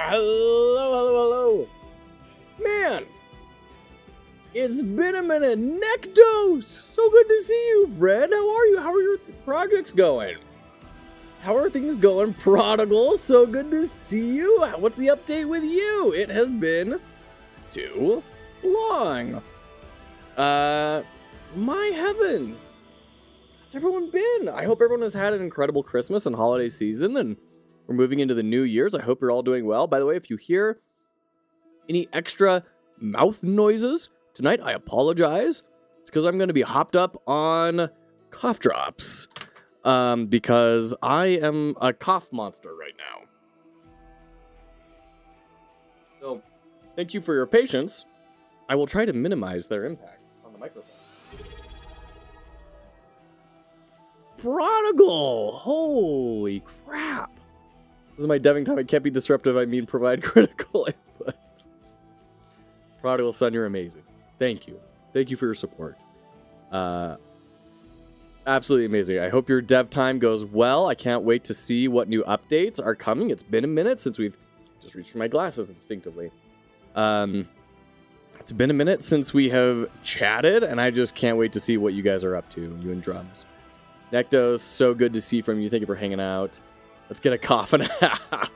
Hello. Man, it's been a minute. Neck dose. So good to see you, Fred. How are you? How are your projects going? How are things going, Prodigal? So good to see you. What's the update with you? It has been too long. My heavens. How's everyone been? I hope everyone has had an incredible Christmas and holiday season, and we're moving into the New Year's. I hope you're all doing well. By the way, if you hear any extra mouth noises tonight, I apologize. It's because I'm going to be hopped up on cough drops. Because I am a cough monster right now. So, thank you for your patience. I will try to minimize their impact on the microphone. Prodigal! Holy crap! This is my deving time. It can't be disruptive. I mean, provide critical input. Prodigal son, you're amazing. Thank you. Thank you for your support. Absolutely amazing. I hope your dev time goes well. I can't wait to see what new updates are coming. It's been a minute since we've just reached for my glasses instinctively. It's been a minute since we have chatted, and I just can't wait to see what you guys are up to, you and drums. Nectos, so good to see from you. Thank you for hanging out. Let's get a cough and a half.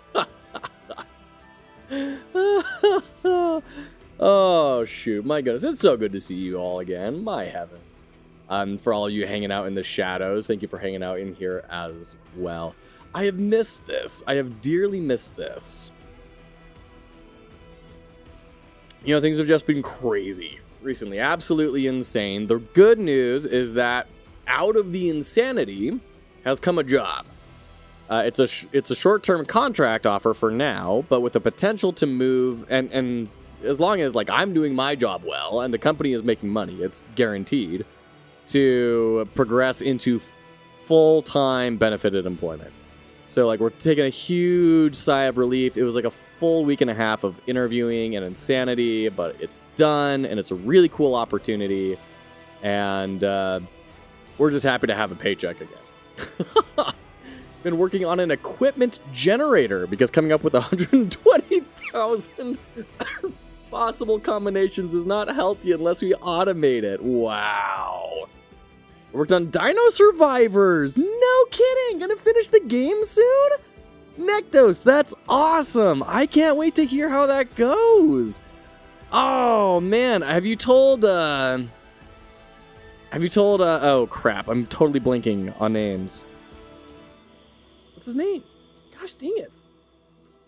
Oh, shoot. My goodness. It's so good to see you all again. My heavens. For all of you hanging out in the shadows, thank you for hanging out in here as well. I have missed this. I have dearly missed this. You know, things have just been crazy recently. Absolutely insane. The good news is that out of the insanity has come a job. It's a short-term contract offer for now, but with the potential to move, and as long as, like, I'm doing my job well and the company is making money, it's guaranteed to progress into full-time benefited employment. So, like, we're taking a huge sigh of relief. It was like a full week and a half of interviewing and insanity, but it's done, and it's a really cool opportunity, and we're just happy to have a paycheck again. Been working on an equipment generator because coming up with 120,000 possible combinations is not healthy unless we automate it. Wow. Worked on Dino Survivors. No kidding. Gonna finish the game soon? Nectos, that's awesome. I can't wait to hear how that goes. Oh, man. Have you told, oh, crap. I'm totally blinking on names. What's his name? Gosh dang it.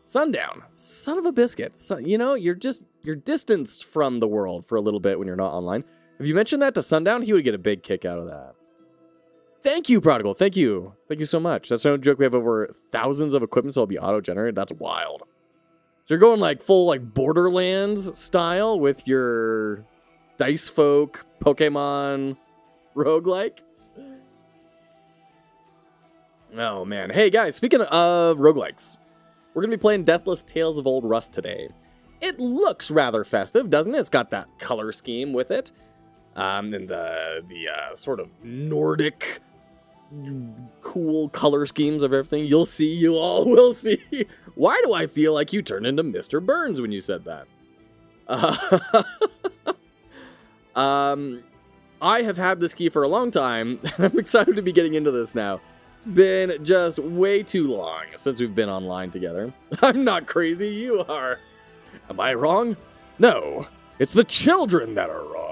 Sundown. Son of a biscuit. So, you know, you're distanced from the world for a little bit when you're not online. If you mentioned that to Sundown, he would get a big kick out of that. Thank you, Prodigal. Thank you. Thank you so much. That's no joke. We have over thousands of equipment, so it'll be auto-generated. That's wild. So you're going like full like Borderlands style with your Dice Folk, Pokemon, roguelike? Oh, man. Hey, guys, speaking of roguelikes, we're going to be playing Deathless Tales of Old Rus today. It looks rather festive, doesn't it? It's got that color scheme with it. And the sort of Nordic cool color schemes of everything. You'll see, you all will see. Why do I feel like you turned into Mr. Burns when you said that? I have had this key for a long time, and I'm excited to be getting into this now. It's been just way too long since we've been online together. I'm not crazy, you are. Am I wrong? No, it's the children that are wrong.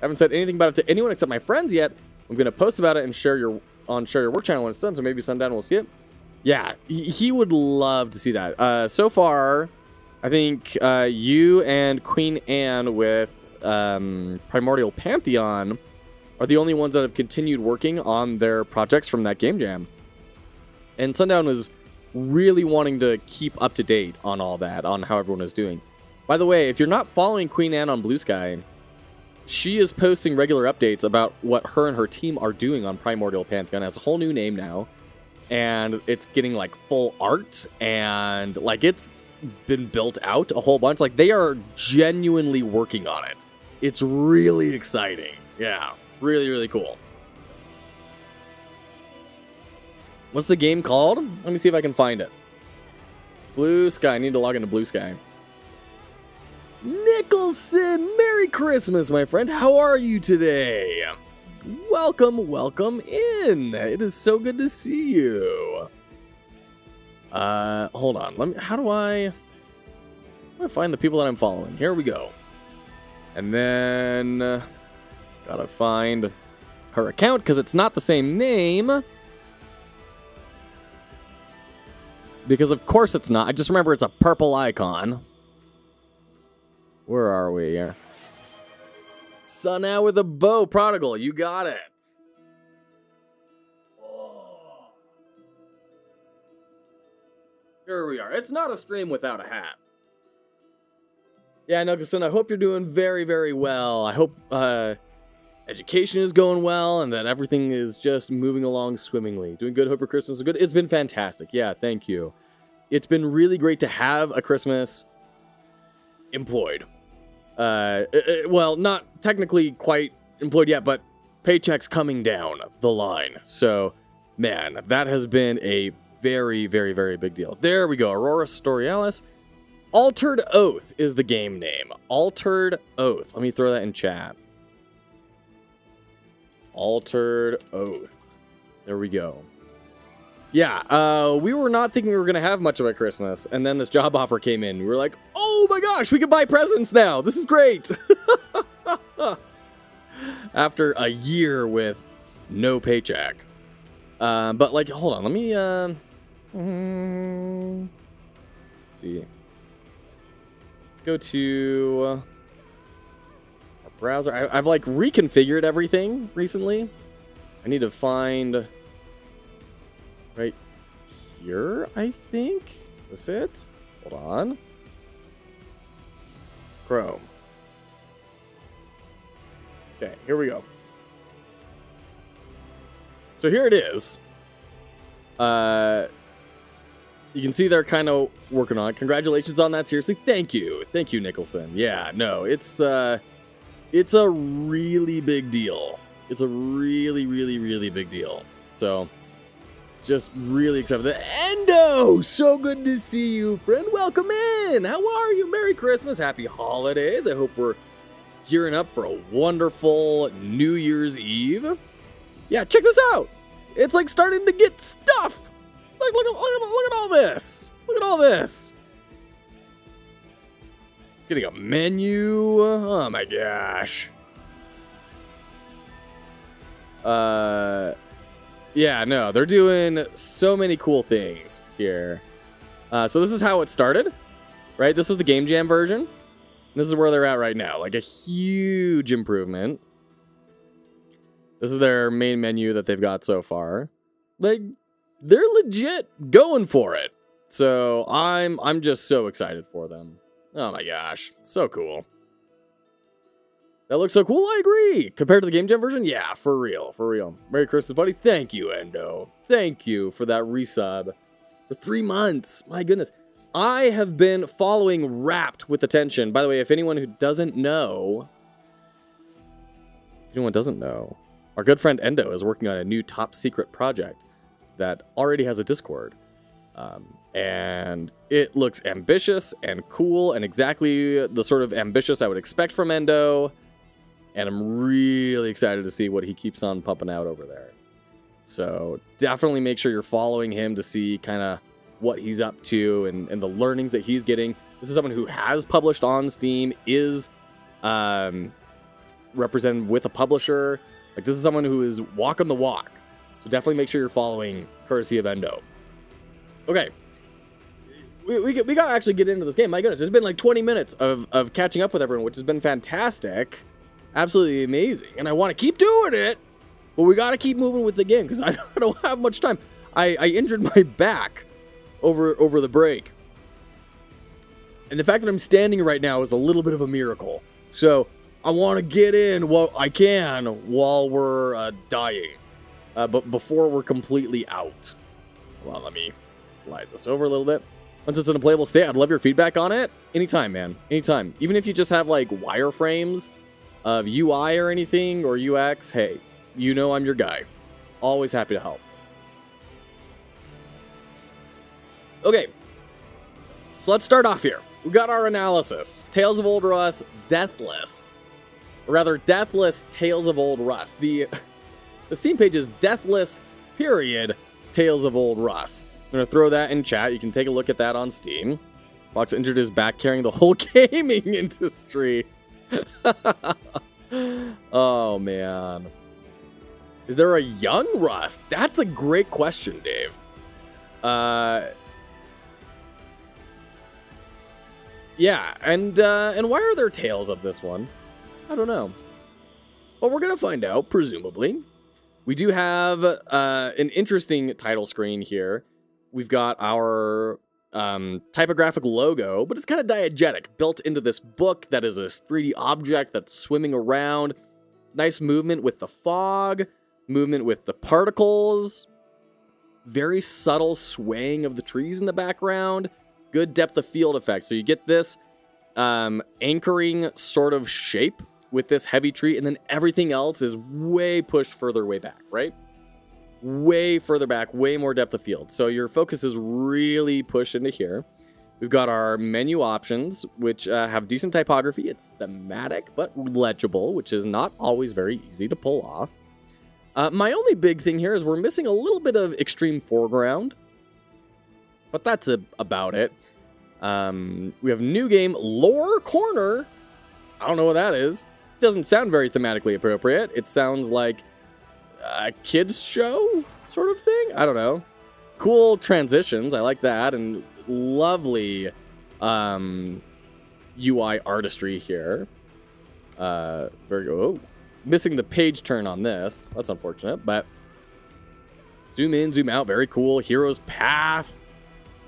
I haven't said anything about it to anyone except my friends yet. I'm going to post about it and share your work channel when it's done, so maybe Sundown will see it. Yeah, he would love to see that. So far, I think you and Queen Anne with Primordial Pantheon are the only ones that have continued working on their projects from that game jam. And Sundown was really wanting to keep up to date on all that, on how everyone is doing. By the way, if you're not following Queen Anne on Blue Sky, she is posting regular updates about what her and her team are doing on Primordial Pantheon. It has a whole new name now, and it's getting like full art, and like it's been built out a whole bunch. Like, they are genuinely working on it. It's really exciting. Yeah, really, really cool. What's the game called? Let me see if I can find it. Blue Sky. I need to log into Blue Sky. Nicholson, Merry Christmas, my friend. How are you today? Welcome, welcome in. It is so good to see you. Hold on. How do I find the people that I'm following? Here we go. And then gotta find her account because it's not the same name. Because of course it's not. I just remember it's a purple icon. Where are we here? Sun out with a bow, Prodigal. You got it. Oh. Here we are. It's not a stream without a hat. Yeah, Nicholson, I hope you're doing very, very well. I hope education is going well and that everything is just moving along swimmingly. Doing good. Hope your Christmas is good. It's been fantastic. Yeah, thank you. It's been really great to have a Christmas employed. Well, not technically quite employed yet, but paychecks coming down the line. So, man, that has been a very, very, very big deal. There we go. Aurora Storealis. Altered Oath is the game name. Altered Oath. Let me throw that in chat. Altered Oath. There we go. Yeah, we were not thinking we were going to have much of a Christmas, and then this job offer came in. We were like, oh my gosh, we can buy presents now. This is great. After a year with no paycheck. But, like, hold on. Let me, let's see. Let's go to our browser. I've, like, reconfigured everything recently. I need to find... right here, I think. Is this it? Hold on. Chrome. Okay, here we go. So here it is. You can see they're kind of working on it. Congratulations on that. Seriously, thank you. Thank you, Nicholson. Yeah, no, it's a really big deal. It's a really, really, really big deal. So... just really excited for that. Endo! So good to see you, friend. Welcome in. How are you? Merry Christmas. Happy holidays. I hope we're gearing up for a wonderful New Year's Eve. Yeah, check this out. It's like starting to get stuff. Look at all this. Look at all this. It's getting a menu. Oh my gosh. Yeah, no, they're doing so many cool things here. So this is how it started, right? This was the Game Jam version. This is where they're at right now. Like a huge improvement. This is their main menu that they've got so far. Like, they're legit going for it. So I'm just so excited for them. Oh my gosh, so cool. That looks so cool, I agree. Compared to the Game Jam version, yeah, for real, for real. Merry Christmas, buddy. Thank you, Endo. Thank you for that resub. For 3 months, my goodness. I have been following Wrapped with attention. By the way, if anyone doesn't know, our good friend Endo is working on a new top secret project that already has a Discord. And it looks ambitious and cool and exactly the sort of ambitious I would expect from Endo. And I'm really excited to see what he keeps on pumping out over there. So definitely make sure you're following him to see kind of what he's up to and the learnings that he's getting. This is someone who has published on Steam, is represented with a publisher. Like, this is someone who is walking the walk. So definitely make sure you're following courtesy of Endo. Okay. We got to actually get into this game. My goodness, it's been like 20 minutes of catching up with everyone, which has been fantastic. Absolutely amazing. And I want to keep doing it, but we got to keep moving with the game because I don't have much time. I injured my back over the break. And the fact that I'm standing right now is a little bit of a miracle. So I want to get in what I can while we're dying. But before we're completely out. Well, let me slide this over a little bit. Once it's in a playable state, I'd love your feedback on it. Anytime, man. Anytime. Even if you just have like wireframes of UI or anything or UX, hey, you know I'm your guy. Always happy to help. Okay. So let's start off here. We got our analysis. Tales of Old Rus, Deathless. Or rather, Deathless, Tales of Old Rus. The Steam page is Deathless, period, Tales of Old Rus. I'm going to throw that in chat. You can take a look at that on Steam. Fox injured his back carrying the whole gaming industry. Oh, man. Is there a young Rust? That's a great question, Dave. Yeah, and why are there tales of this one? I don't know. Well, we're going to find out, presumably. We do have an interesting title screen here. We've got our typographic logo, but it's kind of diegetic, built into this book that is this 3D object that's swimming around. Nice movement with the fog, movement with the particles, very subtle swaying of the trees in the background, good depth of field effect. So you get this anchoring sort of shape with this heavy tree, and then everything else is way pushed further way back, right? Way further back, way more depth of field. So your focus is really pushed into here. We've got our menu options, which have decent typography. It's thematic, but legible, which is not always very easy to pull off. My only big thing here is we're missing a little bit of extreme foreground, but that's about it. We have new game lore corner. I don't know what that is. Doesn't sound very thematically appropriate. It sounds like a kids show sort of thing. I don't know. Cool transitions. I like that. And lovely UI artistry here. Very good. Oh, missing the page turn on this. That's unfortunate, but zoom in, zoom out. Very cool. Hero's path.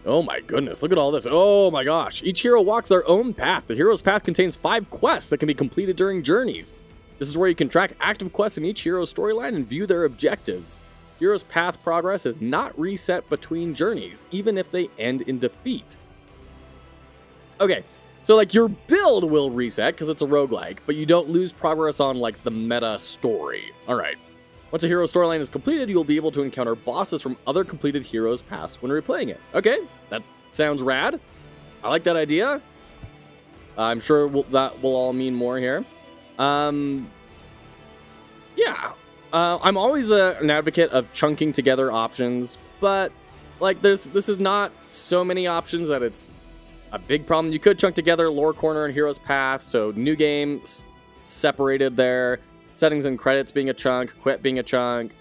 Oh my goodness, look at all this. Oh my gosh. Each hero walks their own path. The hero's path contains 5 quests that can be completed during journeys. This is where you can track active quests in each hero's storyline and view their objectives. Hero's path progress is not reset between journeys, even if they end in defeat. Okay, so like your build will reset because it's a roguelike, but you don't lose progress on like the meta story. All right. Once a hero storyline is completed, you will be able to encounter bosses from other completed heroes' paths when replaying it. Okay, that sounds rad. I like that idea. I'm sure that will all mean more here. Yeah. I'm always an advocate of chunking together options, but like this is not so many options that it's a big problem. You could chunk together lore corner and hero's path, so new game separated there. Settings and credits being a chunk, quit being a chunk.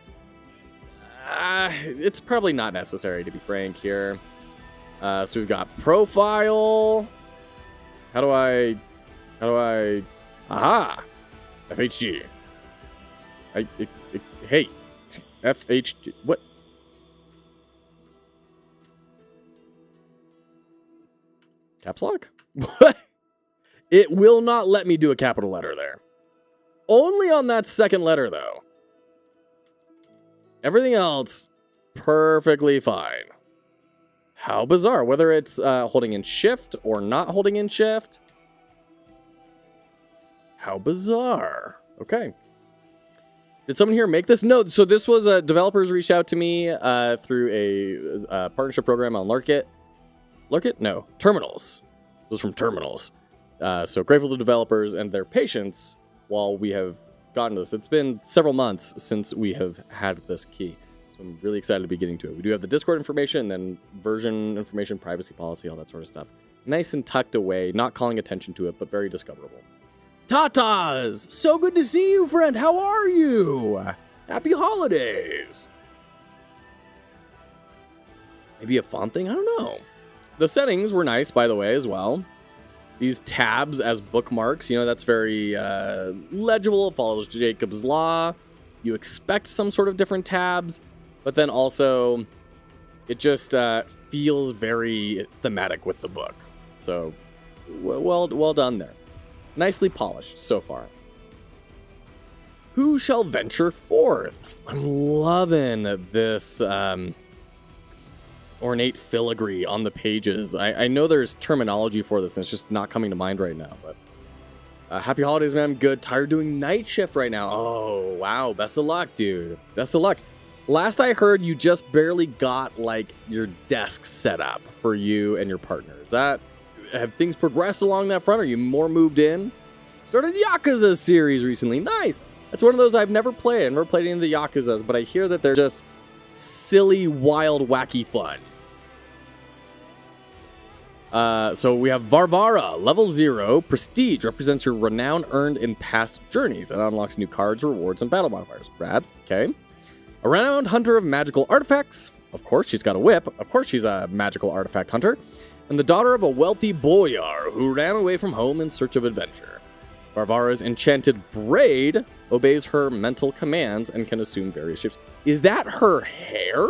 It's probably not necessary, to be frank here. So we've got profile. How do I, aha, FHG. Hey, FHG, what? Caps lock? What? It will not let me do a capital letter there. Only on that second letter, though. Everything else, perfectly fine. How bizarre. Whether it's holding in shift or not holding in shift. How bizarre. Okay. Did someone here make this? No, so this was developers reached out to me through a partnership program on Lurkit. Lurkit? No, Terminals. It was from Terminals. So grateful to developers and their patience while we have gotten this. It's been several months since we have had this key. So I'm really excited to be getting to it. We do have the Discord information and then version information, privacy policy, all that sort of stuff. Nice and tucked away, not calling attention to it, but very discoverable. Tatas! So good to see you, friend. How are you? Happy holidays. Maybe a font thing? I don't know. The settings were nice, by the way, as well. These tabs as bookmarks, you know, that's very legible. It follows Jacob's Law. You expect some sort of different tabs, but then also it just feels very thematic with the book. So well done there. Nicely polished so far. Who shall venture forth? I'm loving this ornate filigree on the pages. I know there's terminology for this, and it's just not coming to mind right now. But happy holidays, man. I'm good. Tired doing night shift right now. Oh, wow. Best of luck, dude. Best of luck. Last I heard, you just barely got, like, your desk set up for you and your partners. Have things progressed along that front? Are you more moved in? Started Yakuza series recently. Nice. That's one of those I've never played. I've never played any of the Yakuzas, but I hear that they're just silly, wild, wacky fun. So we have Varvara, level 0. Prestige represents your renown earned in past journeys and unlocks new cards, rewards, and battle modifiers. Rad. Okay. A renowned hunter of magical artifacts. Of course, she's got a whip. Of course, she's a magical artifact hunter. And the daughter of a wealthy boyar who ran away from home in search of adventure. Varvara's enchanted braid obeys her mental commands and can assume various shapes. Is that her hair?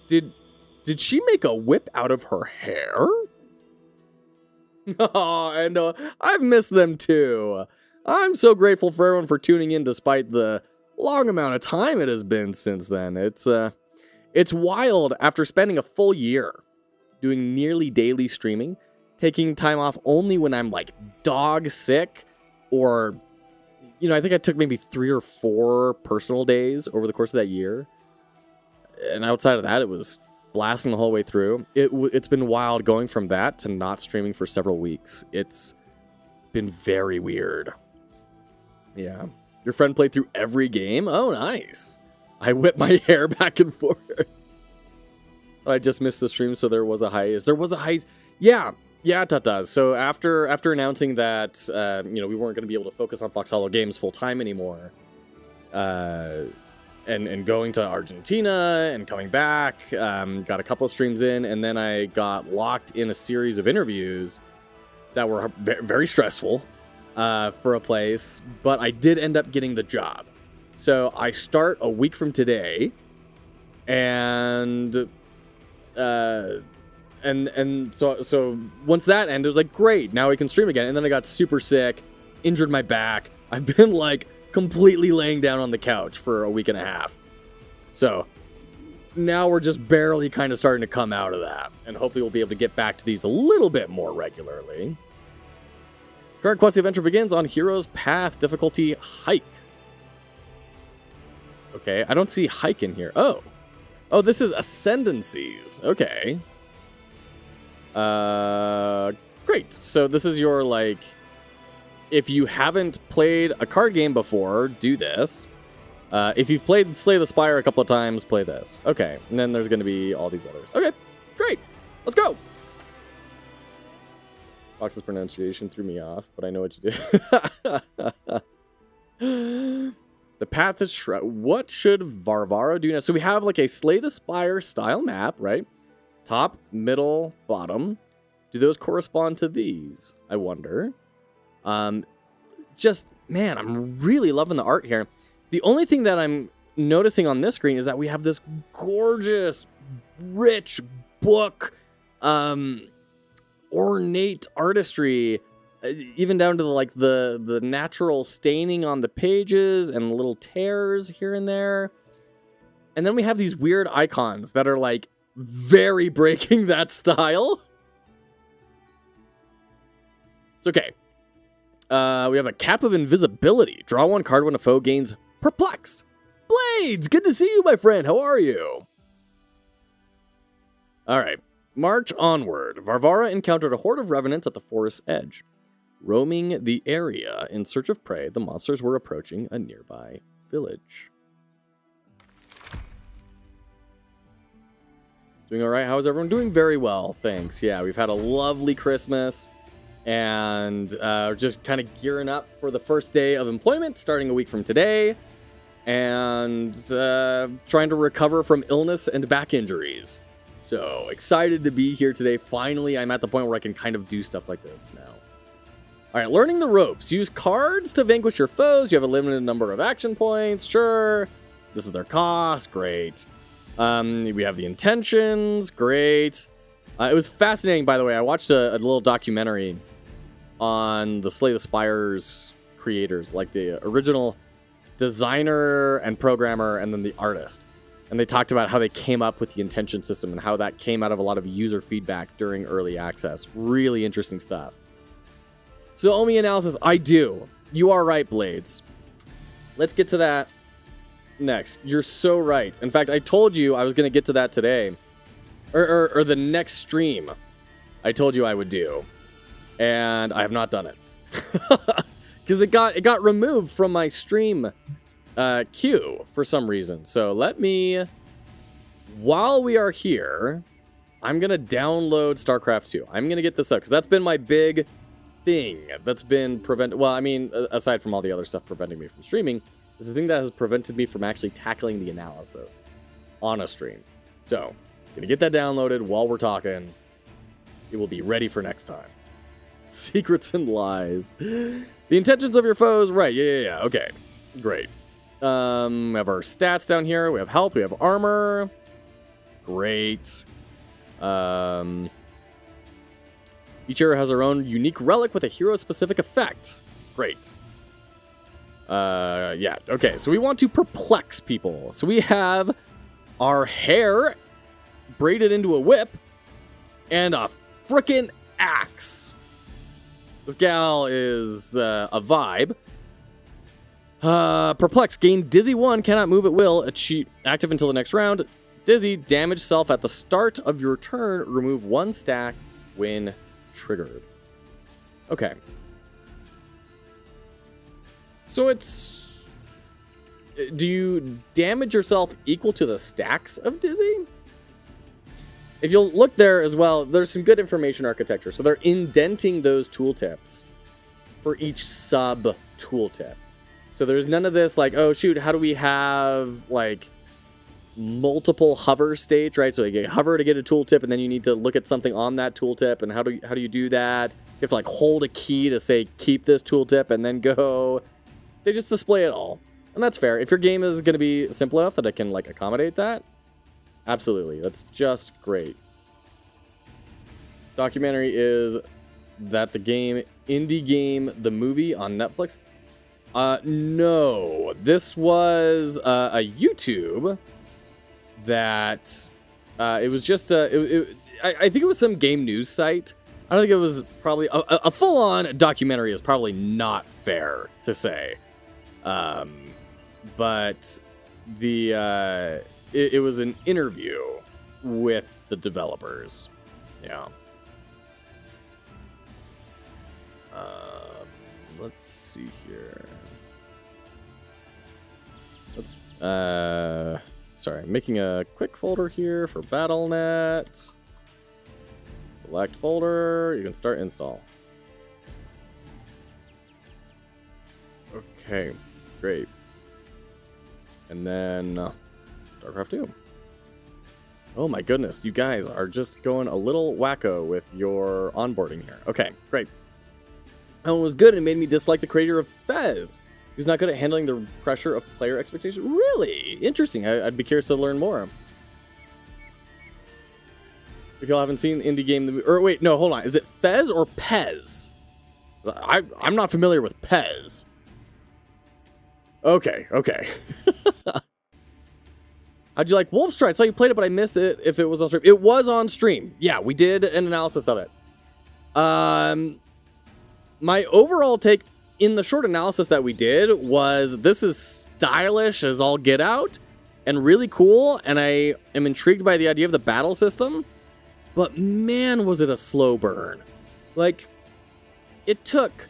Did she make a whip out of her hair? Oh, and I've missed them too. I'm so grateful for everyone for tuning in despite the long amount of time it has been since then. It's wild after spending a full year doing nearly daily streaming, taking time off only when I'm like dog sick, or, you know, I think I took maybe 3 or 4 personal days over the course of that year. And outside of that, it was blasting the whole way through. It's been wild going from that to not streaming for several weeks. It's been very weird. Yeah. Your friend played through every game? Oh, nice. I whip my hair back and forth. I just missed the stream, so there was a hiatus. There was a hiatus. Yeah, Tatas. So after announcing that, we weren't going to be able to focus on Fox Hollow Games full time anymore, and going to Argentina and coming back, got a couple of streams in, and then I got locked in a series of interviews that were very stressful for a place, but I did end up getting the job. So I start a week from today, and so once that ended, it was like, great, now we can stream again. And then I got super sick, injured my back. I've been like completely laying down on the couch for a week and a half. So now we're just barely kind of starting to come out of that, and hopefully we'll be able to get back to these a little bit more regularly. Current quest adventure begins on Hero's Path, difficulty hike. Okay, I don't see hike in here. Oh, this is Ascendancies. Okay. Great. So this is your, like, if you haven't played a card game before, do this. If you've played Slay the Spire a couple of times, play this. Okay, and then there's going to be all these others. Okay, great. Let's go. Fox's pronunciation threw me off, but I know what you did. The path is what should Varvara do now? So we have like a Slay the Spire style map, right? Top, middle, bottom. Do those correspond to these? I wonder. Just, man, I'm really loving the art here. The only thing that I'm noticing on this screen is that we have this gorgeous, rich book, ornate artistry, even down to the natural staining on the pages and little tears here and there. And then we have these weird icons that are like very breaking that style. It's okay. We have a Cap of Invisibility. Draw 1 card when a foe gains Perplexed. Blades, good to see you, my friend. How are you? All right. March onward. Varvara encountered a horde of revenants at the forest's edge. Roaming the area in search of prey, the monsters were approaching a nearby village. Doing all right? How's everyone doing? Very well, thanks. Yeah, we've had a lovely Christmas, and just kind of gearing up for the first day of employment, starting a week from today, and trying to recover from illness and back injuries. So excited to be here today. Finally, I'm at the point where I can kind of do stuff like this now. All right, learning the ropes. Use cards to vanquish your foes. You have a limited number of action points. Sure. This is their cost. Great. We have the intentions. Great. It was fascinating, by the way. I watched a little documentary on the Slay the Spire's creators, like the original designer and programmer and then the artist. And they talked about how they came up with the intention system and how that came out of a lot of user feedback during early access. Really interesting stuff. So OMI analysis, I do. You are right, Blades. Let's get to that next. You're so right. In fact, I told you I was going to get to that today. Or the next stream I told you I would do. And I have not done it. Because it got removed from my stream queue for some reason. So let me, while we are here, I'm going to download StarCraft 2. I'm going to get this up because that's been my big thing that's been well, I mean, aside from all the other stuff preventing me from streaming, this is the thing that has prevented me from actually tackling the analysis on a stream. So, gonna get that downloaded while we're talking. It will be ready for next time. Secrets and lies. The intentions of your foes, right? Yeah. Okay, great. We have our stats down here. We have health. We have armor. Great. Each hero has their own unique relic with a hero-specific effect. Great. Yeah, okay, so we want to perplex people. So we have our hair braided into a whip and a frickin' axe. This gal is a vibe. Perplex, gain Dizzy 1, cannot move at will, achieve active until the next round. Dizzy, damage self at the start of your turn, remove 1 stack when triggered. Okay. So it's... Do you damage yourself equal to the stacks of Dizzy? If you'll look there as well, there's some good information architecture. So they're indenting those tooltips for each sub tooltip. So there's none of this like, oh shoot, how do we have like multiple hover states, right? So you get hover to get a tooltip, and then you need to look at something on that tooltip, and how do you do that? You have to like hold a key to say keep this tooltip and then go. They just display it all, and that's fair. If your game is going to be simple enough that it can like accommodate that, absolutely, that's just great. Documentary is that the game indie game the movie on Netflix? No, this was a YouTube. That it was just I think it was some game news site. I don't think it was probably a full-on documentary is probably not fair to say, but the it was an interview with the developers. Yeah. Let's see here. Let's sorry, I'm making a quick folder here for BattleNet. Select folder. You can start install. Okay, great. And then StarCraft 2. Oh my goodness, you guys are just going a little wacko with your onboarding here. Okay, great. That one was good and made me dislike the creator of Fez. Who's not good at handling the pressure of player expectations. Really? Interesting. I'd be curious to learn more. If y'all haven't seen indie game... Or wait, no, hold on. Is it Fez or Pez? I'm not familiar with Pez. Okay. How'd you like Wolfstrike? I saw you played it, but I missed it if it was on stream. It was on stream. Yeah, we did an analysis of it. My overall take... in the short analysis that we did was this is stylish as all get out and really cool, and I am intrigued by the idea of the battle system, but man, was it a slow burn. Like, it took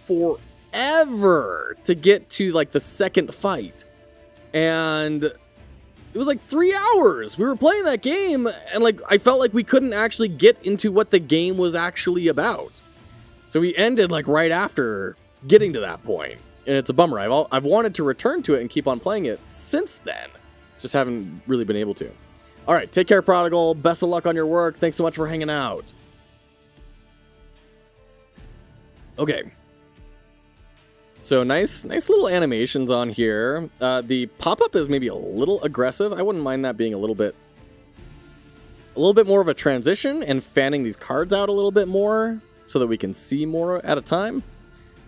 forever to get to like the second fight, and it was like 3 hours. We were playing that game, and like I felt like we couldn't actually get into what the game was actually about. So we ended like right after getting to that point, and it's a bummer. I've wanted to return to it and keep on playing it since then, just haven't really been able to. All right, take care, Prodigal. Best of luck on your work. Thanks so much for hanging out. Okay, so nice little animations on here. The pop-up is maybe a little aggressive. I wouldn't mind that being a little bit more of a transition and fanning these cards out a little bit more so that we can see more at a time.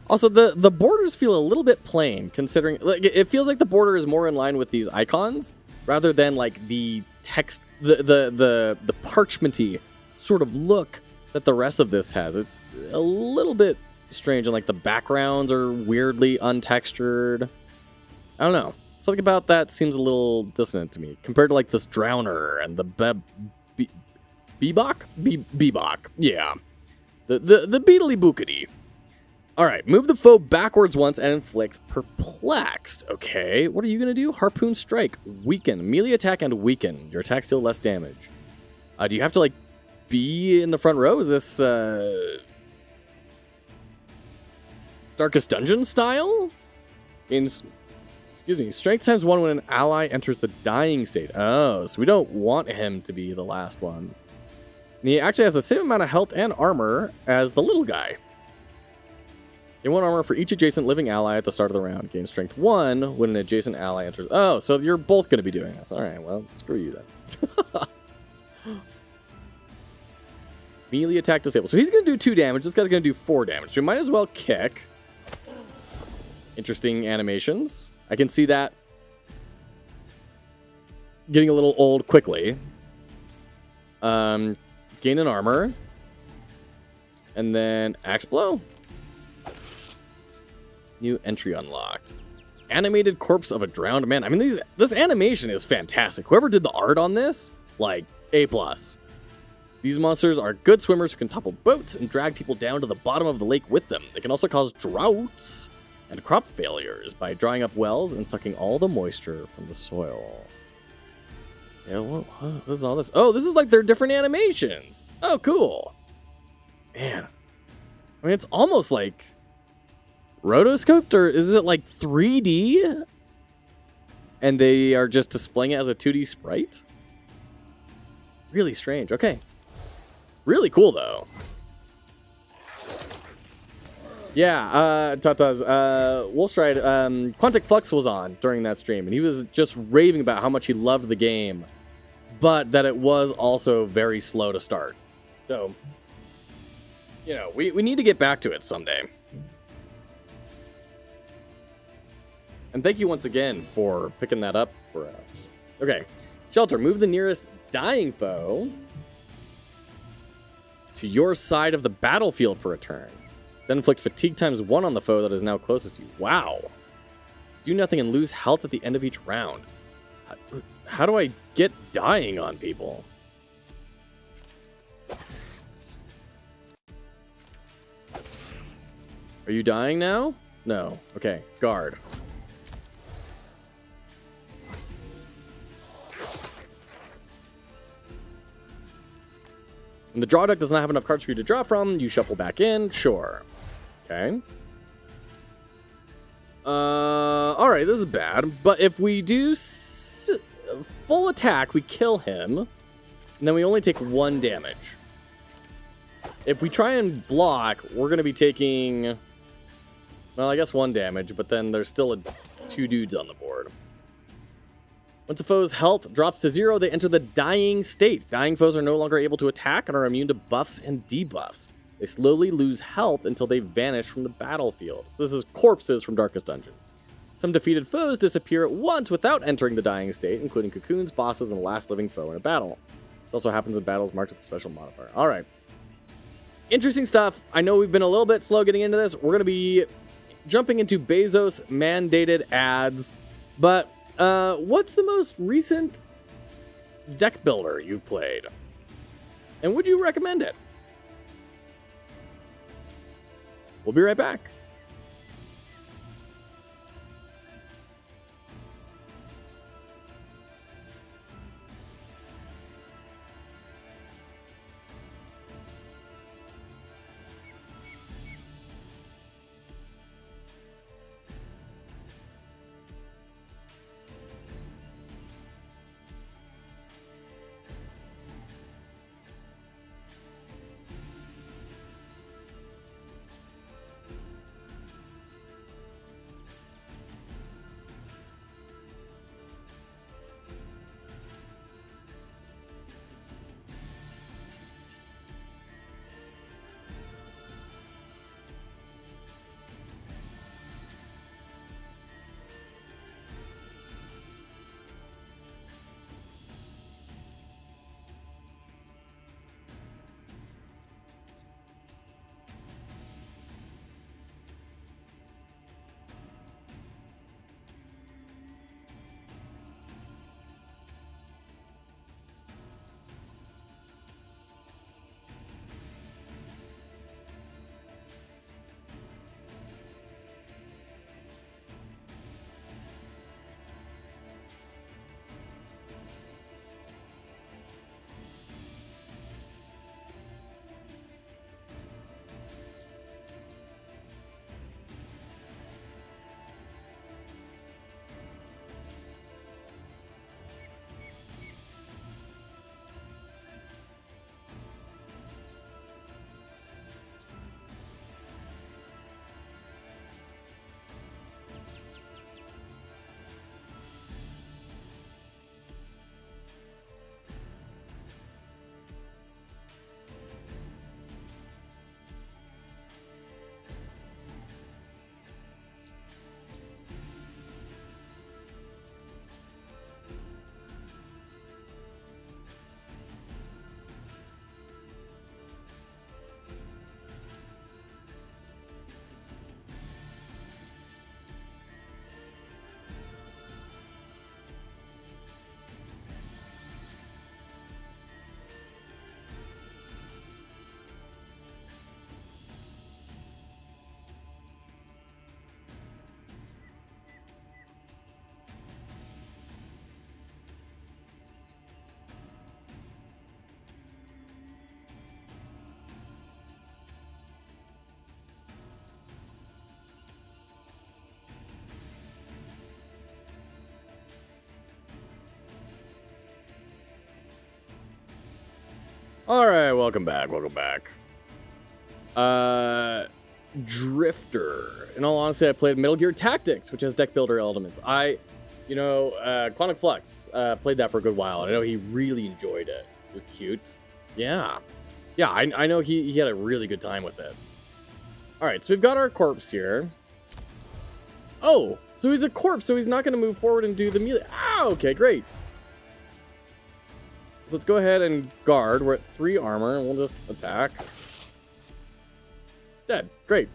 Also, the borders feel a little bit plain, considering like it feels like the border is more in line with these icons rather than like the text, the parchmenty sort of look that the rest of this has. It's a little bit strange, and like the backgrounds are weirdly untextured. I don't know. Something about that seems a little dissonant to me compared to like this Drowner and the Bebok? Bebok. Yeah. The Beetly Bookity. Alright, move the foe backwards once and inflict Perplexed. Okay, what are you going to do? Harpoon Strike. Weaken. Melee attack and weaken. Your attacks deal less damage. Do you have to, like, be in the front row? Is this, Darkest Dungeon style? Excuse me. Strength times 1 when an ally enters the dying state. Oh, so we don't want him to be the last one. And he actually has the same amount of health and armor as the little guy. Gain 1 armor for each adjacent living ally at the start of the round. Gain strength 1 when an adjacent ally enters. Oh, so you're both going to be doing this. All right, well, screw you then. Melee attack disabled. So he's going to do 2 damage. This guy's going to do 4 damage. So we might as well kick. Interesting animations. I can see that getting a little old quickly. Gain an armor. And then axe blow. New entry unlocked. Animated corpse of a drowned man. I mean, this animation is fantastic. Whoever did the art on this, like, A+. These monsters are good swimmers who can topple boats and drag people down to the bottom of the lake with them. They can also cause droughts and crop failures by drying up wells and sucking all the moisture from the soil. Yeah, what is all this? Oh, this is like their different animations. Oh, cool. Man. I mean, it's almost like rotoscoped, or is it like 3D? And they are just displaying it as a 2D sprite? Really strange. Okay. Really cool, though. Yeah, Tatas, Wolfstride, Quantic Flux was on during that stream, and he was just raving about how much he loved the game, but that it was also very slow to start. So, you know, we need to get back to it someday. And thank you once again for picking that up for us. Okay, Shelter, move the nearest dying foe to your side of the battlefield for a turn. Then inflict fatigue times 1 on the foe that is now closest to you. Wow. Do nothing and lose health at the end of each round. How do I get dying on people? Are you dying now? No. Okay, guard. When the draw deck does not have enough cards for you to draw from, you shuffle back in. Sure. Okay. Alright, this is bad. But if we do full attack, we kill him. And then we only take 1 damage. If we try and block, we're going to be taking... Well, I guess 1 damage, but then there's still 2 dudes on the board. Once a foe's health drops to 0, they enter the dying state. Dying foes are no longer able to attack and are immune to buffs and debuffs. They slowly lose health until they vanish from the battlefield. So this is corpses from Darkest Dungeon. Some defeated foes disappear at once without entering the dying state, including cocoons, bosses, and the last living foe in a battle. This also happens in battles marked with a special modifier. All right. Interesting stuff. I know we've been a little bit slow getting into this. We're going to be jumping into Bezos mandated ads. But what's the most recent deck builder you've played? And would you recommend it? We'll be right back. Alright, welcome back, welcome back. Drifter. In all honesty, I played Metal Gear Tactics, which has deck builder elements. Clonic Flux, played that for a good while. I know he really enjoyed it. It was cute. Yeah. Yeah, I know he had a really good time with it. Alright, so we've got our corpse here. Oh, so he's a corpse, so he's not going to move forward and do the melee. Ah, okay, great. So let's go ahead and guard. We're at 3 armor, and we'll just attack. Dead. Great.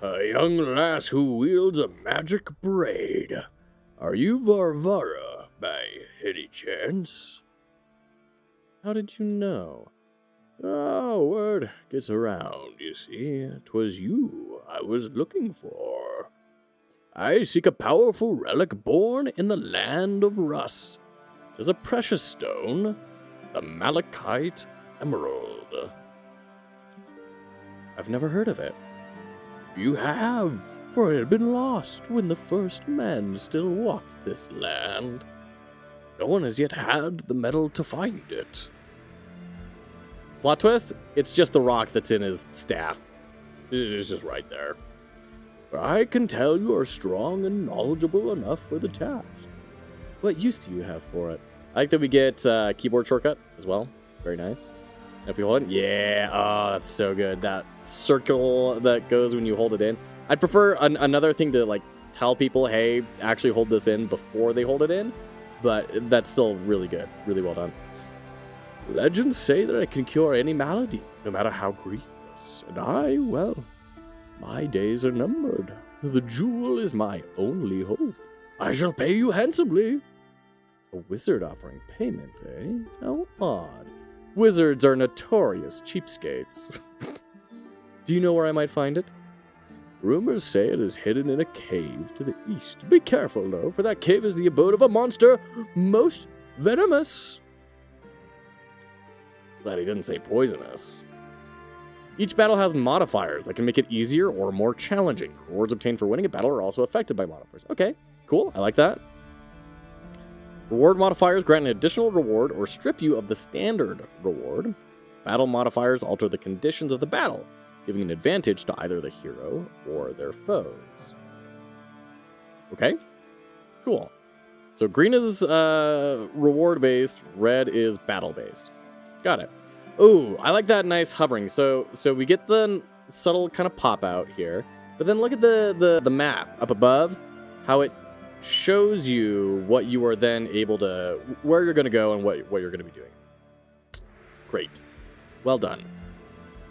A young lass who wields a magic braid. Are you Varvara, by any chance? How did you know? Oh, word gets around, you see. 'Twas you I was looking for. I seek a powerful relic born in the land of Rus. 'Tis a precious stone, the Malachite Emerald. I've never heard of it. You have, for it had been lost when the first men still walked this land. No one has yet had the metal to find it. Plot twist, it's just the rock that's in his staff. It's just right there. I can tell you are strong and knowledgeable enough for the task. What use do you have for it? I like that we get keyboard shortcut as well. It's very nice. And if we hold it, yeah, oh, that's so good. That circle that goes when you hold it in. I'd prefer another thing to like tell people, hey, actually hold this in before they hold it in. But that's still really good. Really well done. Legends say that I can cure any malady, no matter how grievous. And well, my days are numbered. The jewel is my only hope. I shall pay you handsomely. A wizard offering payment, eh? How odd. Wizards are notorious cheapskates. Do you know where I might find it? Rumors say it is hidden in a cave to the east. Be careful, though, for that cave is the abode of a monster most venomous. Glad he didn't say poisonous. Each battle has modifiers that can make it easier or more challenging. Rewards obtained for winning a battle are also affected by modifiers. Okay, cool. I like that. Reward modifiers grant an additional reward or strip you of the standard reward. Battle modifiers alter the conditions of the battle, giving an advantage to either the hero or their foes. Okay, cool. So green is reward-based, red is battle-based. Got it. Oh, I like that nice hovering. So we get the subtle kind of pop out here, but then look at the map up above, how it shows you what you are then able to, where you're going to go and what you're going to be doing. Great. Well done.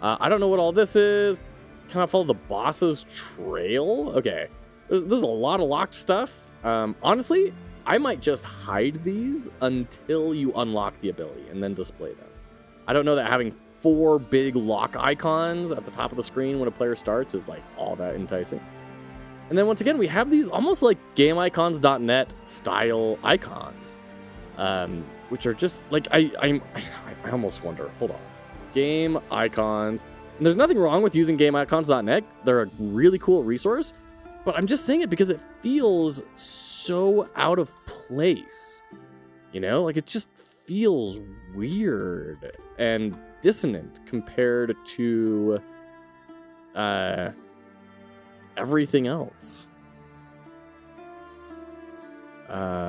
I don't know what all this is. Can I follow the boss's trail? Okay. This is a lot of locked stuff. Honestly, I might just hide these until you unlock the ability and then display them. I don't know that having 4 big lock icons at the top of the screen when a player starts is like all that enticing. And then once again, we have these almost like GameIcons.net style icons, which are just like, I almost wonder, hold on, Game Icons. And there's nothing wrong with using GameIcons.net. They're a really cool resource, but I'm just saying it because it feels so out of place. You know, like it just feels weird and dissonant compared to everything else. Like,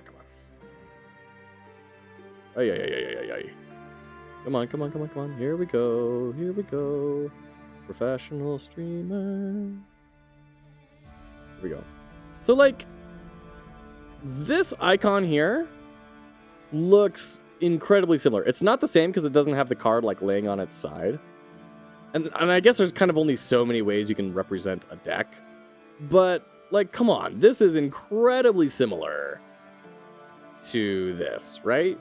come on. Oh, yeah. Come on. Here we go. Professional streamer. Here we go. So, like, this icon here looks incredibly similar. It's not the same because it doesn't have the card like laying on its side. And I guess there's kind of only so many ways you can represent a deck. But, like, come on. This is incredibly similar to this, right?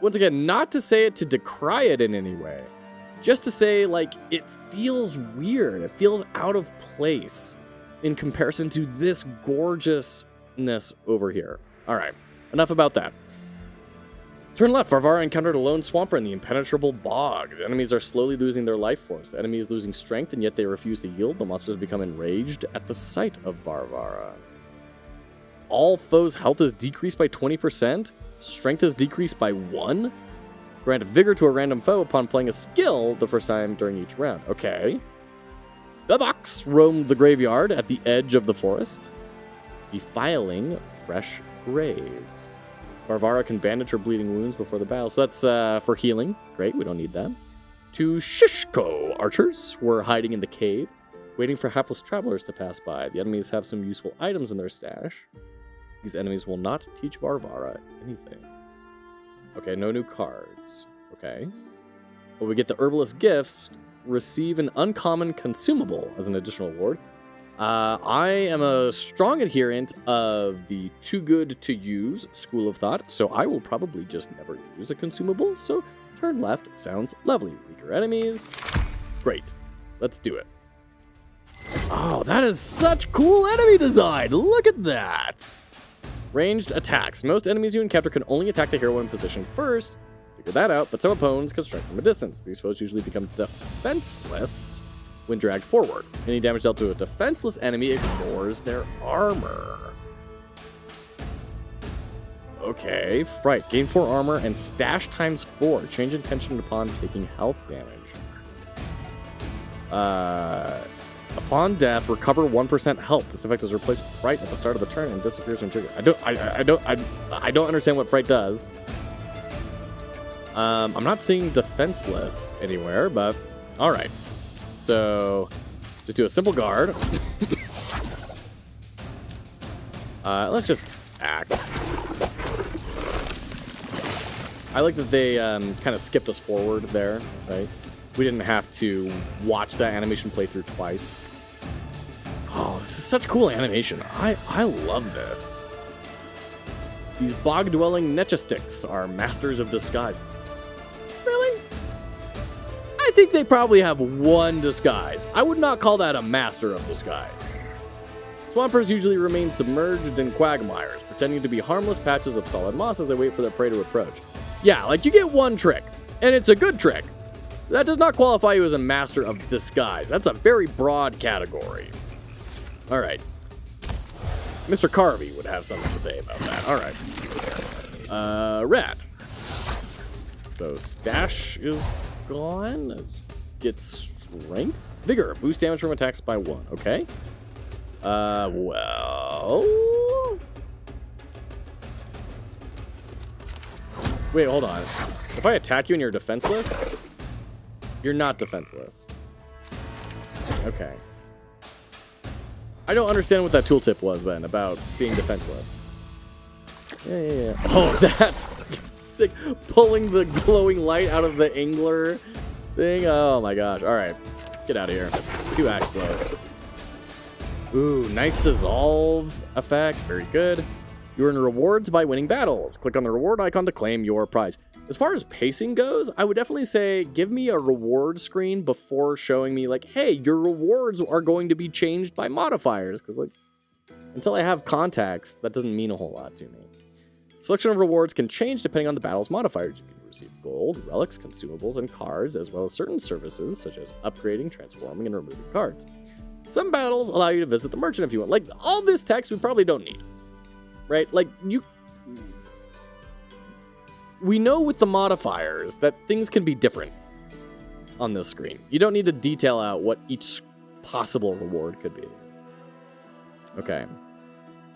Once again, not to say it to decry it in any way. Just to say, like, it feels weird. It feels out of place in comparison to this gorgeousness over here. All right, enough about that. Turn left. Varvara encountered a lone swamper in the impenetrable bog. The enemies are slowly losing their life force. The enemy is losing strength, and yet they refuse to yield. The monsters become enraged at the sight of Varvara. All foes' health is decreased by 20%. Strength is decreased by 1. Grant vigor to a random foe upon playing a skill the first time during each round. Okay. The box roamed the graveyard at the edge of the forest, defiling fresh graves. Varvara can bandage her bleeding wounds before the battle. So that's for healing. Great, we don't need that. 2 Shishko archers were hiding in the cave, waiting for hapless travelers to pass by. The enemies have some useful items in their stash. These enemies will not teach Varvara anything. Okay, no new cards. Okay. But we get the Herbalist Gift. Receive an uncommon consumable as an additional reward. I am a strong adherent of the too good to use school of thought, so I will probably just never use a consumable. So turn left sounds lovely. Weaker enemies. Great. Let's do it. Oh, that is such cool enemy design. Look at that. Ranged attacks. Most enemies you encounter can only attack the hero in position first. Figure that out, but some opponents can strike from a distance. These foes usually become defenseless when dragged forward. Any damage dealt to a defenseless enemy ignores their armor. Okay, Fright. Gain 4 armor and stash times 4. Change intention upon taking health damage. Upon death, recover 1% health. This effect is replaced with Fright at the start of the turn and disappears when triggered. I don't understand what Fright does. I'm not seeing defenseless anywhere, but all right. So just do a simple guard. Let's just axe. I like that they kind of skipped us forward there, right? We didn't have to watch that animation play through twice. Oh, this is such cool animation. I love this. These bog-dwelling Nechastics are masters of disguise. Really? I think they probably have one disguise. I would not call that a master of disguise. Swampers usually remain submerged in quagmires, pretending to be harmless patches of solid moss as they wait for their prey to approach. Yeah, like you get one trick, and it's a good trick. That does not qualify you as a master of disguise. That's a very broad category. All right. Mr. Carvey would have something to say about that. All right. Rad. So stash is gone. Let's get strength. Vigor. Boost damage from attacks by 1. Okay. Well... Wait, hold on. If I attack you and you're defenseless... You're not defenseless. Okay. I don't understand what that tooltip was then about being defenseless. Yeah. Oh, that's sick. Pulling the glowing light out of the angler thing. Oh my gosh. All right. Get out of here. 2 axe blows. Ooh, nice dissolve effect. Very good. You earn rewards by winning battles. Click on the reward icon to claim your prize. As far as pacing goes, I would definitely say give me a reward screen before showing me like, hey, your rewards are going to be changed by modifiers. Because like, until I have context, that doesn't mean a whole lot to me. Selection of rewards can change depending on the battle's modifiers. You can receive gold, relics, consumables, and cards, as well as certain services such as upgrading, transforming, and removing cards. Some battles allow you to visit the merchant if you want. Like, all this text we probably don't need. Right? Like, we know with the modifiers that things can be different on this screen. You don't need to detail out what each possible reward could be. Okay.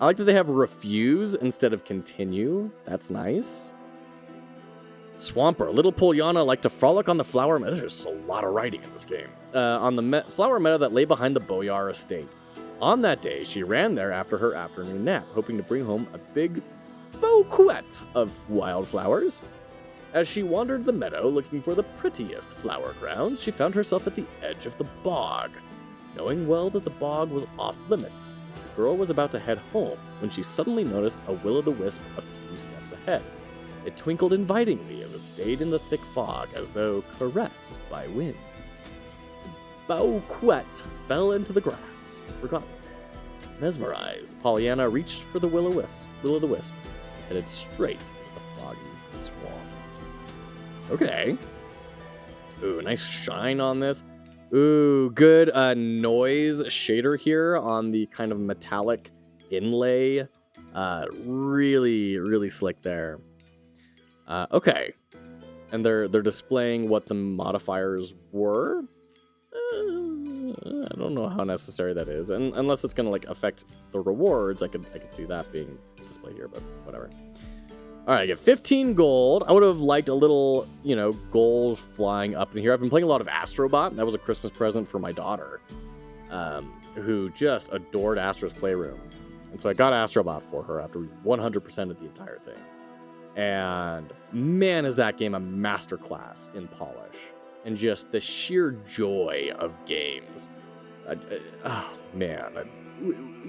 I like that they have refuse instead of continue. That's nice. Swamper. Little Polyana like to frolic on the flower meadow. There's a lot of writing in this game. On the flower meadow that lay behind the Boyar estate. On that day, she ran there after her afternoon nap, hoping to bring home a big bouquet of wildflowers. As she wandered the meadow looking for the prettiest flower grounds, she found herself at the edge of the bog. Knowing well that the bog was off limits, the girl was about to head home when she suddenly noticed a will-o'-the-wisp a few steps ahead. It twinkled invitingly as it stayed in the thick fog, as though caressed by wind. The bouquet fell into the grass, forgotten. Mesmerized, Pollyanna reached for the will-o'-the-wisp, headed straight into the foggy swamp. Okay. Ooh, nice shine on this. Ooh, good noise shader here on the kind of metallic inlay Really, really slick there. Okay. And they're displaying what the modifiers were. I don't know how necessary that is, and unless it's gonna like affect the rewards, I could see that being displayed here, but whatever. All right, I get 15 gold. I would have liked a little, gold flying up in here. I've been playing a lot of Astrobot. That was a Christmas present for my daughter, who just adored Astro's Playroom, and so I got Astrobot for her after we 100%ed the entire thing. And man, is that game a masterclass in polish and just the sheer joy of games. Oh man,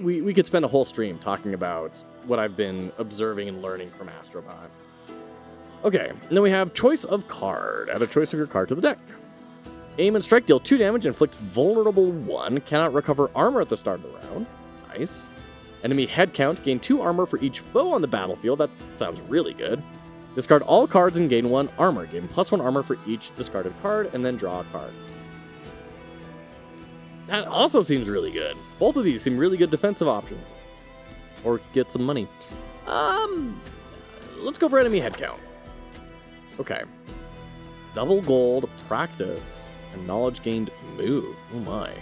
we could spend a whole stream talking about what I've been observing and learning from Astrobot. Okay, and then we have choice of card. Add a choice of your card to the deck. Aim and strike, deal 2 damage, inflict vulnerable 1, cannot recover armor at the start of the round. Nice. Enemy head count, gain 2 armor for each foe on the battlefield. That sounds really good. Discard all cards and gain 1 armor. Gain +1 armor for each discarded card, and then draw a card. That also seems really good. Both of these seem really good defensive options. Or get some money. Let's go for enemy head count. Okay. Double gold, practice, and knowledge gained move. Oh my.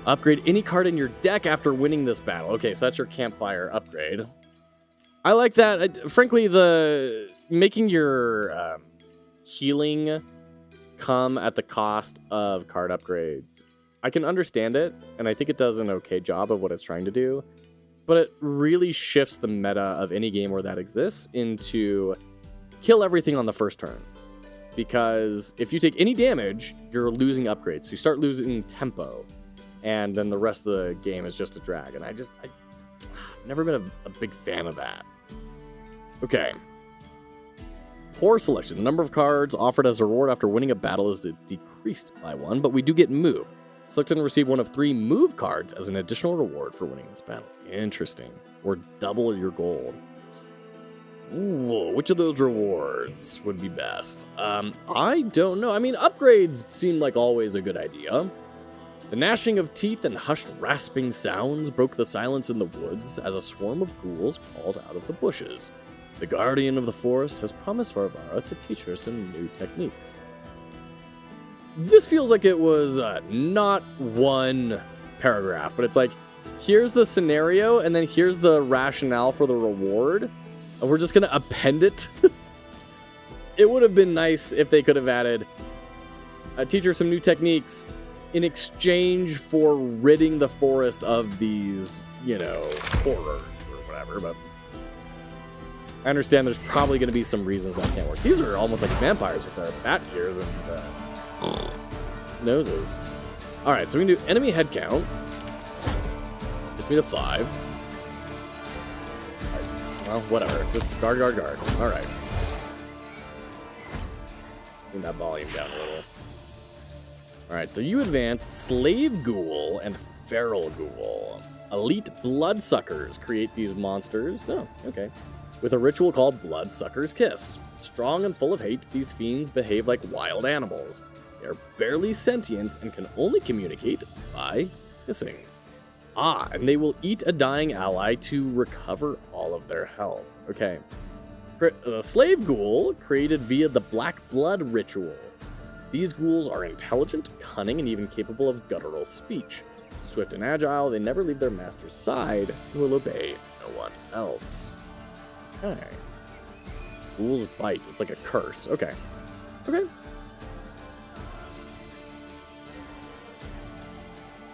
Upgrade any card in your deck after winning this battle. Okay, so that's your campfire upgrade. I like that. Frankly, the making your healing come at the cost of card upgrades, I can understand it, and I think it does an okay job of what it's trying to do, but it really shifts the meta of any game where that exists into kill everything on the first turn. Because if you take any damage, you're losing upgrades. So you start losing tempo, and then the rest of the game is just a drag. And I've never been a big fan of that. Okay. Poor selection. The number of cards offered as a reward after winning a battle is decreased by 1, but we do get move. Select and receive 1 of 3 move cards as an additional reward for winning this battle. Interesting. Or double your gold. Ooh, which of those rewards would be best? I don't know. I mean, upgrades seem like always a good idea. The gnashing of teeth and hushed rasping sounds broke the silence in the woods as a swarm of ghouls crawled out of the bushes. The guardian of the forest has promised Varvara to teach her some new techniques. This feels like it was not one paragraph, but it's like, here's the scenario, and then here's the rationale for the reward, and we're just going to append it. It would have been nice if they could have added, teach her some new techniques in exchange for ridding the forest of these, horrors or whatever, but I understand there's probably going to be some reasons that can't work. These are almost like vampires with their bat ears and noses. All right, so we can do enemy head count. Gets me to 5. Well, whatever. Just guard. All right. Bring that volume down a little. All right, so you advance Slave Ghoul and Feral Ghoul. Elite Bloodsuckers create these monsters. Oh, okay. With a ritual called Bloodsucker's Kiss. Strong and full of hate, these fiends behave like wild animals. They are barely sentient and can only communicate by hissing. And they will eat a dying ally to recover all of their health. Okay. The Slave Ghoul, created via the Black Blood ritual. These ghouls are intelligent, cunning, and even capable of guttural speech. Swift and agile, they never leave their master's side and will obey no one else. Okay. Ghoul's Bite. It's like a curse. Okay.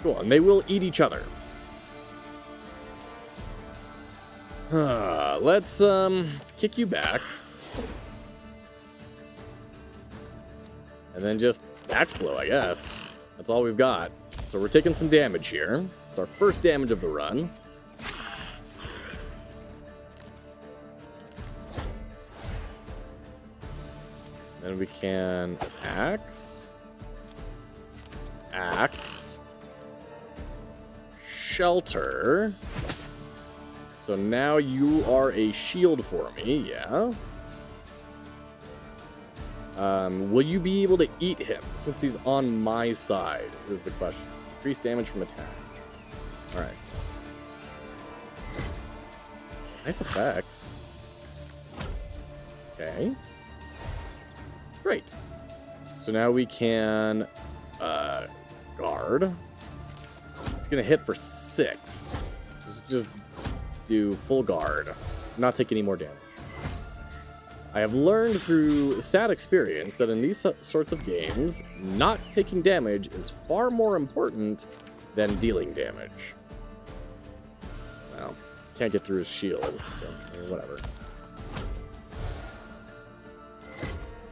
Cool, and they will eat each other. Let's kick you back. And then just axe blow, I guess. That's all we've got. So we're taking some damage here. It's our first damage of the run. Then we can axe. Shelter. So now you are a shield for me, yeah. Will you be able to eat him since he's on my side, is the question. Increase damage from attacks. Alright. Nice effects. Okay. Great. So now we can guard. It's gonna hit for 6. Just do full guard. Not take any more damage. I have learned through sad experience that in these sorts of games, not taking damage is far more important than dealing damage. Well, can't get through his shield, so I mean, whatever.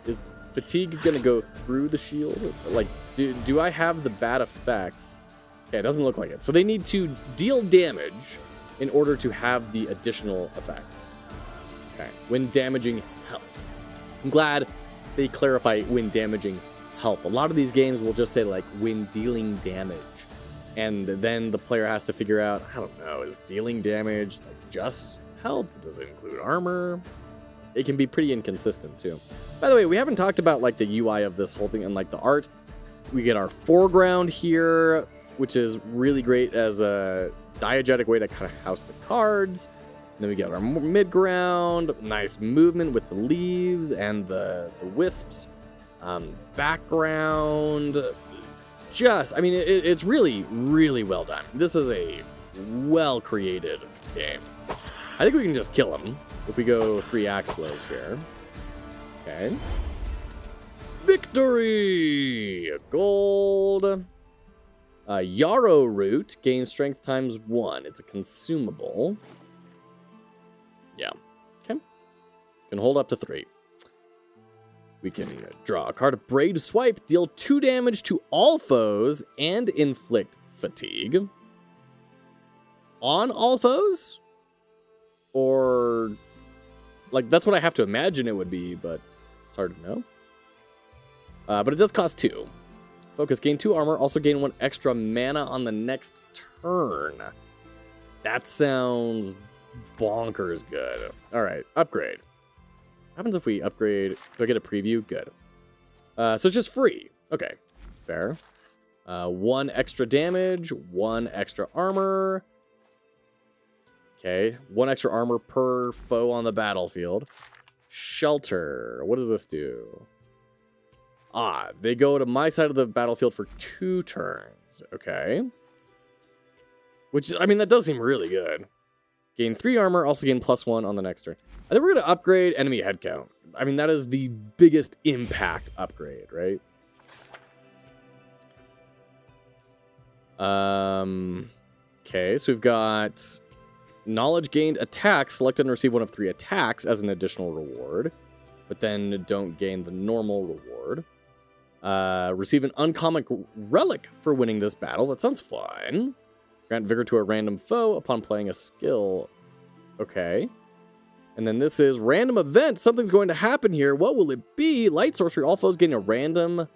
Is fatigue gonna go through the shield? Like, do I have the bad effects? Okay, it doesn't look like it. So they need to deal damage in order to have the additional effects. Okay, when damaging health. I'm glad they clarify when damaging health. A lot of these games will just say like when dealing damage. And then the player has to figure out, I don't know, is dealing damage like just health? Does it include armor? It can be pretty inconsistent too. By the way, we haven't talked about like the UI of this whole thing and like the art. We get our foreground here, which is really great as a diegetic way to kind of house the cards. Then we get our mid-ground, nice movement with the leaves and the wisps. Background, I mean, it's really, really well done. This is a well-created game. I think we can just kill him if we go 3 axe blows here. Okay. Victory! Gold. Yarrow root gains strength times 1. It's a consumable. Yeah. Okay. Can hold up to 3. We can draw a card. Braid Swipe. Deal 2 damage to all foes and inflict fatigue. On all foes? Or... like, that's what I have to imagine it would be, but it's hard to know. But it does cost 2. Focus. Gain 2 armor. Also gain 1 extra mana on the next turn. That sounds bonkers good. All right. Upgrade. What happens if we upgrade? Do I get a preview? Good. So it's just free. Okay. Fair. 1 extra damage. 1 extra armor. Okay. 1 extra armor per foe on the battlefield. Shelter. What does this do? They go to my side of the battlefield for 2 turns. Okay. Which, I mean, that does seem really good. Gain 3 armor, also gain +1 on the next turn. I think we're going to upgrade enemy head count. I mean, that is the biggest impact upgrade, right? Okay, so we've got knowledge gained attack. Select and receive 1 of 3 attacks as an additional reward. But then don't gain the normal reward. Receive an uncommon relic for winning this battle. That sounds fun. Grant vigor to a random foe upon playing a skill. Okay. And then this is random event. Something's going to happen here. What will it be? Light sorcery. All foes gain a random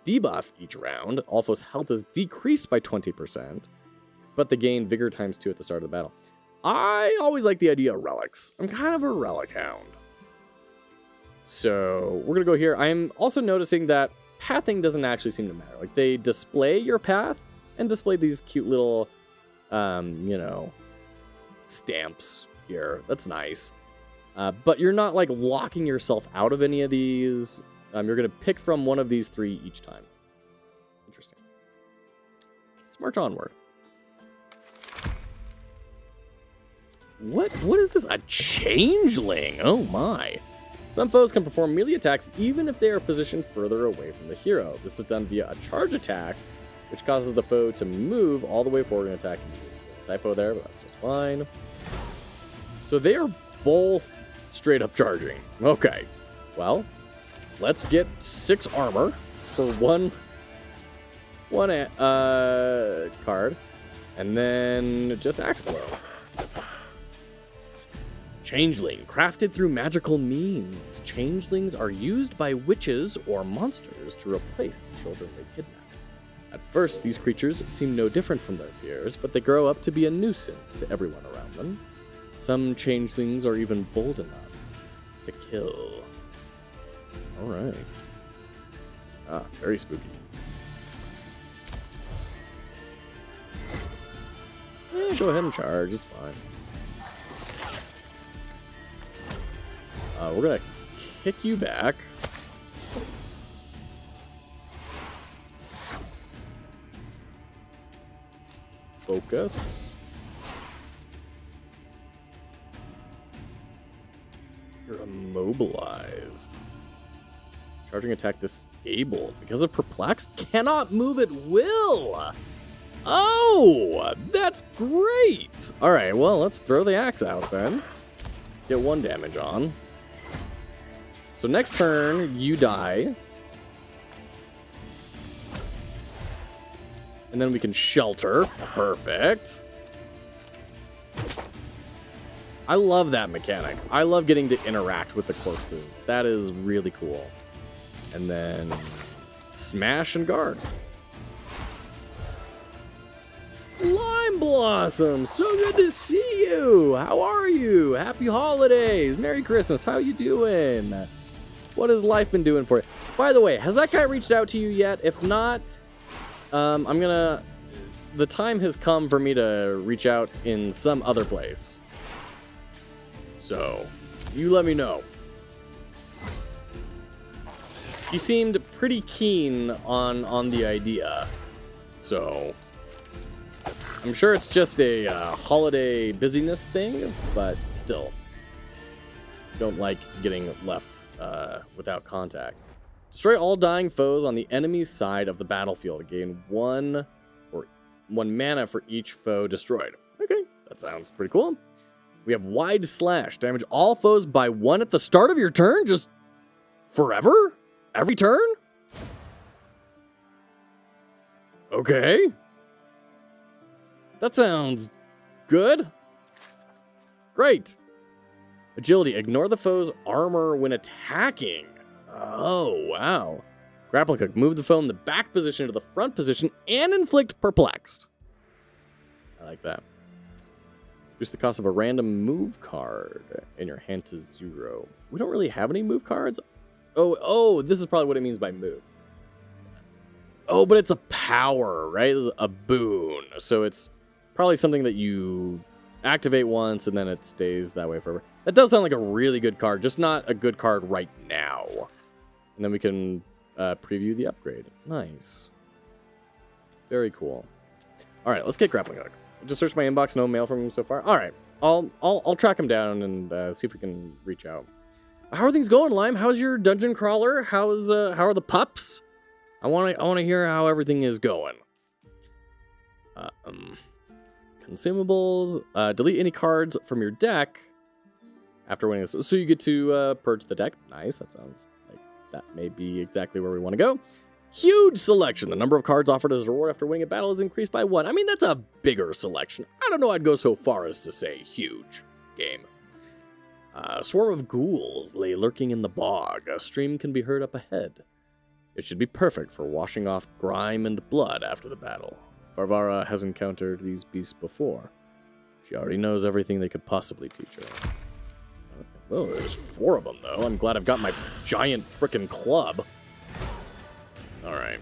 debuff each round. All foes' health is decreased by 20%. But they gain vigor times 2 at the start of the battle. I always like the idea of relics. I'm kind of a relic hound. So we're going to go here. I'm also noticing that pathing doesn't actually seem to matter. Like, they display your path and display these cute little, you know, stamps here. That's nice. But you're not, like, locking yourself out of any of these. You're going to pick from one of these 3 each time. Interesting. Let's march onward. What is this? A changeling? Oh, my. Some foes can perform melee attacks even if they are positioned further away from the hero. This is done via a charge attack, which causes the foe to move all the way forward and attack immediately. Typo there, but that's just fine. So they are both straight up charging. Okay. Well, let's get 6 armor for one card, and then just axe blow. Changeling, crafted through magical means. Changelings are used by witches or monsters to replace the children they kidnap. At first, these creatures seem no different from their peers, but they grow up to be a nuisance to everyone around them. Some changelings are even bold enough to kill. All right. Very spooky. Go ahead and charge, it's fine. We're gonna kick you back. Focus. You're immobilized. Charging attack disabled. Because of perplexed, cannot move at will. Oh, that's great. All right, well, let's throw the axe out then. Get 1 damage on. So next turn, you die. And then we can shelter. Perfect. I love that mechanic. I love getting to interact with the corpses. That is really cool. And then smash and guard. Lime Blossom, so good to see you. How are you? Happy holidays. Merry Christmas. How you doing? What has life been doing for you? By the way, has that guy reached out to you yet? If not, the time has come for me to reach out in some other place. So, you let me know. He seemed pretty keen on the idea. So, I'm sure it's just a holiday busyness thing, but still. Don't like getting left without contact. Destroy all dying foes on the enemy's side of the battlefield. Gain one mana for each foe destroyed. Okay, that sounds pretty cool. We have Wide Slash. Damage all foes by 1 at the start of your turn? Just forever? Every turn? Okay. That sounds good. Great. Agility. Ignore the foe's armor when attacking. Oh, wow. Grappling hook. Move the foe in the back position to the front position and inflict perplexed. I like that. Reduce the cost of a random move card in your hand to 0. We don't really have any move cards. Oh, this is probably what it means by move. Oh, but it's a power, right? This is a boon. So it's probably something that you activate once and then it stays that way forever. That does sound like a really good card, just not a good card right now. And then we can preview the upgrade. Nice. Very cool. All right, let's get grappling hook. Just search my inbox, no mail from him so far. All right, I'll track him down and see if we can reach out. How are things going, Lime? How's your dungeon crawler? how are the pups? I want to hear how everything is going. Consumables. Delete any cards from your deck after winning this. So you get to purge the deck. Nice. That sounds like that may be exactly where we want to go. Huge selection. The number of cards offered as a reward after winning a battle is increased by 1. I mean, that's a bigger selection. I don't know I'd go so far as to say huge game. Swarm of ghouls lay lurking in the bog. A stream can be heard up ahead. It should be perfect for washing off grime and blood after the battle. Varvara has encountered these beasts before. She already knows everything they could possibly teach her. Okay. Oh, there's 4 of them, though. I'm glad I've got my giant frickin' club. All right.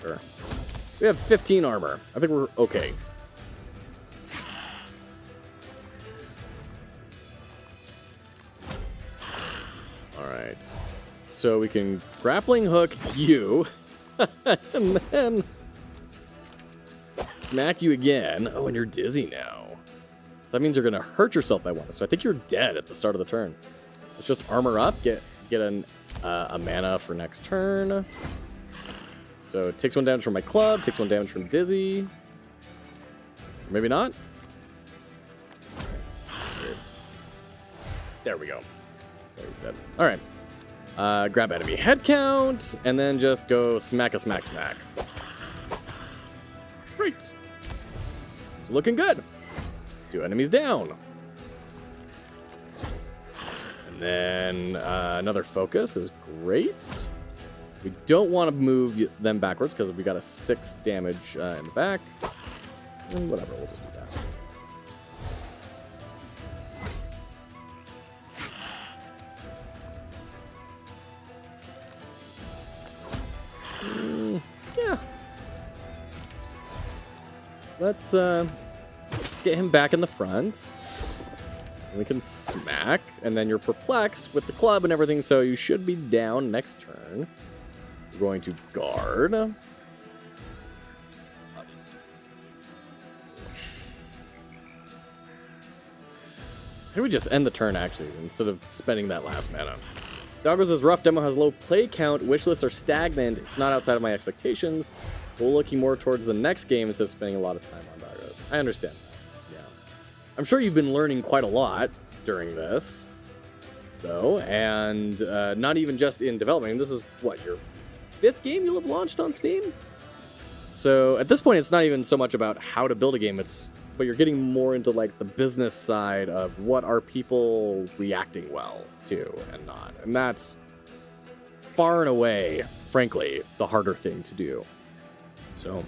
Sure. We have 15 armor. I think we're okay. All right. So we can grappling hook you, and then smack you again. Oh, and you're dizzy now. So that means you're going to hurt yourself by 1. So I think you're dead at the start of the turn. Let's just armor up, get a mana for next turn. So it takes 1 damage from my club, takes 1 damage from dizzy. Maybe not. There we go. There, he's dead. All right. Grab enemy head count, and then just go smack. Great. It's looking good. 2 enemies down. And then another focus is great. We don't want to move them backwards because we got a 6 damage in the back. And whatever, we'll just do that. Yeah. let's get him back in the front. We can smack, and then you're perplexed with the club and everything, so you should be down next turn. We're going to guard. I think we just end the turn, actually, instead of spending that last mana. Doggos' rough demo has low play count. Wish lists are stagnant. It's not outside of my expectations. We're looking more towards the next game instead of spending a lot of time on Doggos. I understand. I'm sure you've been learning quite a lot during this, though, and not even just in development. This is, what, your 5th game you'll have launched on Steam? So at this point, it's not even so much about how to build a game, but you're getting more into, like, the business side of what are people reacting well to and not. And that's far and away, frankly, the harder thing to do. So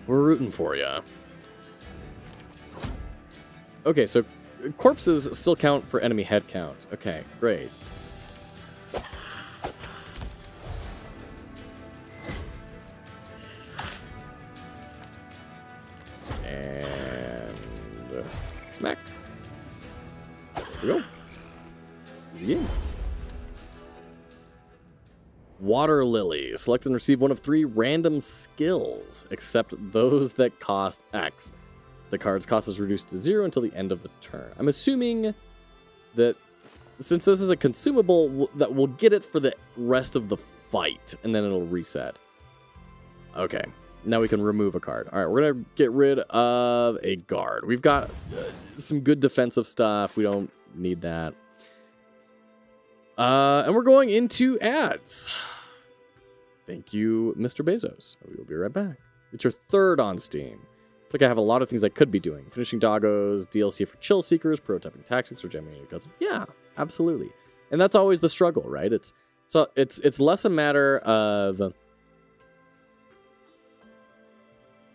we're rooting for you. Okay, so corpses still count for enemy head count. Okay, great. And smack. There we go. Easy game. Water Lily. Select and receive one of 3 random skills, except those that cost X. The card's cost is reduced to 0 until the end of the turn. I'm assuming that since this is a consumable, that we'll get it for the rest of the fight, and then it'll reset. Okay, now we can remove a card. All right, we're going to get rid of a guard. We've got some good defensive stuff. We don't need that. And we're going into ads. Thank you, Mr. Bezos. We will be right back. It's your 3rd on Steam. I think I have a lot of things I could be doing. Finishing Doggos, DLC for Chill Seekers, prototyping tactics, or jamming guns. Yeah, absolutely. And that's always the struggle, right? It's less a matter of,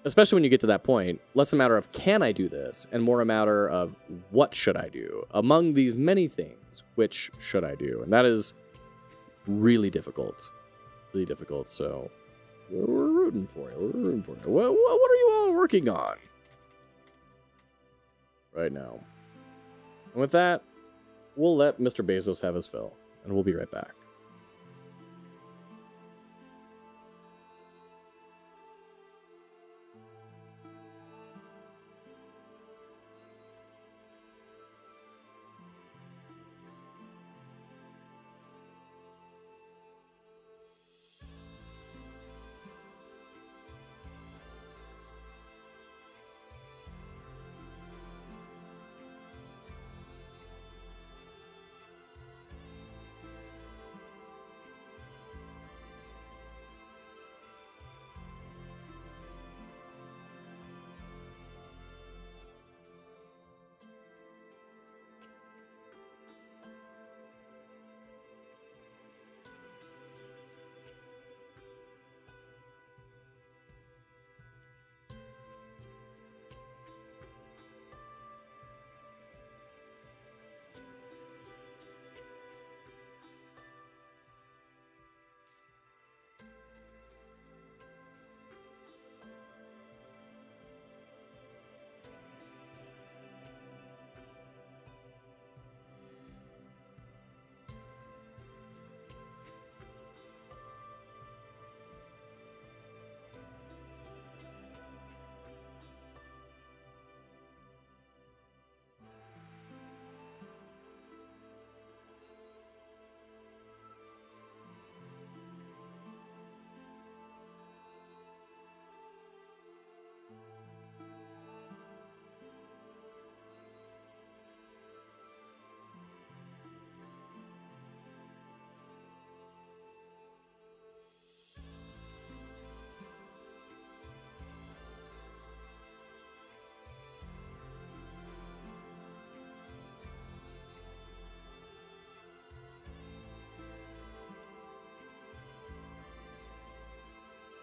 especially when you get to that point, less a matter of can I do this, and more a matter of what should I do? Among these many things, which should I do? And that is really difficult. Really difficult, so we're rooting for you. We're rooting for you. What are you all working on right now? And with that, we'll let Mr. Bezos have his fill, and we'll be right back.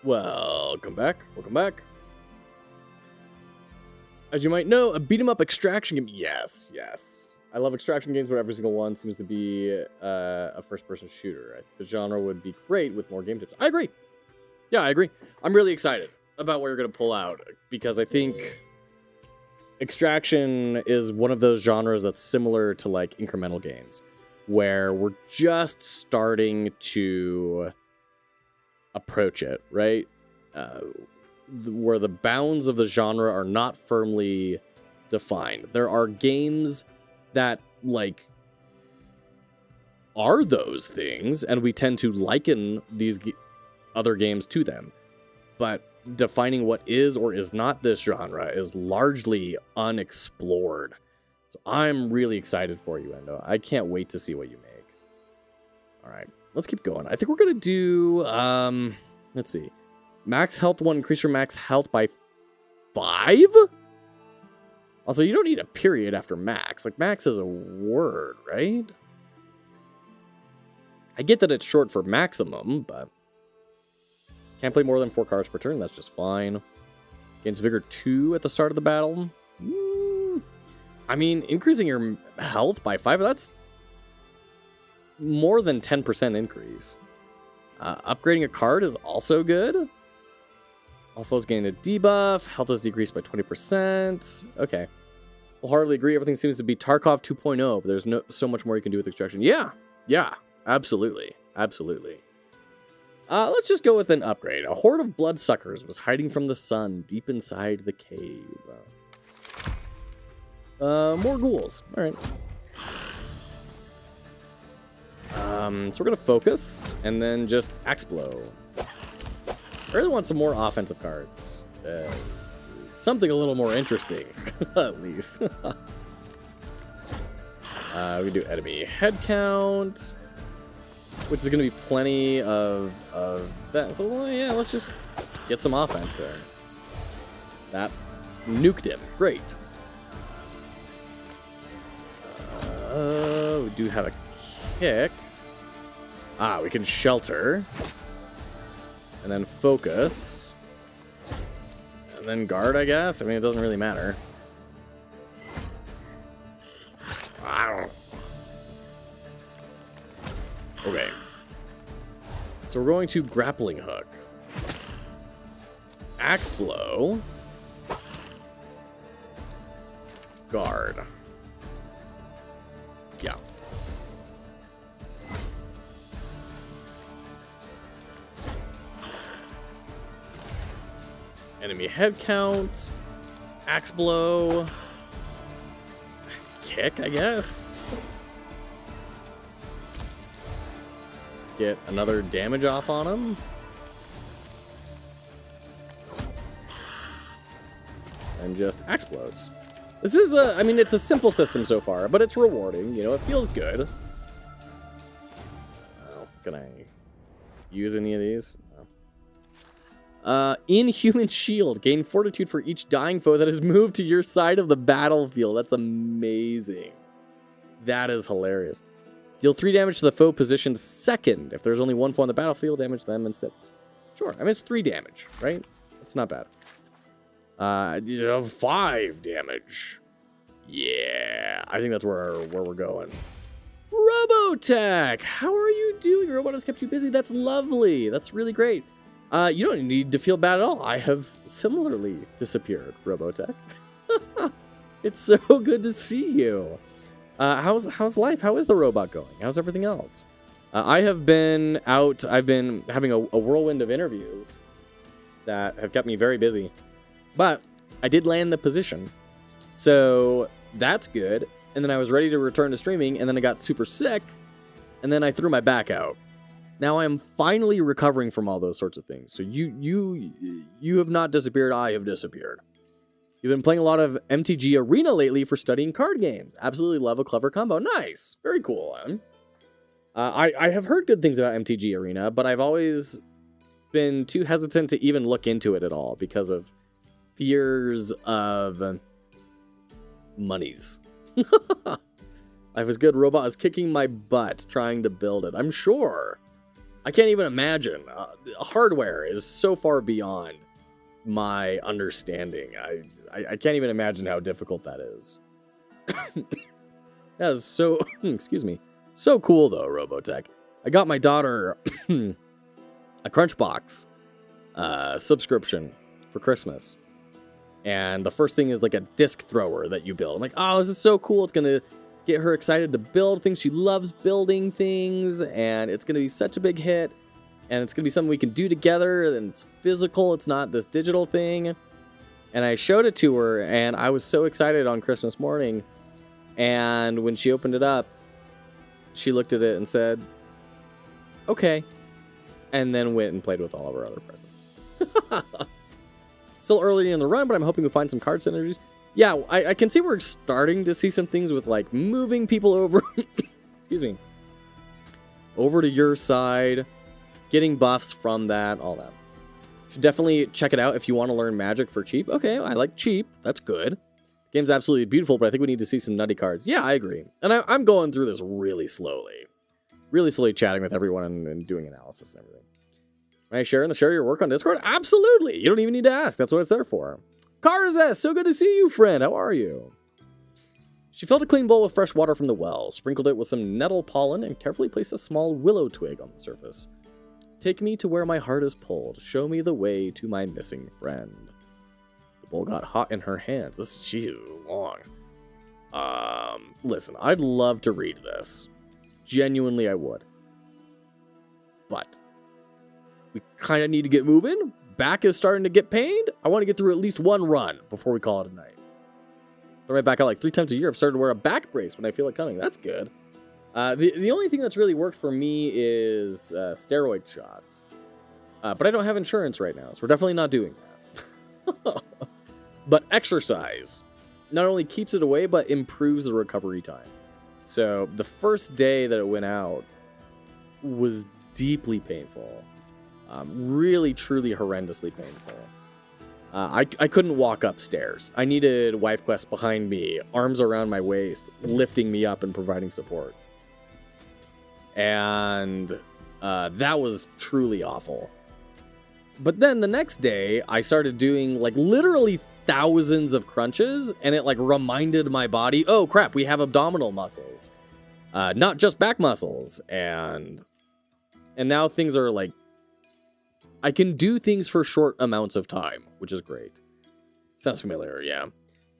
Welcome back. Welcome back. As you might know, a beat-em-up extraction game. Yes, yes. I love extraction games, but every single one seems to be a first-person shooter. I think the genre would be great with more game tips. I agree. Yeah, I agree. I'm really excited. about what you're going to pull out, because I think Extraction is one of those genres that's similar to like incremental games, where we're just starting to approach it, right? Where the bounds of the genre are not firmly defined. There are games that like are those things, and we tend to liken these other games to them. But defining what is or is not this genre is largely unexplored. So I'm really excited for you, Endo. I can't wait to see what you make. All right, let's keep going. I think we're going to do, let's see. Max health 1, increase your max health by 5? Also, you don't need a period after max. Like, max is a word, right? I get that it's short for maximum, but can't play more than 4 cards per turn. That's just fine. Gains Vigor 2 at the start of the battle. I mean, increasing your health by 5, that's more than 10% increase. Upgrading a card is also good. All foes gain a debuff. Health is decreased by 20%. Okay. We'll hardly agree. Everything seems to be Tarkov 2.0, but there's so much more you can do with Extraction. Yeah, absolutely. Let's just go with an upgrade. A horde of bloodsuckers was hiding from the sun deep inside the cave. More ghouls. All right. So we're going to focus and then just Axe Blow. I really want some more offensive cards. Something a little more interesting, at least. We can do enemy head count, which is going to be plenty of that. So, yeah, let's just get some offense there. That nuked him. Great. We do have a kick. We can shelter. And then focus. And then guard, I guess. I mean, it doesn't really matter. Okay. So we're going to grappling hook. Axe blow. Guard. Yeah. Enemy head count. Axe blow. Kick, I guess. Get another damage off on him. And just axe blows. This is I mean, it's a simple system so far, but it's rewarding. You know, it feels good. Oh, can I use any of these? No. Inhuman Shield. Gain fortitude for each dying foe that is moved to your side of the battlefield. That's amazing. That is hilarious. Deal 3 damage to the foe positioned second. If there's only one foe on the battlefield, damage them instead. Sure, I mean, it's 3 damage, right? That's not bad. 5 damage. Yeah, I think that's where we're going. Robotech! How are you doing? Your robot has kept you busy. That's lovely. That's really great. You don't need to feel bad at all. I have similarly disappeared, Robotech. It's so good to see you. How's life? How is the robot going? How's everything else? I have been out. I've been having a whirlwind of interviews that have kept me very busy. But I did land the position. So that's good. And then I was ready to return to streaming, and then I got super sick, and then I threw my back out. Now I am finally recovering from all those sorts of things. So you have not disappeared. I have disappeared. You've been playing a lot of MTG Arena lately for studying card games. Absolutely love a clever combo. Nice. Very cool, Em. I have heard good things about MTG Arena, but I've always been too hesitant to even look into it at all because of fears of monies. I was good. Robot is kicking my butt trying to build it. I'm sure. I can't even imagine. Hardware is so far beyond my understanding. I can't even imagine how difficult that is. That is so, excuse me, so cool though, Robotech. I got my daughter a Crunchbox subscription for Christmas. And the first thing is like a disc thrower that you build. I'm like, oh, this is so cool. It's going to get her excited to build things. She loves building things, and it's going to be such a big hit. And it's going to be something we can do together, and it's physical. It's not this digital thing. And I showed it to her, and I was so excited on Christmas morning. And when she opened it up, she looked at it and said, okay. And then went and played with all of her other presents. Still early in the run, but I'm hoping to find some card synergies. Yeah, I can see we're starting to see some things with like moving people over, excuse me, over to your side, getting buffs from that, all that. Should definitely check it out if you want to learn Magic for cheap. Okay, I like cheap. That's good. The game's absolutely beautiful, but I think we need to see some nutty cards. Yeah, I agree. And I'm going through this really slowly. Really slowly chatting with everyone and doing analysis and everything. Am I sharing your work on Discord? Absolutely. You don't even need to ask. That's what it's there for. Karzes, so good to see you, friend. How are you? She filled a clean bowl with fresh water from the well, sprinkled it with some nettle pollen, and carefully placed a small willow twig on the surface. Take me to where my heart is pulled. Show me the way to my missing friend. The bowl got hot in her hands. She is long. Listen, I'd love to read this. Genuinely, I would. But we kind of need to get moving. Back is starting to get pained. I want to get through at least one run before we call it a night. Throw my back out like 3 times a year. I've started to wear a back brace when I feel like coming. That's good. The only thing that's really worked for me is steroid shots. But I don't have insurance right now, so we're definitely not doing that. But exercise not only keeps it away, but improves the recovery time. So the first day that it went out was deeply painful. Really, truly horrendously painful. I couldn't walk upstairs. I needed Wife Quest behind me, arms around my waist, lifting me up and providing support. And that was truly awful. But then the next day, I started doing like literally thousands of crunches, and it like reminded my body, oh crap, we have abdominal muscles, not just back muscles. And now things are like, I can do things for short amounts of time, which is great. Sounds familiar, yeah.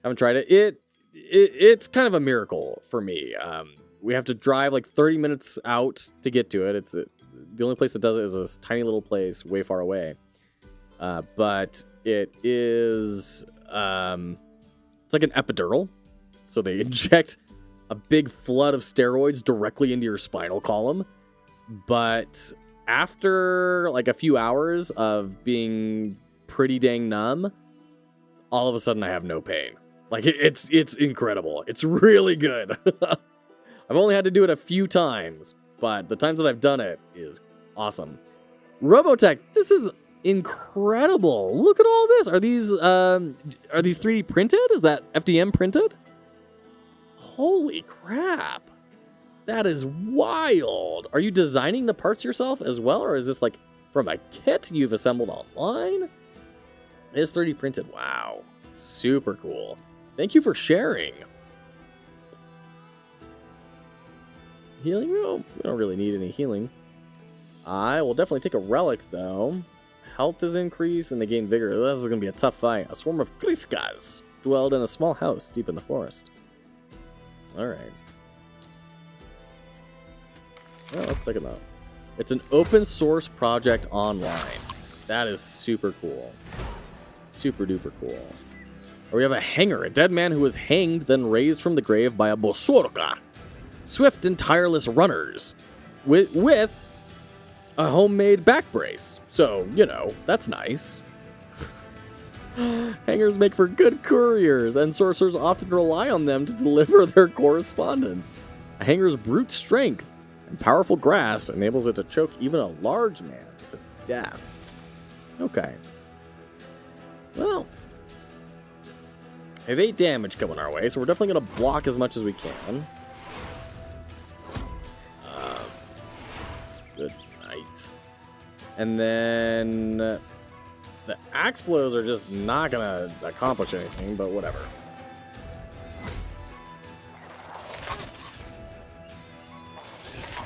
Haven't tried it. It's kind of a miracle for me. We have to drive like 30 minutes out to get to it. It's the only place that does it is this tiny little place way far away. But it is, it's like an epidural. So they inject a big flood of steroids directly into your spinal column. But after like a few hours of being pretty dang numb, all of a sudden I have no pain. Like it's incredible. It's really good. I've only had to do it a few times, but the times that I've done it is awesome. Robotech, this is incredible. Look at all this. Are these 3D printed? Is that FDM printed? Holy crap. That is wild. Are you designing the parts yourself as well, or is this like from a kit you've assembled online? It is 3D printed. Wow. Super cool. Thank you for sharing. Healing? We don't really need any healing. I will definitely take a relic, though. Health is increased, and they gain vigor. This is going to be a tough fight. A swarm of Griskas dwelled in a small house deep in the forest. Alright. Well, let's check them out. It's an open source project online. That is super cool. Super duper cool. Or we have a hanger, a dead man who was hanged, then raised from the grave by a bosorka. Swift and tireless runners with a homemade back brace. So, you know, that's nice. Hangers make for good couriers, and sorcerers often rely on them to deliver their correspondence. A hanger's brute strength and powerful grasp enables it to choke even a large man to death. Okay. Well, we have 8 damage coming our way, so we're definitely going to block as much as we can. Good night. And then the axe blows are just not going to accomplish anything, but whatever.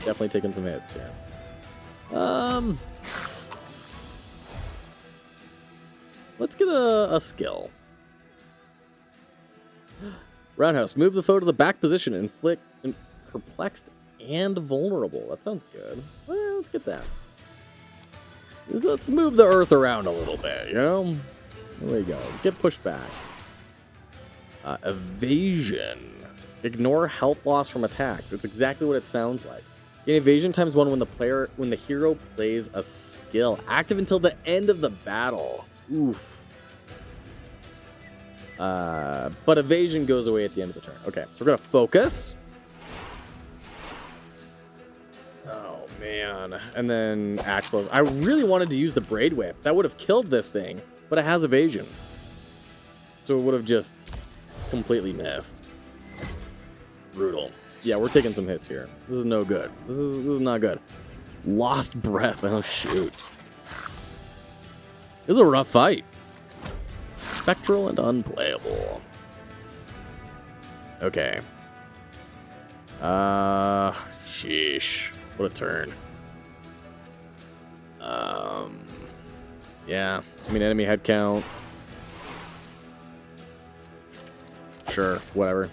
Definitely taking some hits here. Let's get a skill. Roundhouse. Move the foe to the back position. Inflict perplexed and vulnerable. That sounds good. Well, let's get that. Let's move the earth around a little bit, you know? There we go. Get pushed back. Evasion. Ignore health loss from attacks. It's exactly what it sounds like. Gain evasion ×1 when the hero plays a skill. Active until the end of the battle. Oof. But evasion goes away at the end of the turn. Okay, so we're gonna focus. Oh man. And then axe blows. I really wanted to use the braid whip. That would have killed this thing, but it has evasion. So it would have just completely missed. Brutal. Yeah, we're taking some hits here. This is no good. This is not good. Lost breath. Oh shoot. This is a rough fight. Spectral and unplayable. Okay. Sheesh. What a turn. Yeah. I mean, enemy head count. Sure, whatever.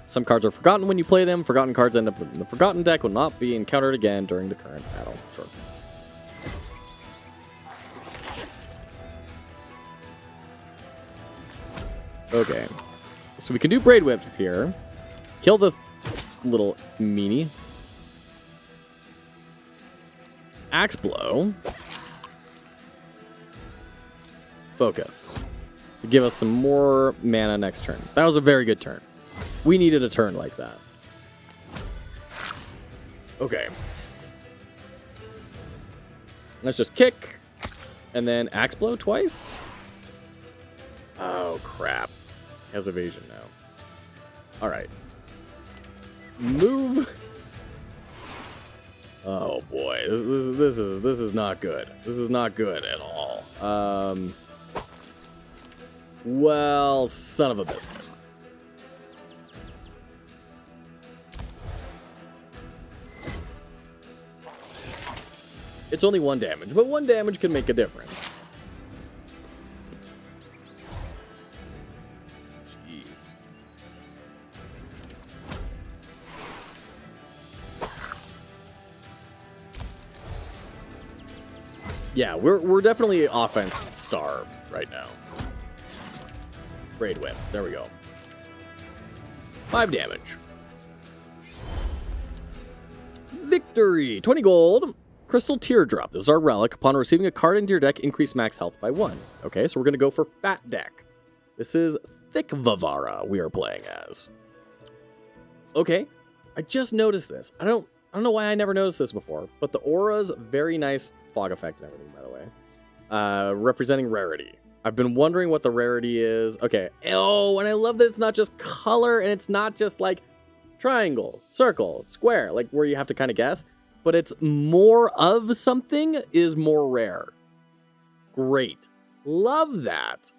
Some cards are forgotten when you play them. Forgotten cards end up in the forgotten deck, will not be encountered again during the current battle. Sure. Okay. So we can do Braid Whip here. Kill this little meanie. Axe Blow. Focus. To give us some more mana next turn. That was a very good turn. We needed a turn like that. Okay. Let's just kick. And then axe blow twice. Oh, crap. Has evasion now. Alright. Move. Oh, boy. This is not good. This is not good at all. Well, son of a biscuit. It's only 1 damage, but 1 damage can make a difference. Jeez. Yeah, we're definitely offense starved right now. Braid Whip. There we go. 5 damage. Victory. 20 gold. Crystal Teardrop. This is our relic. Upon receiving a card into your deck, increase max health by 1. Okay, so we're going to go for Fat Deck. This is Thick Vivara we are playing as. Okay, I just noticed this. I don't know why I never noticed this before, but the aura's very nice fog effect and everything, by the way. Representing rarity. I've been wondering what the rarity is. Okay. Oh, and I love that it's not just color, and it's not just like triangle, circle, square, like where you have to kind of guess. But it's more of something is more rare. Great. Love that.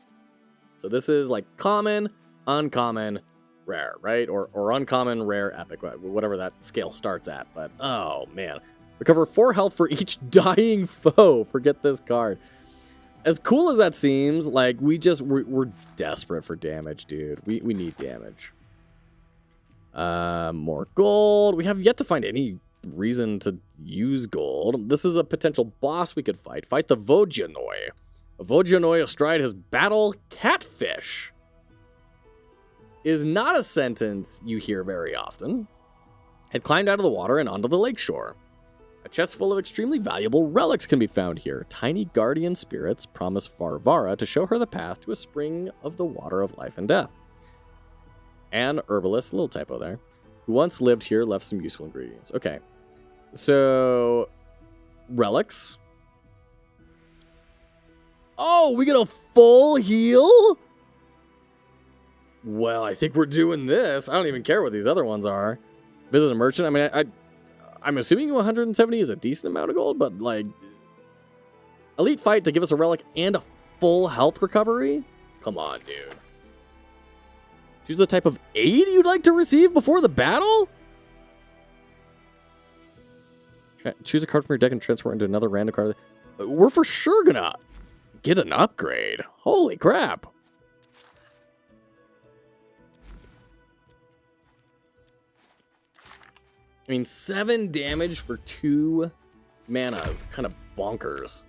So this is like common, uncommon, rare, right? Or uncommon, rare, epic, whatever that scale starts at. But, oh, man. Recover 4 health for each dying foe. Forget this card. As cool as that seems, like, we're desperate for damage, dude. We need damage. More gold. We have yet to find any reason to use gold. This is a potential boss we could fight. Fight the Vojanoi. A Vojanoi astride his battle catfish is not a sentence you hear very often. Had climbed out of the water and onto the lakeshore. A chest full of extremely valuable relics can be found here. Tiny guardian spirits promise Varvara to show her the path to a spring of the water of life and death. An herbalist, little typo there, who once lived here left some useful ingredients. Okay. So, relics. Oh, we get a full heal? Well, I think we're doing this. I don't even care what these other ones are. Visit a merchant. I mean, I'm assuming 170 is a decent amount of gold, but like, elite fight to give us a relic and a full health recovery? Come on, dude. Choose the type of aid you'd like to receive before the battle? Choose a card from your deck and transfer it into another random card. We're for sure gonna get an upgrade. Holy crap. I mean, 7 damage for 2 mana is kind of bonkers.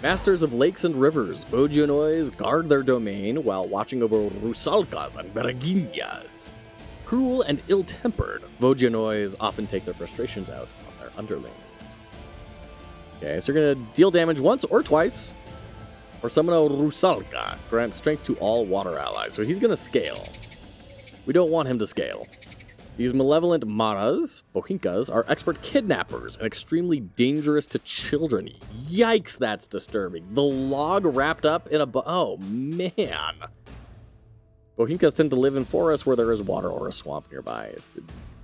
Masters of lakes and rivers, Vojanois guard their domain while watching over Rusalkas and Beraginhas. Cruel and ill-tempered, Vojanois often take their frustrations out on their underlings. Okay, so you're going to deal damage once or twice. Or summon a Rusalka. Grant strength to all water allies. So he's going to scale. We don't want him to scale. These malevolent Maras, Bohinkas, are expert kidnappers and extremely dangerous to children. Yikes, that's disturbing. The log wrapped up in a... Oh, man. Bohinkas tend to live in forests where there is water or a swamp nearby.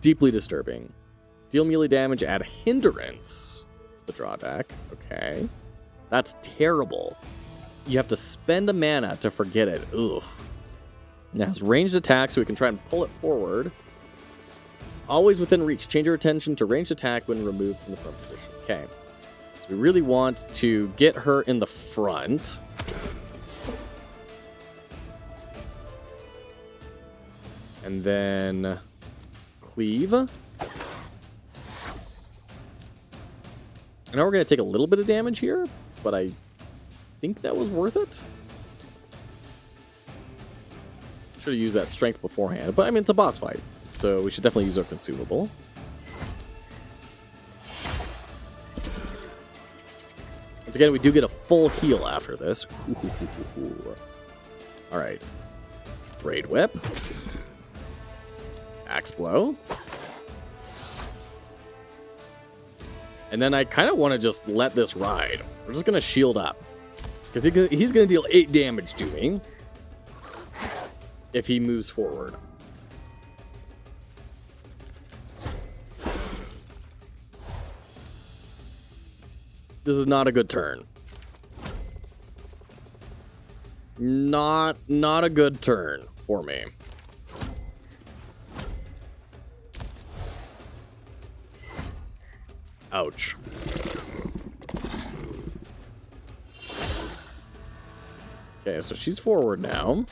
Deeply disturbing. Deal melee damage, add hindrance to the drawback. Okay. That's terrible. You have to spend a mana to forget it. Ugh. It has ranged attack, so we can try and pull it forward. Always within reach. Change your attention to ranged attack when removed from the front position. Okay. So we really want to get her in the front. And then cleave. And now we're going to take a little bit of damage here, but I think that was worth it. Should have used that strength beforehand, but I mean, it's a boss fight, so we should definitely use our consumable. Once again, we do get a full heal after this. All right. Braid Whip. Axe Blow. And then I kind of want to just let this ride. We're just going to shield up. Because he's going to deal 8 damage to me. If he moves forward. This is not a good turn. Not a good turn for me. Ouch. Okay, so she's forward now.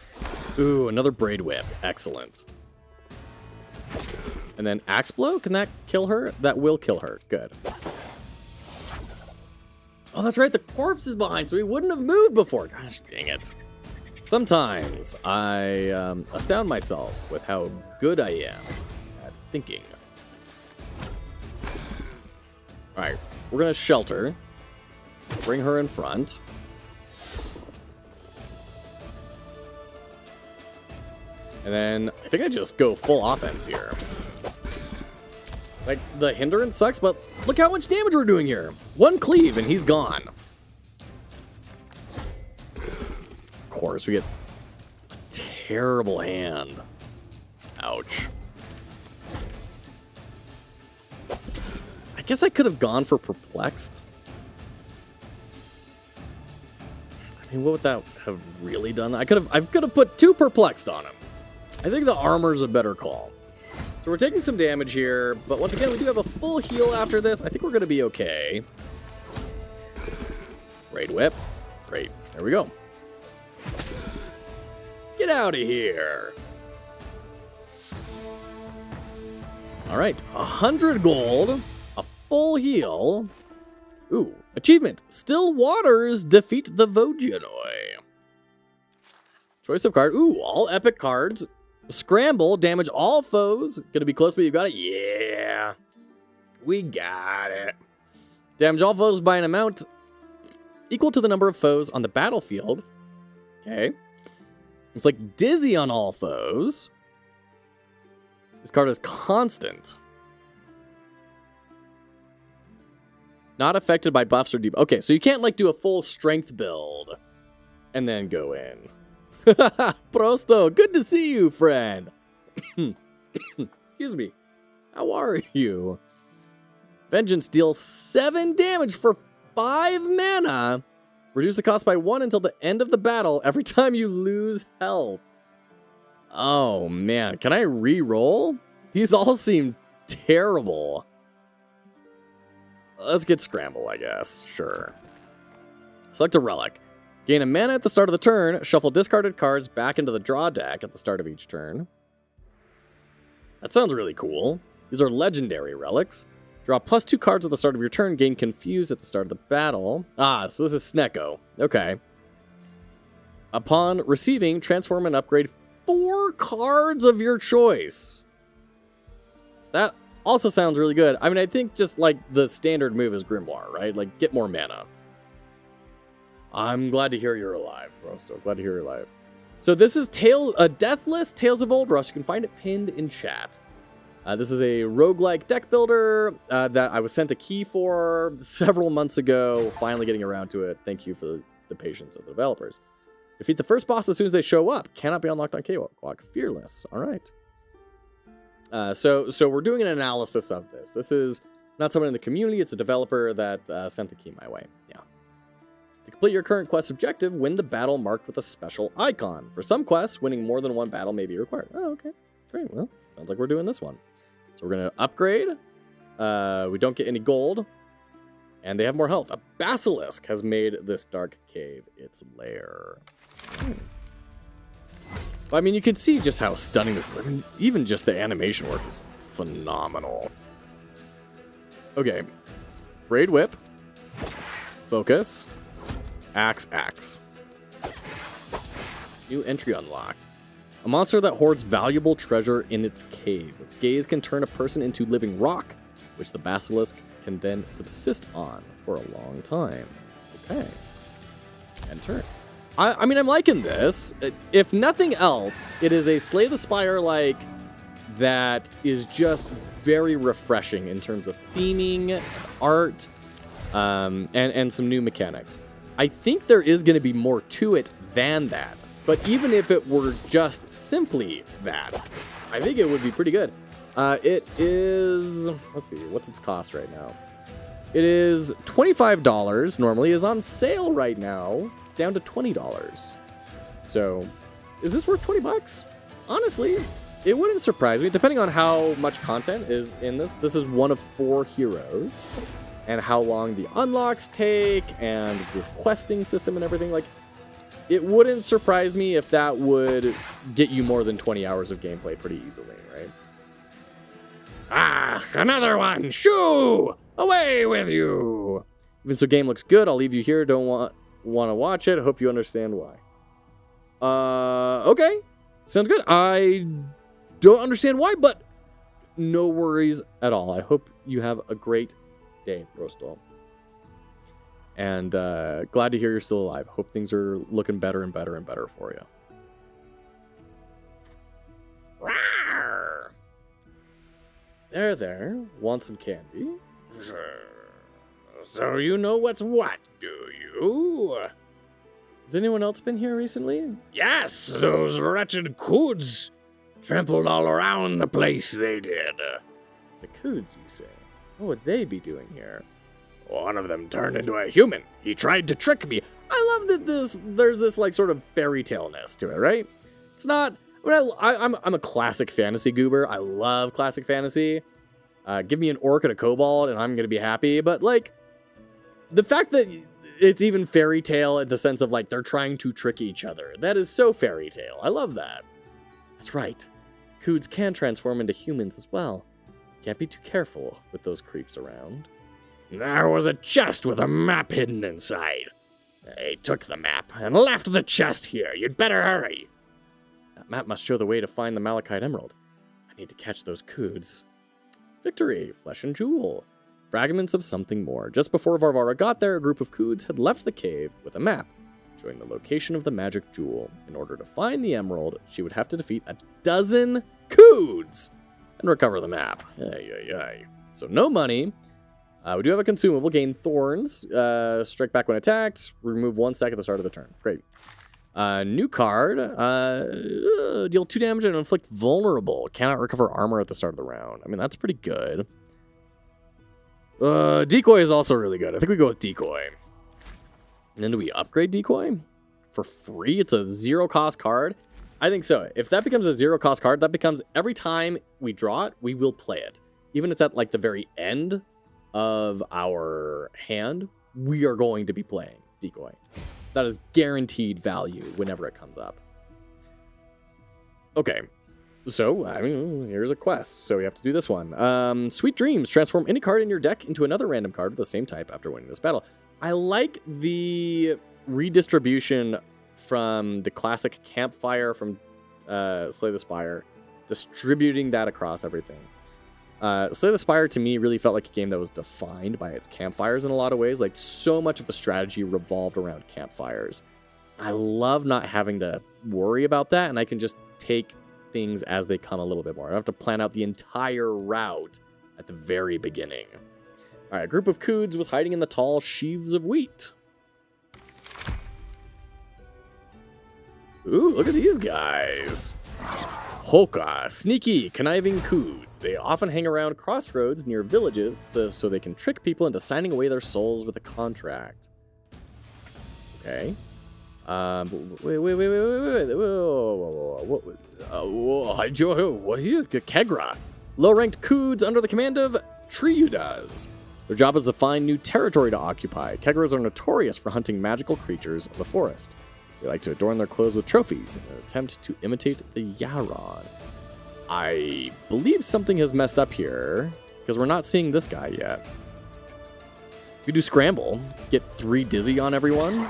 Ooh, another Braid Whip. Excellent. And then Axe Blow? Can that kill her? That will kill her. Good. Oh, that's right. The corpse is behind, so he wouldn't have moved before. Gosh, dang it. Sometimes I astound myself with how good I am at thinking. All right, we're going to shelter. Bring her in front. And then I think I just go full offense here. Like, the hindrance sucks, but look how much damage we're doing here. 1 cleave and he's gone. Of course, we get a terrible hand. Ouch. I guess I could have gone for perplexed. I mean, what would that have really done? I could have put 2 perplexed on him. I think the armor's a better call. So we're taking some damage here, but once again, we do have a full heal after this. I think we're going to be okay. Braid Whip. Great. There we go. Get out of here. All right. 100 gold. A full heal. Ooh. Achievement. Still Waters defeat the Vojanoi. Choice of card. Ooh. All epic cards. Scramble, damage all foes. Gonna be close, but you got it? Yeah. We got it. Damage all foes by an amount equal to the number of foes on the battlefield. Okay. Inflict dizzy on all foes. This card is constant. Not affected by buffs or debuffs. Okay, so you can't, like, do a full strength build and then go in. Prosto, good to see you, friend. Excuse me. How are you? Vengeance deals 7 damage for 5 mana. Reduce the cost by 1 until the end of the battle every time you lose health. Oh, man. Can I re-roll? These all seem terrible. Let's get Scramble, I guess. Sure. Select a relic. Gain a mana at the start of the turn. Shuffle discarded cards back into the draw deck at the start of each turn. That sounds really cool. These are legendary relics. Draw +2 cards at the start of your turn. Gain Confused at the start of the battle. Ah, so this is Snecko. Okay. Upon receiving, transform and upgrade 4 cards of your choice. That also sounds really good. I mean, I think just like the standard move is Grimoire, right? Like, get more mana. I'm glad to hear you're alive, Brosto. Glad to hear you're alive. So this is Deathless, Tales of Old Rus. You can find it pinned in chat. This is a roguelike deck builder that I was sent a key for several months ago. Finally getting around to it. Thank you for the patience of the developers. Defeat the first boss as soon as they show up. Cannot be unlocked on Cakewalk. Fearless. All right. So we're doing an analysis of this. This is not someone in the community. It's a developer that sent the key my way. Yeah. To complete your current quest objective, win the battle marked with a special icon. For some quests, winning more than one battle may be required. Oh, okay. Great. Well, sounds like we're doing this one. So we're going to upgrade. We don't get any gold. And they have more health. A basilisk has made this dark cave its lair. But, I mean, you can see just how stunning this is. I mean, even just the animation work is phenomenal. Okay. Braid Whip. Focus. Axe. New entry unlocked. A monster that hoards valuable treasure in its cave. Its gaze can turn a person into living rock, which the basilisk can then subsist on for a long time. Okay. End turn. I mean, I'm liking this. If nothing else, it is a Slay the Spire-like that is just very refreshing in terms of theming, art, and some new mechanics. I think there is going to be more to it than that. But even if it were just simply that, I think it would be pretty good. It is, let's see, what's its cost right now? It is $25 normally, is on sale right now, down to $20. So, is this worth 20 bucks? Honestly, it wouldn't surprise me, depending on how much content is in this. This is one of 4 heroes, and how long the unlocks take, and the questing system and everything. Like, it wouldn't surprise me if that would get you more than 20 hours of gameplay pretty easily, right? Ah, another one! Shoo! Away with you! Even so, game looks good. I'll leave you here. Don't want to watch it. Hope you understand why. Okay. Sounds good. I don't understand why, but no worries at all. I hope you have a great day, Brostol. And glad to hear you're still alive. Hope things are looking better and better and better for you. Rawr! There. Want some candy? So you know what's what, do you? Has anyone else been here recently? Yes, those wretched Coods trampled all around the place, they did. The Coods, you say? What would they be doing here? One of them turned into a human. He tried to trick me. I love that there's this like sort of fairy tale-ness to it, right? It's not. I mean, I'm a classic fantasy goober. I love classic fantasy. Give me an orc and a kobold, and I'm gonna be happy. But like, the fact that it's even fairy tale in the sense of like they're trying to trick each other, that is so fairy tale. I love that. That's right. Coods can transform into humans as well. Can't be too careful with those creeps around. There was a chest with a map hidden inside. They took the map and left the chest here. You'd better hurry. That map must show the way to find the Malachite Emerald. I need to catch those Coods. Victory, Flesh and Jewel. Fragments of something more. Just before Varvara got there, a group of Coods had left the cave with a map showing the location of the magic jewel. In order to find the emerald, she would have to defeat a dozen Coods and recover the map. So no money. We do have a consumable. Gain thorns. Strike back when attacked. Remove 1 stack at the start of the turn. Great. New card. Deal 2 damage and inflict vulnerable. Cannot recover armor at the start of the round. I mean, that's pretty good. Decoy is also really good. I think we go with Decoy. And then do we upgrade Decoy? For free? It's a 0-cost card. I think so. If that becomes a 0-cost card, that becomes every time we draw it, we will play it. Even if it's at like the very end of our hand, we are going to be playing Decoy. That is guaranteed value whenever it comes up. Okay. So, I mean, here's a quest. So we have to do this one. Sweet Dreams. Transform any card in your deck into another random card of the same type after winning this battle. I like the redistribution from the classic Campfire from Slay the Spire, distributing that across everything. Slay the Spire, to me, really felt like a game that was defined by its campfires in a lot of ways. Like, so much of the strategy revolved around campfires. I love not having to worry about that, and I can just take things as they come a little bit more. I don't have to plan out the entire route at the very beginning. All right, a group of Coods was hiding in the tall sheaves of wheat. Ooh, look at these guys. Hoka, sneaky, conniving Coods. They often hang around crossroads near villages so they can trick people into signing away their souls with a contract. Okay. Wait. What here? Kegra. Low-ranked Coods under the command of Triudas. Their job is to find new territory to occupy. Kegras are notorious for hunting magical creatures of the forest. They like to adorn their clothes with trophies in an attempt to imitate the Yaron. I believe something has messed up here, because we're not seeing this guy yet. If we do Scramble, get 3 Dizzy on everyone.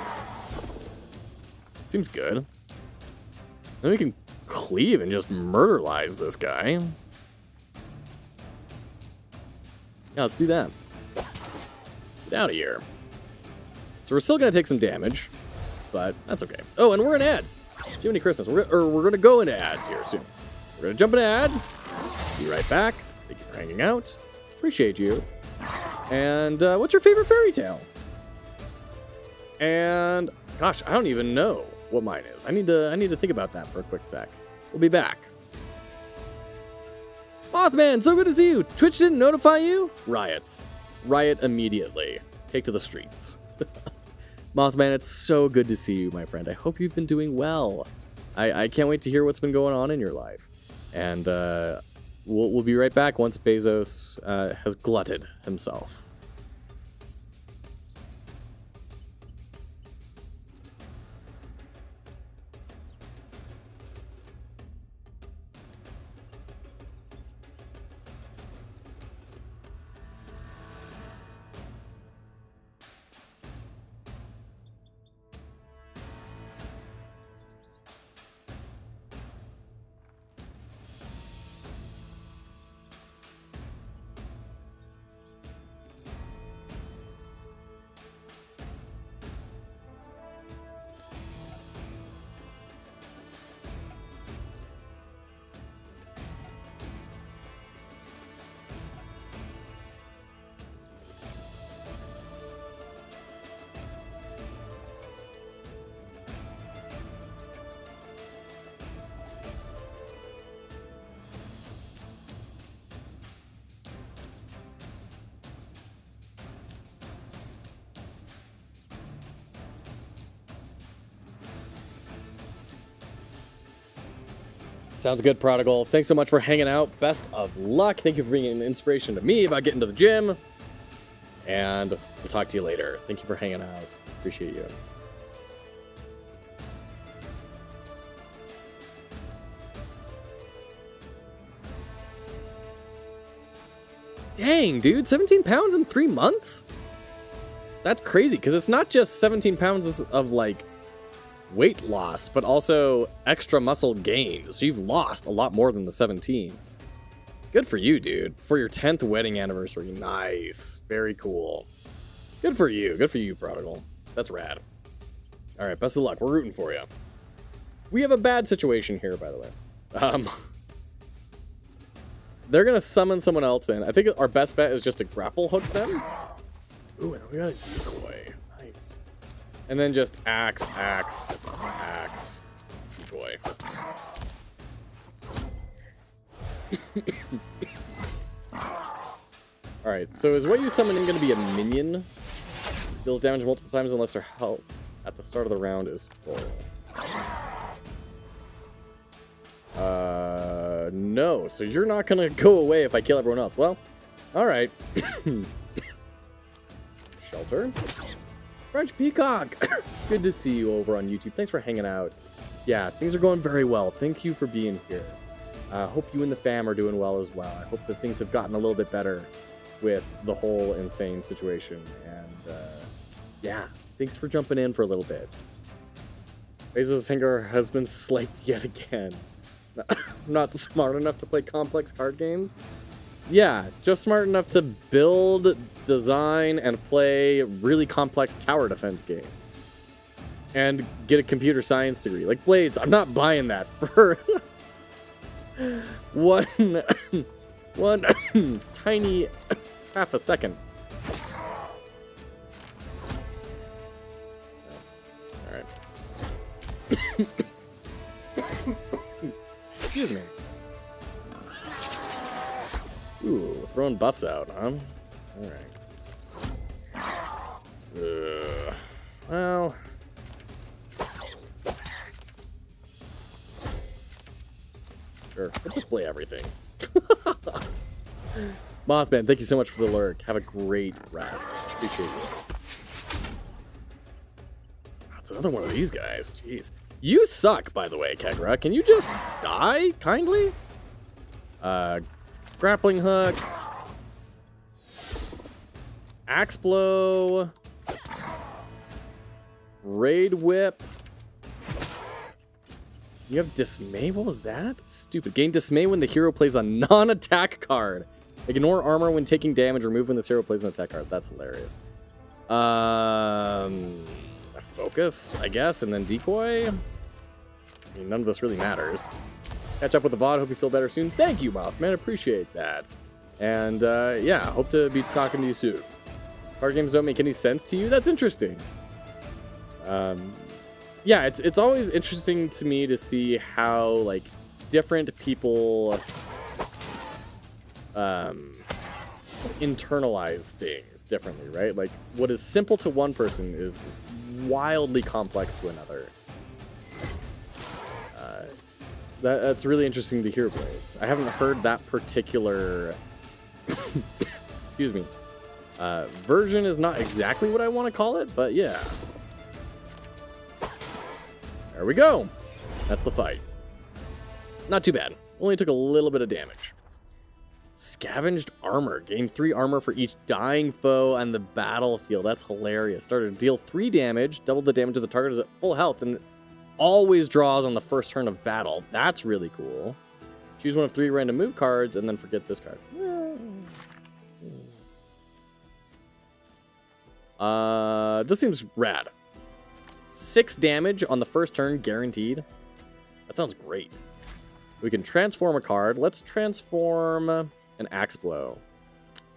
Seems good. Then we can cleave and just murderlize this guy. Yeah, let's do that. Get out of here. So we're still going to take some damage, but that's okay. Oh, and we're in ads. Jiminy Christmas. We're going to go into ads here soon. We're going to jump into ads. Be right back. Thank you for hanging out. Appreciate you. And what's your favorite fairy tale? And gosh, I don't even know what mine is. I need to think about that for a quick sec. We'll be back. Mothman, so good to see you. Twitch didn't notify you? Riots. Riot immediately. Take to the streets. Mothman, it's so good to see you, my friend. I hope you've been doing well. I can't wait to hear what's been going on in your life. And we'll be right back once Bezos has glutted himself. Sounds good, Prodigal. Thanks so much for hanging out. Best of luck. Thank you for being an inspiration to me about getting to the gym. And we'll talk to you later. Thank you for hanging out. Appreciate you. Dang, dude. 17 pounds in 3 months? That's crazy, because it's not just 17 pounds of, like, weight loss, but also extra muscle gained. So you've lost a lot more than the 17. Good for you, dude. For your 10th wedding anniversary. Nice. Very cool. Good for you. Good for you, Prodigal. That's rad. All right, best of luck. We're rooting for you. We have a bad situation here, by the way. They're going to summon someone else in. I think our best bet is just to grapple hook them. Ooh, and we got a decoy. Nice. And then just axe, decoy. Alright, so is what you summon in going to be a minion? Deals damage multiple times unless their health at the start of the round is full. No. So you're not gonna go away if I kill everyone else. Well, all right. Shelter. French Peacock. Good to see you over on YouTube. Thanks for hanging out. Yeah, things are going very well. Thank you for being here. Hope you and the fam are doing well as well. I hope that things have gotten a little bit better with the whole insane situation. And yeah, thanks for jumping in for a little bit. Bezos' Hanger has been sliked yet again. Not smart enough to play complex card games. Yeah, just smart enough to build, design, and play really complex tower defense games. And get a computer science degree. Like Blades, I'm not buying that for one tiny half a second. Alright. Excuse me. Ooh, throwing buffs out, huh? Alright. Well. Sure, let's just play everything. Mothman, thank you so much for the lurk. Have a great rest. Appreciate you. That's another one of these guys. Jeez. You suck, by the way, Kegra. Can you just die, kindly? Grappling hook. Axe blow. Raid whip. You have dismay? What was that? Stupid. Gain dismay when the hero plays a non-attack card. Ignore armor when taking damage. Remove when this hero plays an attack card. That's hilarious. Focus, I guess, and then decoy. I mean, none of this really matters. Catch up with the VOD. Hope you feel better soon. Thank you, Mothman. Appreciate that. And yeah, hope to be talking to you soon. Card games don't make any sense to you? That's interesting. Yeah, it's always interesting to me to see how, like, different people internalize things differently, right? Like, what is simple to one person is wildly complex to another. That's really interesting to hear, Blades. I haven't heard that particular excuse me, version is not exactly what I want to call it, but yeah. There we go. That's the fight. Not too bad. Only took a little bit of damage. Scavenged armor. Gain 3 armor for each dying foe on the battlefield. That's hilarious. Started to deal 3 damage. Double the damage of the target is at full health and always draws on the first turn of battle. That's really cool. Choose one of 3 random move cards and then forget this card. This seems rad. 6 damage on the first turn, guaranteed. That sounds great. We can transform a card. Let's transform an Axe Blow.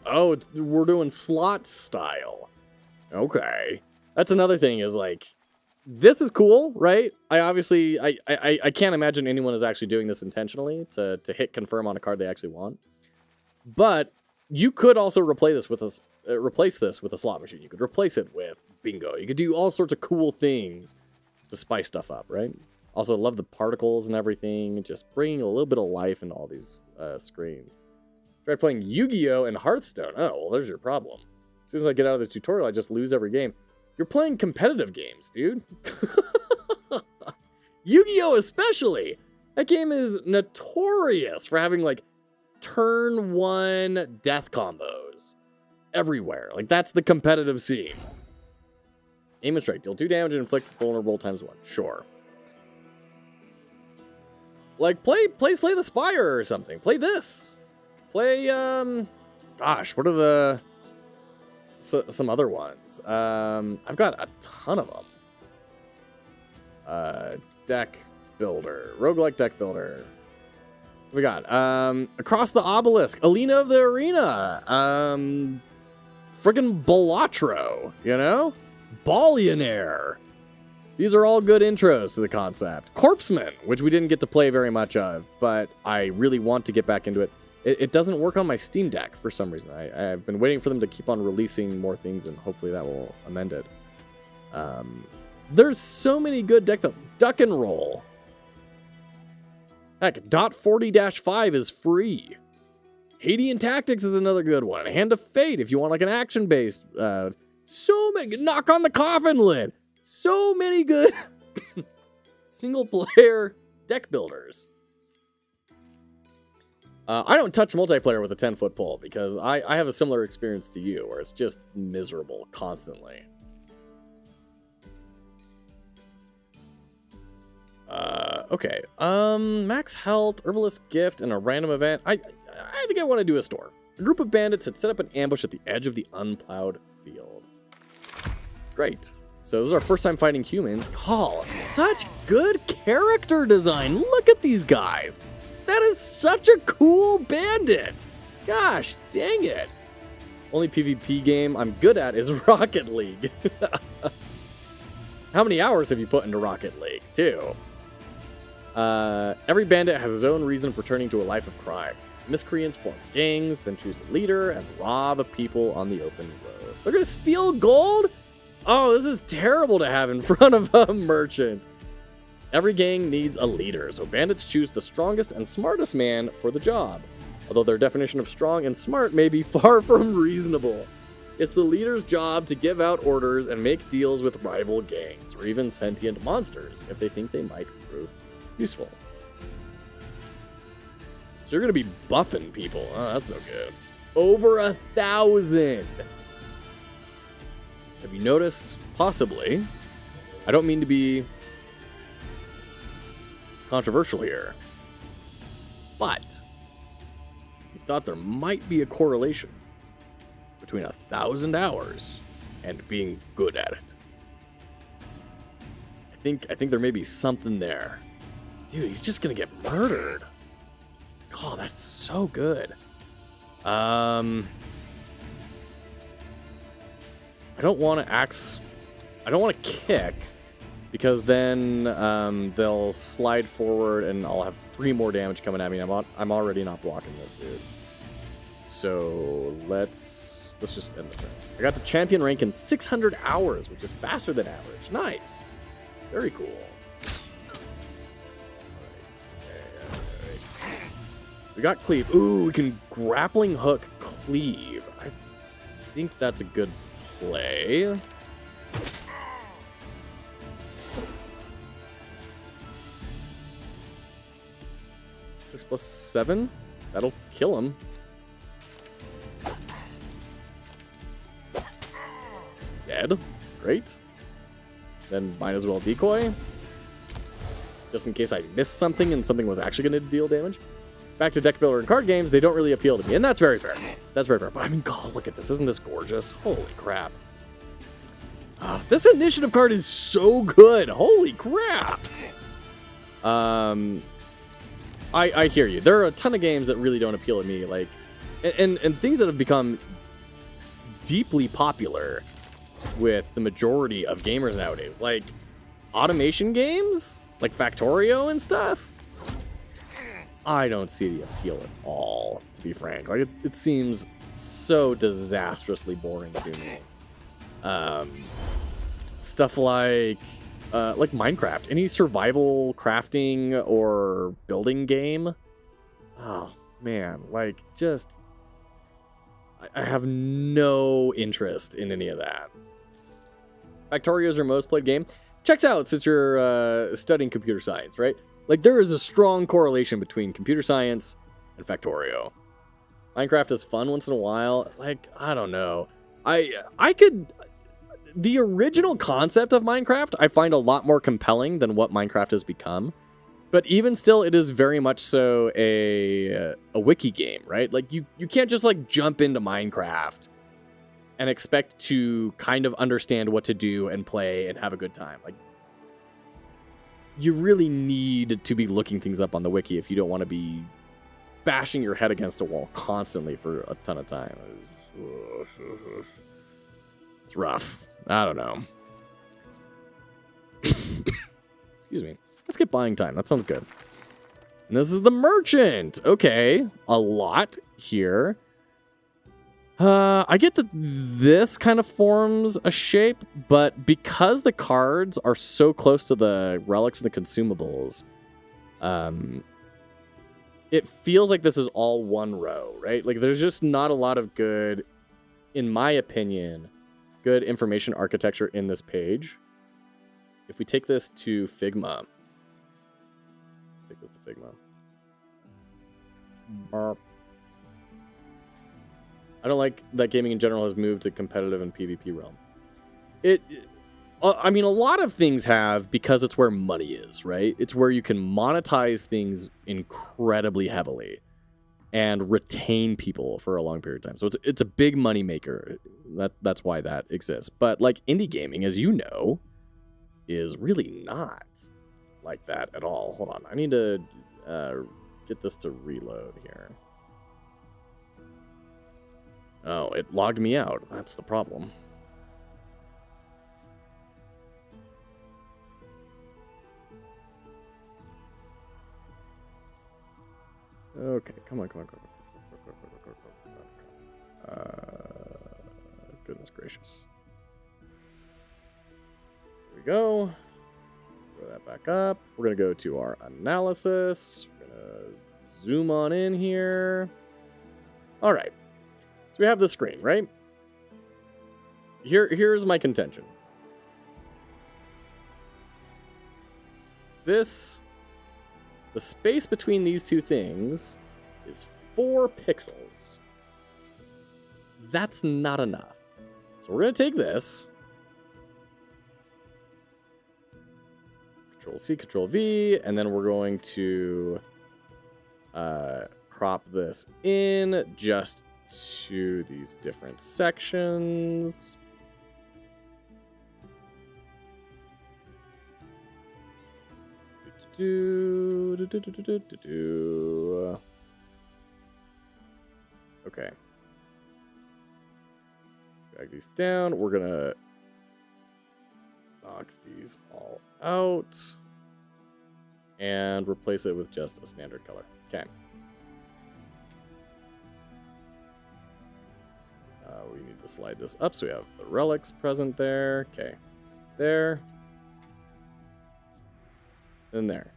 Oh, we're doing slot style. Okay. That's another thing is, like, this is cool, right? I can't imagine anyone is actually doing this intentionally to hit confirm on a card they actually want. But you could also replace this with a slot machine. You could replace it with bingo. You could do all sorts of cool things to spice stuff up, right? Also, love the particles and everything. Just bringing a little bit of life into all these screens. Tried playing Yu-Gi-Oh! And Hearthstone. Oh, well, there's your problem. As soon as I get out of the tutorial, I just lose every game. You're playing competitive games, dude. Yu-Gi-Oh! Especially. That game is notorious for having, like, turn 1 death combos everywhere. Like, that's the competitive scene. Aim and strike. Deal 2 damage and inflict vulnerable times 1. Sure. Like, play Slay the Spire or something. Play this. Play, gosh, what are the... some other ones. I've got a ton of them. Deck builder. Roguelike deck builder. What we got? Across the Obelisk. Alina of the Arena. Friggin' Balatro, you know? Ballionaire. These are all good intros to the concept. Corpseman, which we didn't get to play very much of, but I really want to get back into it. It doesn't work on my Steam Deck for some reason. I've been waiting for them to keep on releasing more things, and hopefully that will amend it. There's so many good deck... Duck and Roll. Heck, .40-5 is free. Hadean Tactics is another good one. Hand of Fate, if you want like an action-based. So many. Knock on the Coffin lid. So many good single-player deck builders. I don't touch multiplayer with a 10-foot pole because I have a similar experience to you where it's just miserable constantly. Okay. Max health, herbalist gift, and a random event. I think I want to do a store. A group of bandits had set up an ambush at the edge of the unplowed field. Great. So this is our first time fighting humans. Oh, such good character design. Look at these guys. That is such a cool bandit. Gosh, dang it. Only PvP game I'm good at is Rocket League. How many hours have you put into Rocket League, too? Every bandit has his own reason for turning to a life of crime. Miscreants form gangs, then choose a leader, and rob people on the open road. They're gonna steal gold? Oh, this is terrible to have in front of a merchant. Every gang needs a leader, so bandits choose the strongest and smartest man for the job. Although their definition of strong and smart may be far from reasonable. It's the leader's job to give out orders and make deals with rival gangs, or even sentient monsters, if they think they might prove useful. So you're going to be buffing people. Oh, that's no good. Over 1,000. Have you noticed? Possibly. I don't mean to be controversial here, but you thought there might be a correlation between 1,000 hours and being good at it. I think there may be something there. Dude, he's just gonna get murdered. Oh, that's so good. I don't want to axe. I don't want to kick, because then they'll slide forward and I'll have 3 more damage coming at me. I'm already not blocking this dude. So let's just end the turn. I got the champion rank in 600 hours, which is faster than average. Nice. Very cool. We got cleave. Ooh, we can grappling hook cleave. I think that's a good play. 6 plus 7. That'll kill him. Dead. Great. Then might as well decoy. Just in case I missed something and something was actually going to deal damage. Back to deck builder and card games, they don't really appeal to me, and that's very fair. That's very fair. But I mean, God, look at this. Isn't this gorgeous? Holy crap. This initiative card is so good. Holy crap. I hear you. There are a ton of games that really don't appeal to me, like, and things that have become deeply popular with the majority of gamers nowadays, like automation games, like Factorio and stuff. I don't see the appeal at all, to be frank. Like, it seems so disastrously boring to me. Stuff like Minecraft, any survival crafting or building game. Oh man, like, just I have no interest in any of that. Factorio is your most played game. Checks out since you're studying computer science, right? Like, there is a strong correlation between computer science and Factorio. Minecraft is fun once in a while. Like, I don't know. I could... The original concept of Minecraft, I find a lot more compelling than what Minecraft has become. But even still, it is very much so a wiki game, right? Like, you can't just, like, jump into Minecraft and expect to kind of understand what to do and play and have a good time. Like, you really need to be looking things up on the wiki if you don't want to be bashing your head against a wall constantly for a ton of time. It's rough. I don't know. Excuse me. Let's get buying time. That sounds good. And this is the merchant. Okay. A lot here. I get that this kind of forms a shape, but because the cards are so close to the relics and the consumables, it feels like this is all one row, right? Like there's just not a lot of good, in my opinion, good information architecture in this page. If we take this to Figma, I don't like that gaming in general has moved to competitive and PvP realm. I mean, a lot of things have, because it's where money is, right? It's where you can monetize things incredibly heavily and retain people for a long period of time. So it's a big money maker. That's why that exists. But like indie gaming, as you know, is really not like that at all. Hold on, I need to get this to reload here. Oh, it logged me out. That's the problem. Okay, come on. Goodness gracious. There we go. Throw that back up. We're going to go to our analysis. We're going to zoom on in here. All right. So we have the screen, right? Here's my contention. The space between these two things is 4 pixels. That's not enough. So we're going to take this. Control-C, Control-V, and then we're going to crop this in just to these different sections. Okay. Drag these down. We're gonna knock these all out and replace it with just a standard color. Okay. We need to slide this up so we have the relics present there. Okay. There. And there.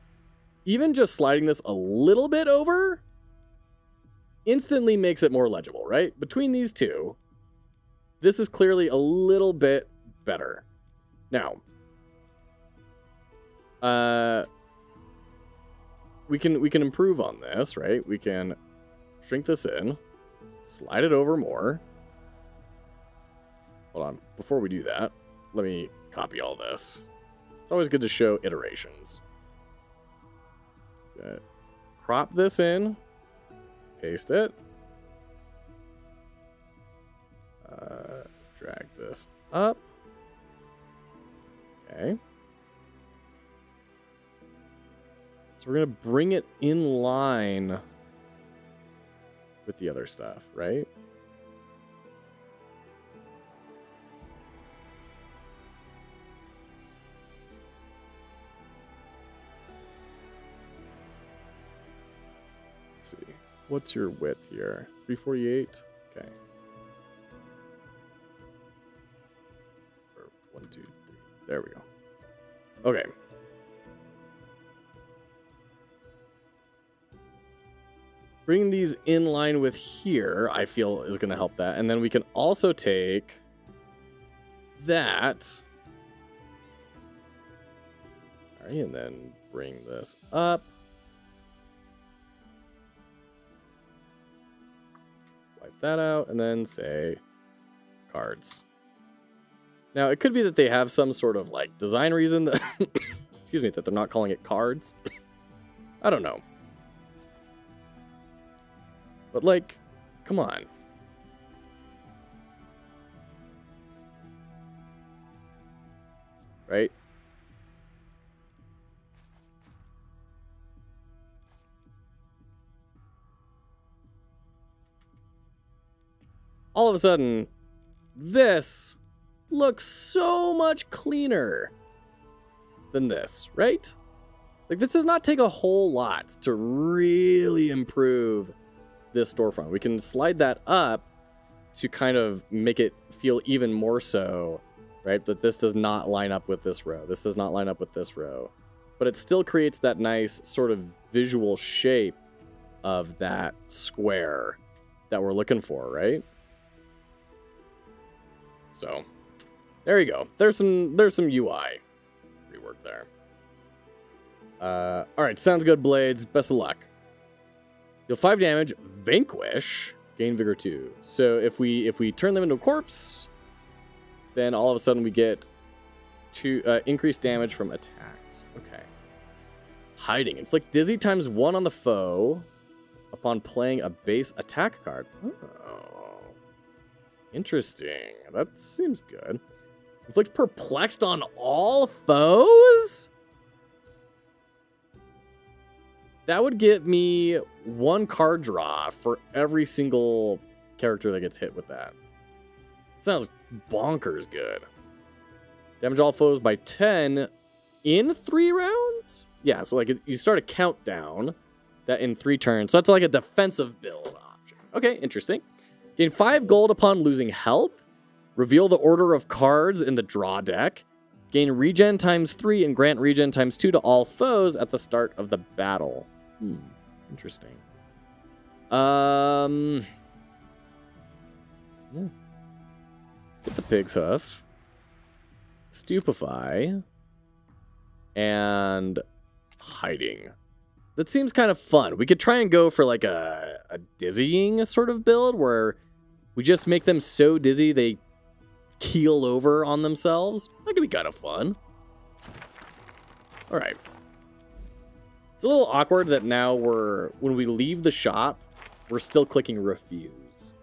Even just sliding this a little bit over instantly makes it more legible, right? Between these two, this is clearly a little bit better. Now, we can improve on this, right? We can shrink this in, slide it over more. Hold on. Before we do that, let me copy all this. It's always good to show iterations. Crop this in, paste it, drag this up. Okay. So we're going to bring it in line with the other stuff, right? Let's see. What's your width here? 348? Okay. Or 1, 2, 3. There we go. Okay. Bring these in line with here, I feel, is going to help that. And then we can also take that. All right, and then bring this up. Wipe that out, and then say cards. Now, it could be that they have some sort of, like, design reason that, excuse me, that they're not calling it cards. I don't know. But, like, come on. Right? All of a sudden, this looks so much cleaner than this, right? Like, this does not take a whole lot to really improve this storefront. We can slide that up to kind of make it feel even more so, right? That this does not line up with this row. This does not line up with this row. But it still creates that nice sort of visual shape of that square that we're looking for, right? So there you go. There's some UI rework there. All right, sounds good, Blades. Best of luck. Deal 5 damage, vanquish, gain vigor 2. So if we turn them into a corpse, then all of a sudden we get increased damage from attacks. Okay. Hiding. Inflict dizzy ×1 on the foe upon playing a base attack card. Oh. Interesting. That seems good. Inflict perplexed on all foes? That would give me 1 card draw for every single character that gets hit with that. Sounds bonkers good. Damage all foes by 10 in 3 rounds? Yeah, so like you start a countdown that in 3 turns. So that's like a defensive build option. Okay, interesting. Gain 5 gold upon losing health. Reveal the order of cards in the draw deck. Gain regen ×3 and grant regen ×2 to all foes at the start of the battle. Interesting. Yeah. Let's get the pig's hoof. Stupefy. And hiding. That seems kind of fun. We could try and go for like a dizzying sort of build where we just make them so dizzy they keel over on themselves. That could be kind of fun. All right. It's a little awkward that now when we leave the shop, we're still clicking refuse.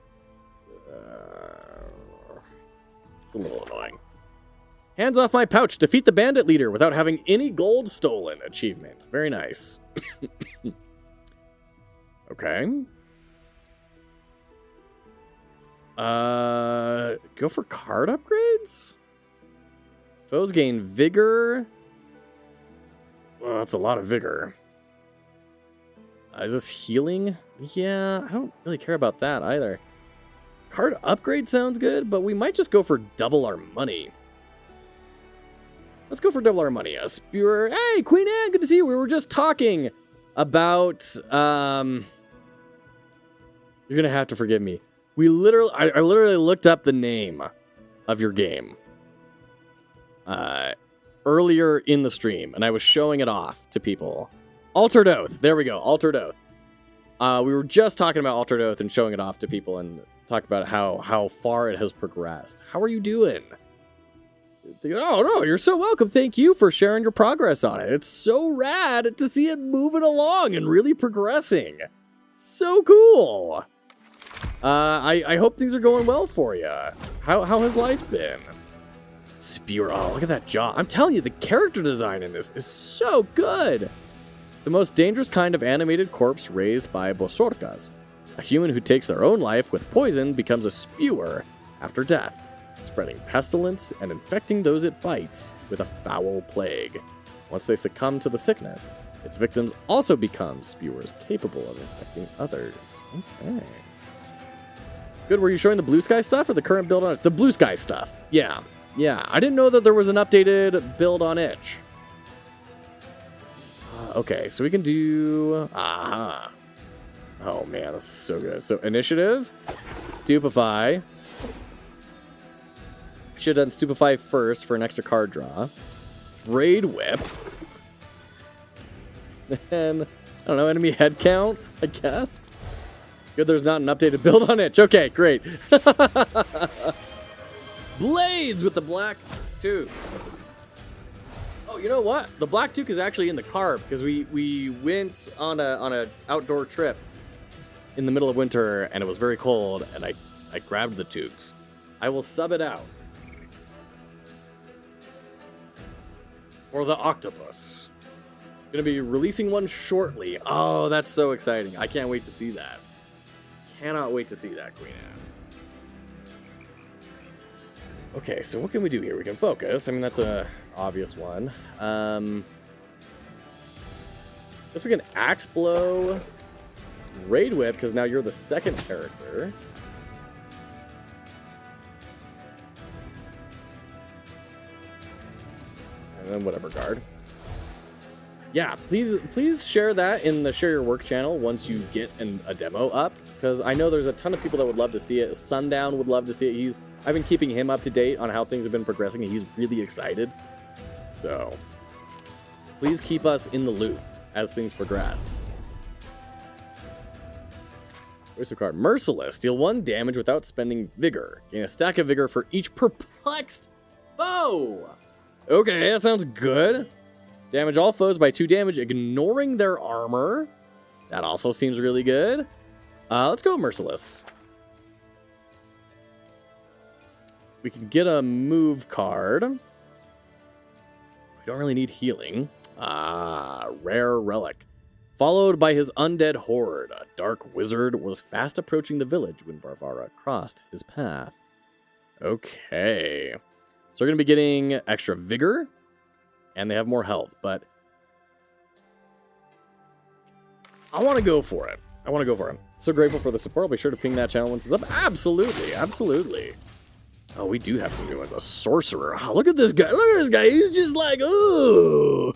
It's a little annoying. Hands off my pouch. Defeat the bandit leader without having any gold stolen. Achievement. Very nice. Okay. Go for card upgrades? Foes gain vigor. Well, that's a lot of vigor. Is this healing? Yeah, I don't really care about that either. Card upgrade sounds good, but we might just go for double our money. Let's go for double our money. A spewer. Hey, Queen Anne, good to see you. We were just talking about... You're going to have to forgive me. I literally looked up the name of your game earlier in the stream, and I was showing it off to people. Altered Oath. There we go. Altered Oath. We were just talking about Altered Oath and showing it off to people and talk about how far it has progressed. How are you doing? Oh, no, you're so welcome. Thank you for sharing your progress on it. It's so rad to see it moving along and really progressing. So cool. I hope things are going well for you. How has life been? Spear. Oh, look at that jaw. I'm telling you, the character design in this is so good. The most dangerous kind of animated corpse raised by bosorkas. A human who takes their own life with poison becomes a spewer after death, spreading pestilence and infecting those it bites with a foul plague. Once they succumb to the sickness, its victims also become spewers capable of infecting others. Okay. Good, were you showing the blue sky stuff or the current build on it? The blue sky stuff. Yeah. I didn't know that there was an updated build on itch. Okay, so we can do... Aha. Oh man, this is so good. So initiative, stupefy. Should have done stupefy first for an extra card draw. Braid whip. And, I don't know, enemy head count, I guess. Good, there's not an updated build on itch. Okay, great. Blades with the black tooth. Oh, you know what? The black tooth is actually in the car because we went on a outdoor trip in the middle of winter and it was very cold and I grabbed the toques. I will sub it out. For the octopus. Gonna be releasing one shortly. Oh, that's so exciting. I can't wait to see that. Cannot wait to see that, Queen Anne. Okay, so what can we do here? We can focus. I mean, that's a obvious one. Guess we can axe blow, raid whip, because now you're the second character. And then whatever guard. Yeah, please share that in the Share Your Work channel once you get a demo up, because I know there's a ton of people that would love to see it. Sundown would love to see it. I've been keeping him up to date on how things have been progressing, and he's really excited. So please keep us in the loop as things progress. Voice of card. Merciless. Deal 1 damage without spending vigor. Gain a stack of vigor for each perplexed foe. Okay, that sounds good. Damage all foes by 2 damage, ignoring their armor. That also seems really good. Let's go Merciless. We can get a move card. We don't really need healing. Rare relic. Followed by his undead horde, a dark wizard was fast approaching the village when Varvara crossed his path. Okay. So we're going to be getting extra vigor, and they have more health, but I want to go for it. So grateful for the support. I'll be sure to ping that channel once it's up. Absolutely. Oh, we do have some new ones. A sorcerer. Oh, look at this guy. He's just like, ooh.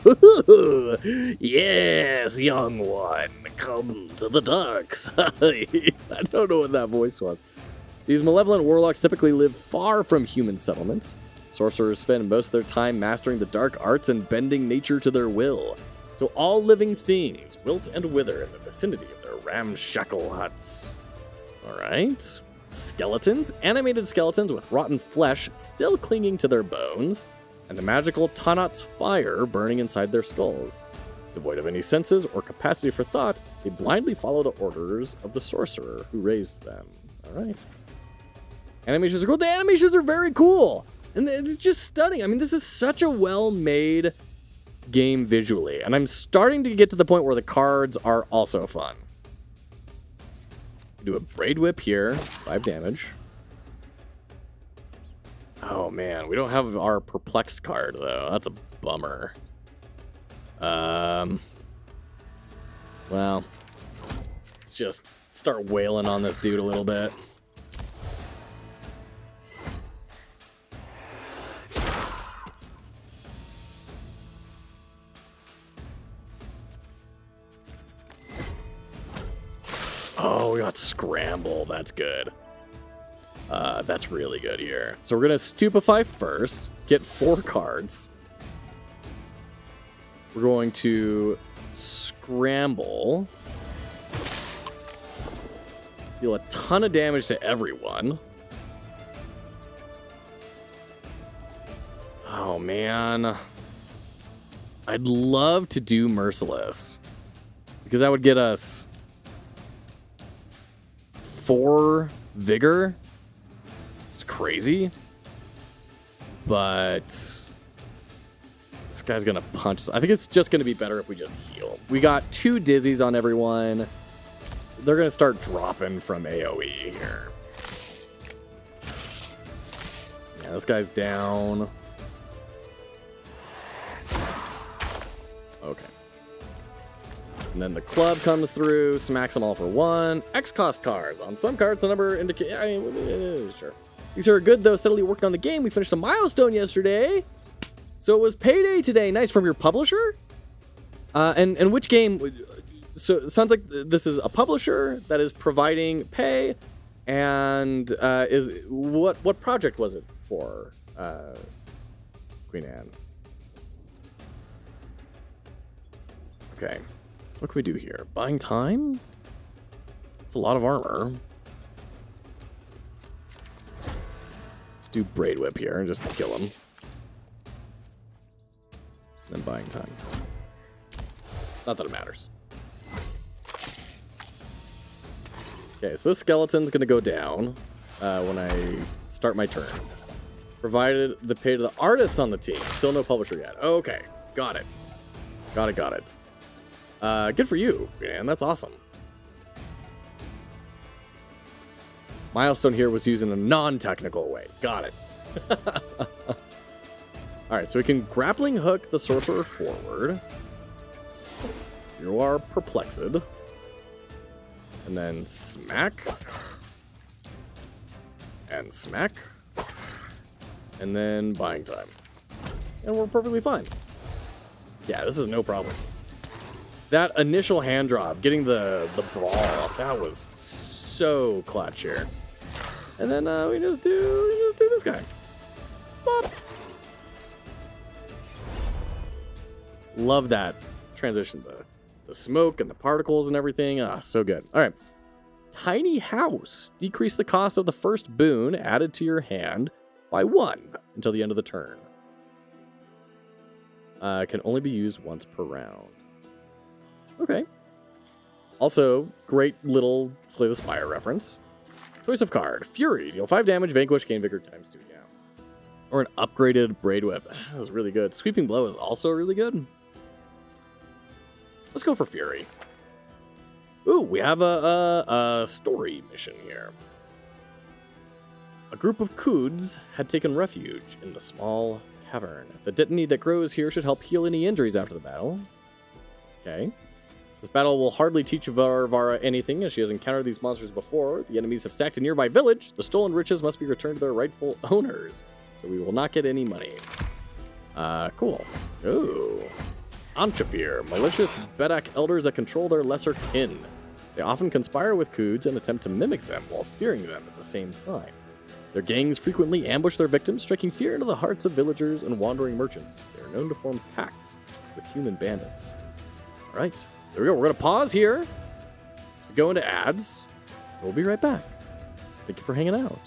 Yes, young one. Come to the dark side. I don't know what that voice was. These malevolent warlocks typically live far from human settlements. Sorcerers spend most of their time mastering the dark arts and bending nature to their will. So all living things wilt and wither in the vicinity of their ramshackle huts. All right. Skeletons, animated skeletons with rotten flesh still clinging to their bones, and the magical Tanat's fire burning inside their skulls. Devoid of any senses or capacity for thought, they blindly follow the orders of the sorcerer who raised them. All right. Animations are cool. The animations are very cool, and it's just stunning. I mean, this is such a well-made game visually, and I'm starting to get to the point where the cards are also fun. Do a Braid Whip here, 5 damage. Oh man, we don't have our Perplexed card though. That's a bummer. Well, let's just start wailing on this dude a little bit. Oh, we got Scramble. That's good. That's really good here. So we're going to Stupefy first. Get 4 cards. We're going to Scramble. Deal a ton of damage to everyone. Oh, man. I'd love to do Merciless, because that would get us 4 vigor. It's crazy. But this guy's gonna punch. I think it's just gonna be better if we just heal. We got 2 dizzies on everyone. They're gonna start dropping from AoE here. Yeah, this guy's down. Okay. And then the club comes through, smacks them all for 1. X-cost cards. On some cards, the number indicate. Sure. These are good, though. Steadily working on the game. We finished a milestone yesterday. So it was payday today. Nice. From your publisher? And which game? So it sounds like this is a publisher that is providing pay. And is what project was it for, Queen Anne? Okay. What can we do here? Buying time? It's a lot of armor. Let's do Braid Whip here and just kill him. Then buying time. Not that it matters. Okay, so this skeleton's going to go down when I start my turn. Provided the pay to the artists on the team. Still no publisher yet. Okay, got it. Got it. Good for you, man. That's awesome. Milestone here was used in a non-technical way. Got it. Alright, so we can grappling hook the sorcerer forward. You are perplexed. And then smack. And smack. And then buying time. And we're perfectly fine. Yeah, this is no problem. That initial hand draw of getting the ball, that was so clutch here. And then we just do this guy. Bop. Love that transition, the smoke and the particles and everything. Ah, so good. All right. Tiny House. Decrease the cost of the first boon added to your hand by 1 until the end of the turn. Can only be used once per round. Okay. Also, great little Slay the Spire reference. Choice of card. Fury. Deal 5 damage. Vanquish. Gain Vigor times 2. Yeah. Or an upgraded Braid Whip. That was really good. Sweeping Blow is also really good. Let's go for Fury. Ooh, we have a story mission here. A group of Coods had taken refuge in the small cavern. The detonite that grows here should help heal any injuries after the battle. Okay. This battle will hardly teach Varvara anything, as she has encountered these monsters before. The enemies have sacked a nearby village. The stolen riches must be returned to their rightful owners, so we will not get any money. Cool. Ooh. Anchapir, malicious Bedak elders that control their lesser kin. They often conspire with Coods and attempt to mimic them while fearing them at the same time. Their gangs frequently ambush their victims, striking fear into the hearts of villagers and wandering merchants. They are known to form pacts with human bandits. All right. There we go. We're going to pause here. Go into ads. We'll be right back. Thank you for hanging out.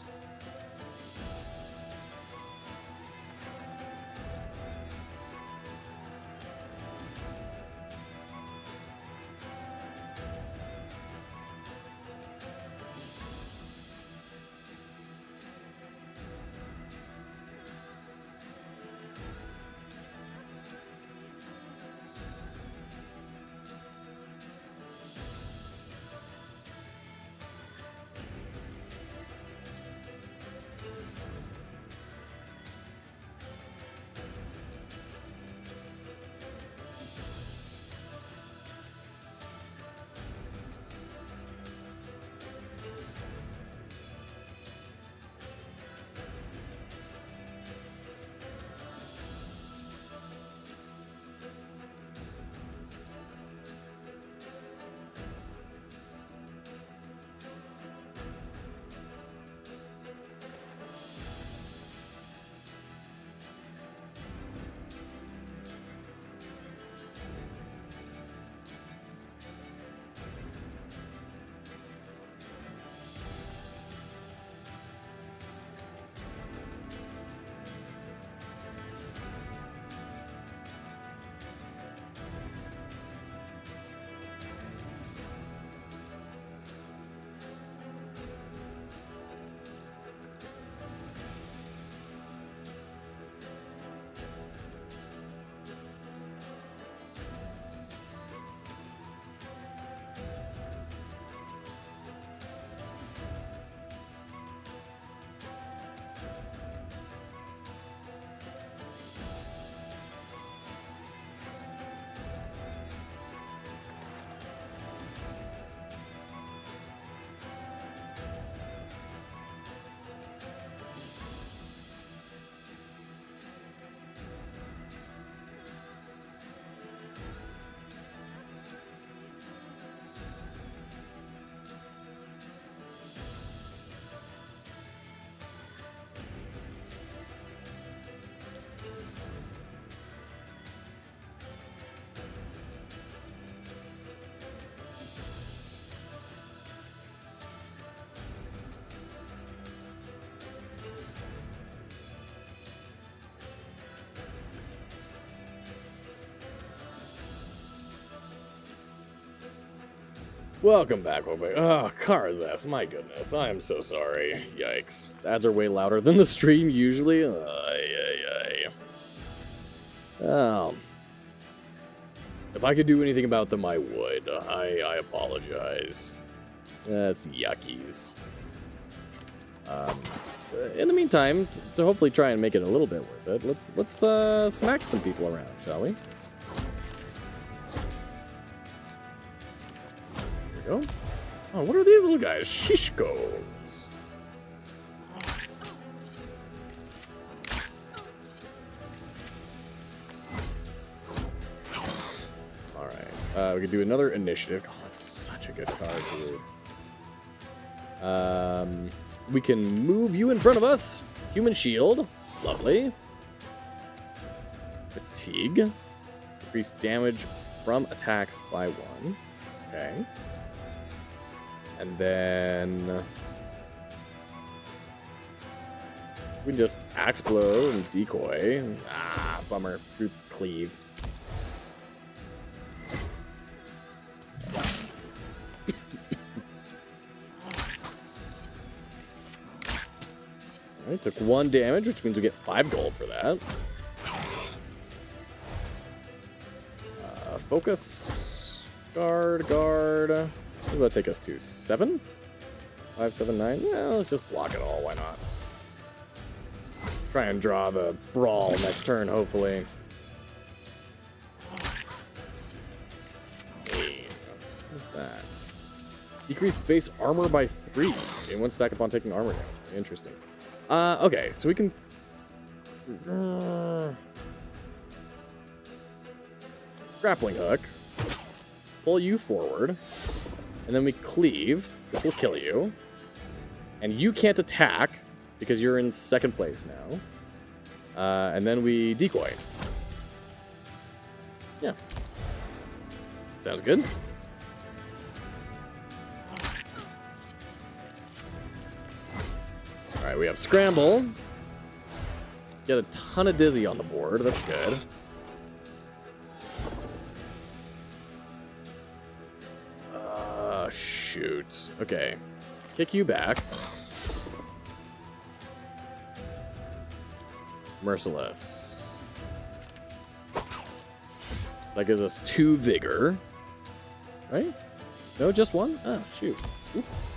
Welcome back, oh, Karazas, my goodness, I am so sorry. Yikes. The ads are way louder than the stream usually. If I could do anything about them, I would. I apologize. That's yuckies. In the meantime, to hopefully try and make it a little bit worth it, let's smack some people around, shall we? Go. Oh, what are these little guys? Shishkos. All right. We could do another initiative. Oh, that's such a good card, dude. We can move you in front of us. Human shield. Lovely. Fatigue. Increase damage from attacks by 1. Okay. And then we can just axe blow and decoy. Ah, bummer. Group cleave. Alright, took 1 damage, which means we get 5 gold for that. Focus. Guard. What does that take us to? 7? 5, 7, 9? Yeah, let's just block it all. Why not? Try and draw the brawl next turn, hopefully. Hey, what is that? Decrease base armor by 3 in 1 stack upon taking armor damage. Interesting. Okay, so we can... grappling hook. Pull you forward. And then we cleave, which will kill you. And you can't attack because you're in 2nd place now. And then we decoy. Yeah. Sounds good. Alright, we have scramble. Get a ton of dizzy on the board. That's good. Shoot. Okay. Kick you back. Merciless. So that gives us 2 vigor. Right? No, just 1? Oh, shoot. Oops.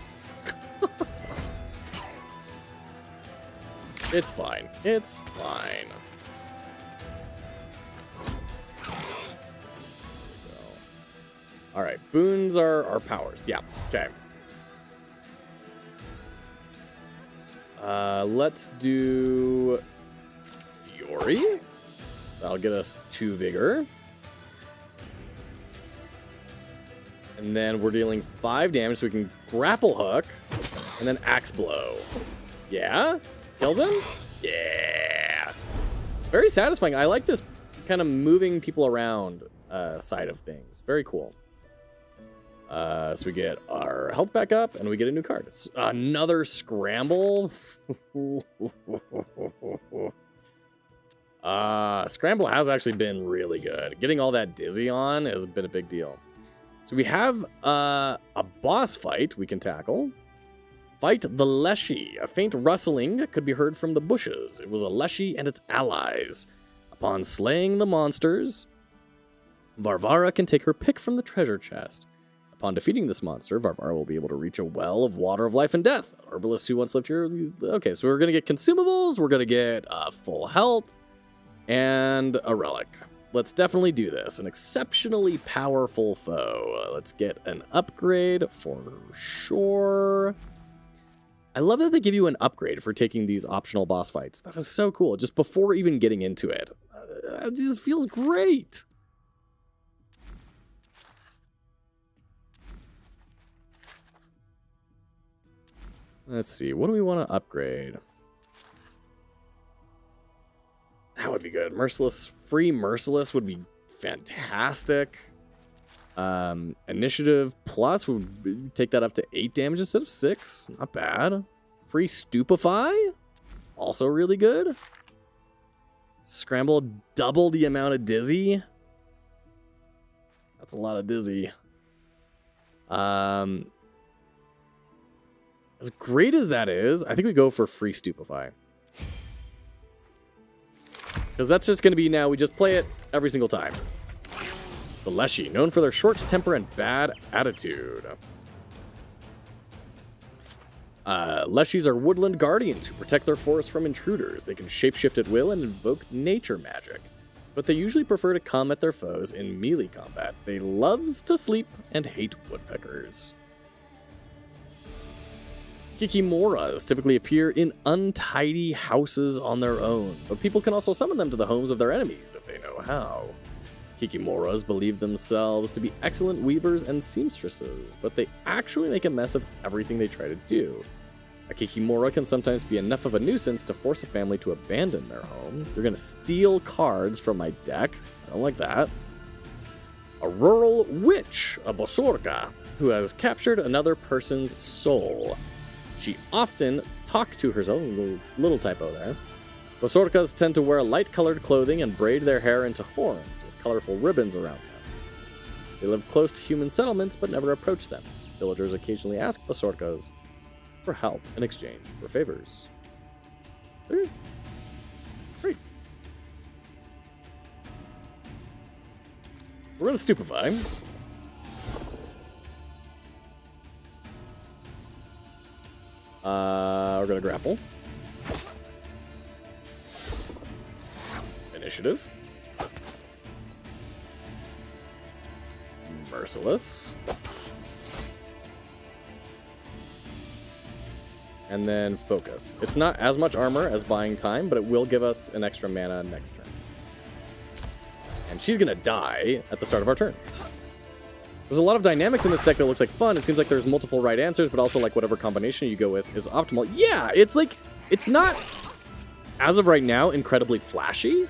It's fine. It's fine. All right, boons are our powers. Yeah, okay. Let's do Fury. That'll get us 2 vigor. And then we're dealing 5 damage, so we can grapple hook and then axe blow. Yeah? Kills him? Yeah. Very satisfying. I like this kind of moving people around side of things. Very cool. So we get our health back up, and we get a new card. Another scramble. Scramble has actually been really good. Getting all that dizzy on has been a big deal. So we have a boss fight we can tackle. Fight the Leshy. A faint rustling could be heard from the bushes. It was a Leshy and its allies. Upon slaying the monsters, Varvara can take her pick from the treasure chest. Upon defeating this monster, Varvara will be able to reach a well of water of life and death. Herbalist who once lived here. Okay, so we're going to get consumables, we're going to get full health, and a relic. Let's definitely do this. An exceptionally powerful foe. Let's get an upgrade for sure. I love that they give you an upgrade for taking these optional boss fights. That is so cool. Just before even getting into it. It just feels great. Let's see, what do we want to upgrade? That would be good. Merciless, free Merciless would be fantastic. Initiative plus would take that up to 8 damage instead of 6. Not bad. Free Stupefy, also really good. Scramble, double the amount of dizzy. That's a lot of dizzy. As great as that is, I think we go for free Stupefy. Because that's just going to be now, we just play it every single time. The Leshy, known for their short temper and bad attitude. Leshies are woodland guardians who protect their forest from intruders. They can shapeshift at will and invoke nature magic. But they usually prefer to come at their foes in melee combat. They loves to sleep and hate woodpeckers. Kikimoras typically appear in untidy houses on their own, but people can also summon them to the homes of their enemies if they know how. Kikimoras believe themselves to be excellent weavers and seamstresses, but they actually make a mess of everything they try to do. A Kikimora can sometimes be enough of a nuisance to force a family to abandon their home. You're going to steal cards from my deck. I don't like that. A rural witch, a bosorka, who has captured another person's soul. She often talks to herself, little typo there. Bosorkas tend to wear light-colored clothing and braid their hair into horns with colorful ribbons around them. They live close to human settlements but never approach them. Villagers occasionally ask bosorkas for help in exchange for favors. Great. We're going to stupefy. We're going to grapple. Initiative. Merciless. And then focus. It's not as much armor as buying time, but it will give us an extra mana next turn. And she's gonna die at the start of our turn. There's a lot of dynamics in this deck that looks like fun. It seems like there's multiple right answers, but also like whatever combination you go with is optimal. Yeah, it's like, it's not, as of right now, incredibly flashy,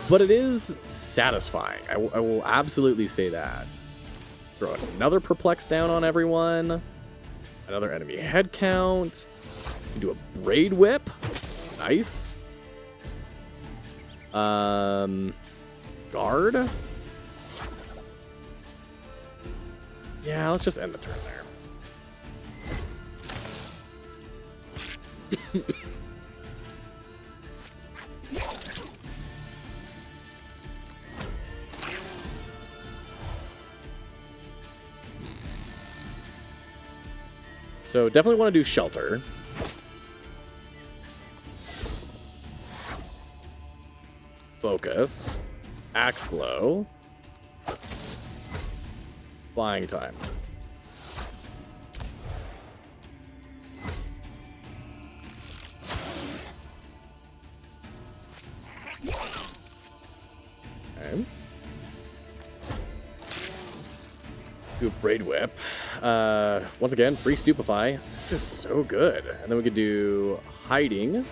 but it is satisfying. I will absolutely say that. Throw another perplex down on everyone. Another enemy head count. You can do a braid whip. Nice. Guard. Yeah, let's just end the turn there. So definitely want to do shelter. Focus. Axe blow. Flying time. Okay. Do a braid whip. Once again, free stupefy. Just so good. And then we could do hiding.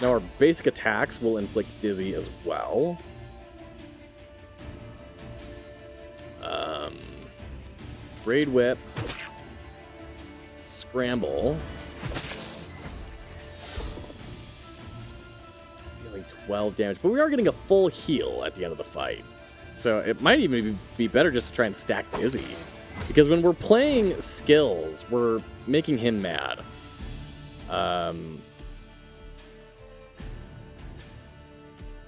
Now our basic attacks will inflict dizzy as well. Braid whip. Scramble. Dealing 12 damage, but we are getting a full heal at the end of the fight. So it might even be better just to try and stack dizzy. Because when we're playing skills, we're making him mad.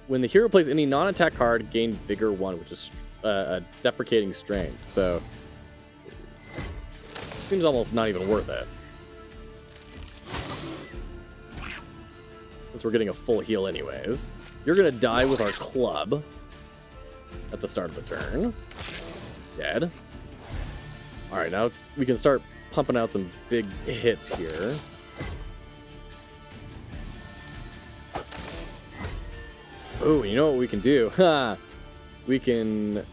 When the hero plays any non-attack card, gain Vigor 1, which is a deprecating strength. So seems almost not even worth it. Since we're getting a full heal anyways. You're going to die with our club at the start of the turn. Dead. Alright, now we can start pumping out some big hits here. Oh, you know what we can do? Ha! We can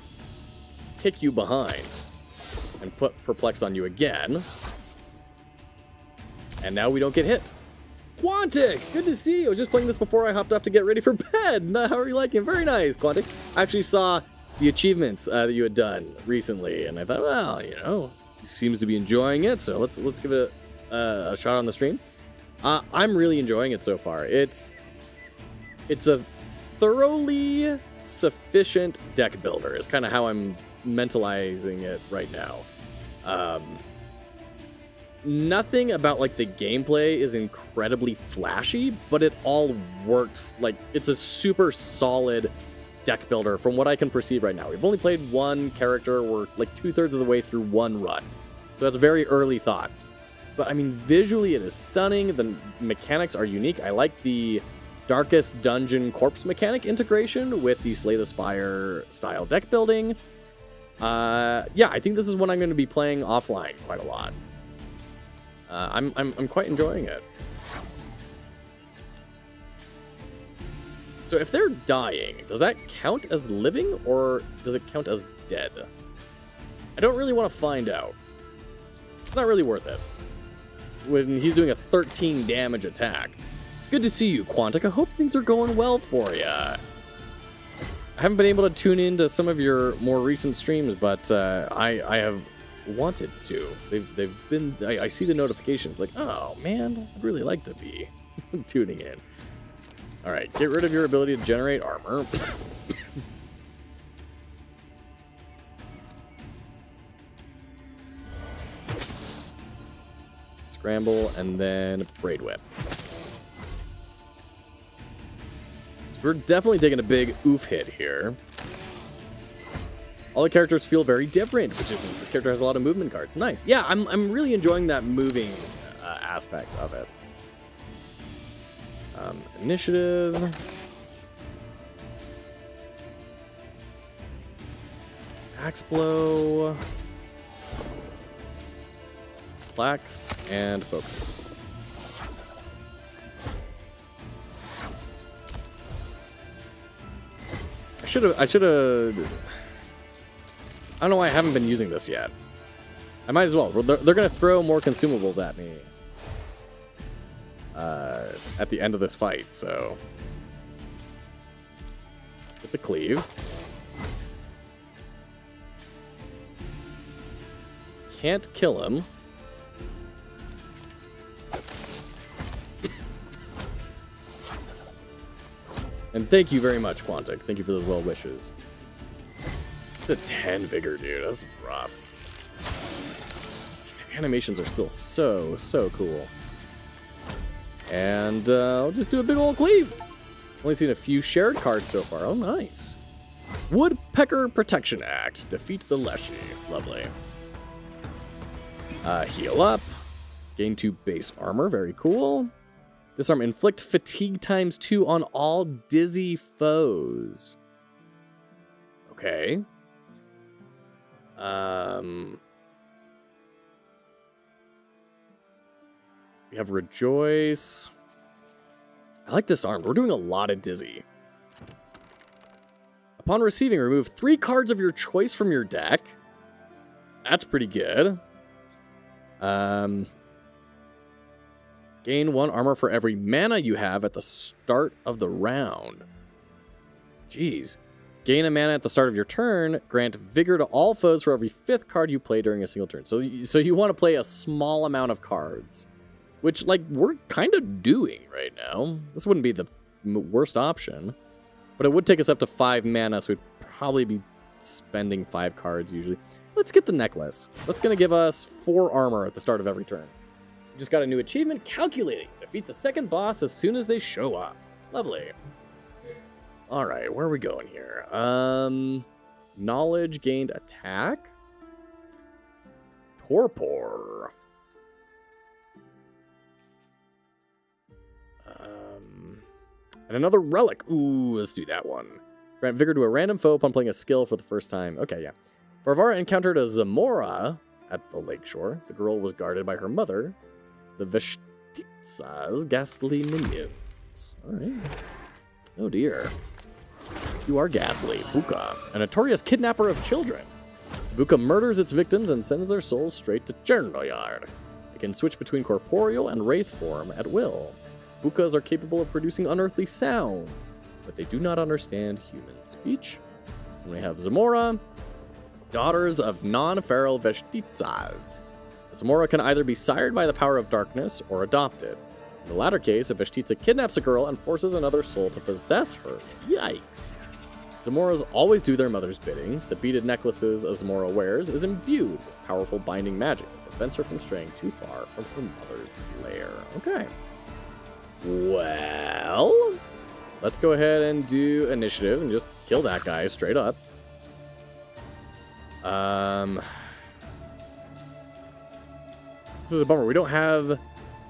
kick you behind and put Perplex on you again. And now we don't get hit. Quantic! Good to see you. I was just playing this before I hopped off to get ready for bed. How are you liking? Very nice, Quantic. I actually saw the achievements that you had done recently, and I thought, well, you know, he seems to be enjoying it, so let's give it a shot on the stream. I'm really enjoying it so far. It's a thoroughly sufficient deck builder is kind of how I'm mentalizing it right now. Nothing about like the gameplay is incredibly flashy, but it all works. Like, it's a super solid deck builder from what I can perceive right now. We've only played one character. We're like 2/3 of the way through one run. So that's very early thoughts. But I mean, visually it is stunning. The mechanics are unique. I like the Darkest Dungeon Corpse mechanic integration with the Slay the Spire style deck building. Yeah, I think this is one I'm going to be playing offline quite a lot. I'm quite enjoying it. So if they're dying, does that count as living or does it count as dead? I don't really want to find out. It's not really worth it. When he's doing a 13 damage attack. It's good to see you, Quantic. I hope things are going well for you. I haven't been able to tune into some of your more recent streams, but I have wanted to. They've been. I see the notifications like, oh man, I'd really like to be tuning in. All right, get rid of your ability to generate armor. Scramble and then Braid Whip. So we're definitely taking a big oof hit here. All the characters feel very different, which is neat. This character has a lot of movement cards. Nice. Yeah, I'm really enjoying that moving aspect of it. Initiative. Axe Blow. Flexed and focus. I should have. I don't know why I haven't been using this yet. I might as well. They're gonna throw more consumables at me at the end of this fight, so get the cleave. Can't kill him. And thank you very much, Quantic. Thank you for those well wishes. It's a 10 vigor, dude. That's rough. Animations are still so cool. And I'll just do a big old cleave. Only seen a few shared cards so far. Oh, nice. Woodpecker Protection Act. Defeat the Leshy. Lovely. Heal up. Gain 2 base armor. Very cool. Disarm. Inflict fatigue ×2 on all dizzy foes. Okay. We have Rejoice. I like Disarmed. We're doing a lot of dizzy. Upon receiving, remove 3 cards of your choice from your deck. That's pretty good. Gain 1 armor for every mana you have at the start of the round. Jeez. Gain a mana at the start of your turn. Grant vigor to all foes for every 5th card you play during a single turn. So you want to play a small amount of cards. Which, like, we're kind of doing right now. This wouldn't be the worst option. But it would take us up to 5 mana, so we'd probably be spending 5 cards usually. Let's get the necklace. That's going to give us 4 armor at the start of every turn. We just got a new achievement, Calculating. Defeat the second boss as soon as they show up. Lovely. All right, where are we going here? Knowledge gained attack. Torpor. And another relic. Ooh, let's do that one. Grant vigor to a random foe upon playing a skill for the first time. Okay, yeah. Varvara encountered a Zamora at the lakeshore. The girl was guarded by her mother, the Veshtitsa's ghastly minions. All right. Oh dear. You are ghastly, Buka, a notorious kidnapper of children. Buka murders its victims and sends their souls straight to Chernoyard. It can switch between corporeal and wraith form at will. Bukas are capable of producing unearthly sounds, but they do not understand human speech. And we have Zamora, daughters of non-feral Veshtitsas. Zamora can either be sired by the power of darkness or adopted. In the latter case, a Veshtitsa kidnaps a girl and forces another soul to possess her. Yikes. Zamoras always do their mother's bidding. The beaded necklaces a Zamora wears is imbued with powerful binding magic that prevents her from straying too far from her mother's lair. Okay. Well, let's go ahead and do initiative and just kill that guy straight up. This is a bummer. We don't have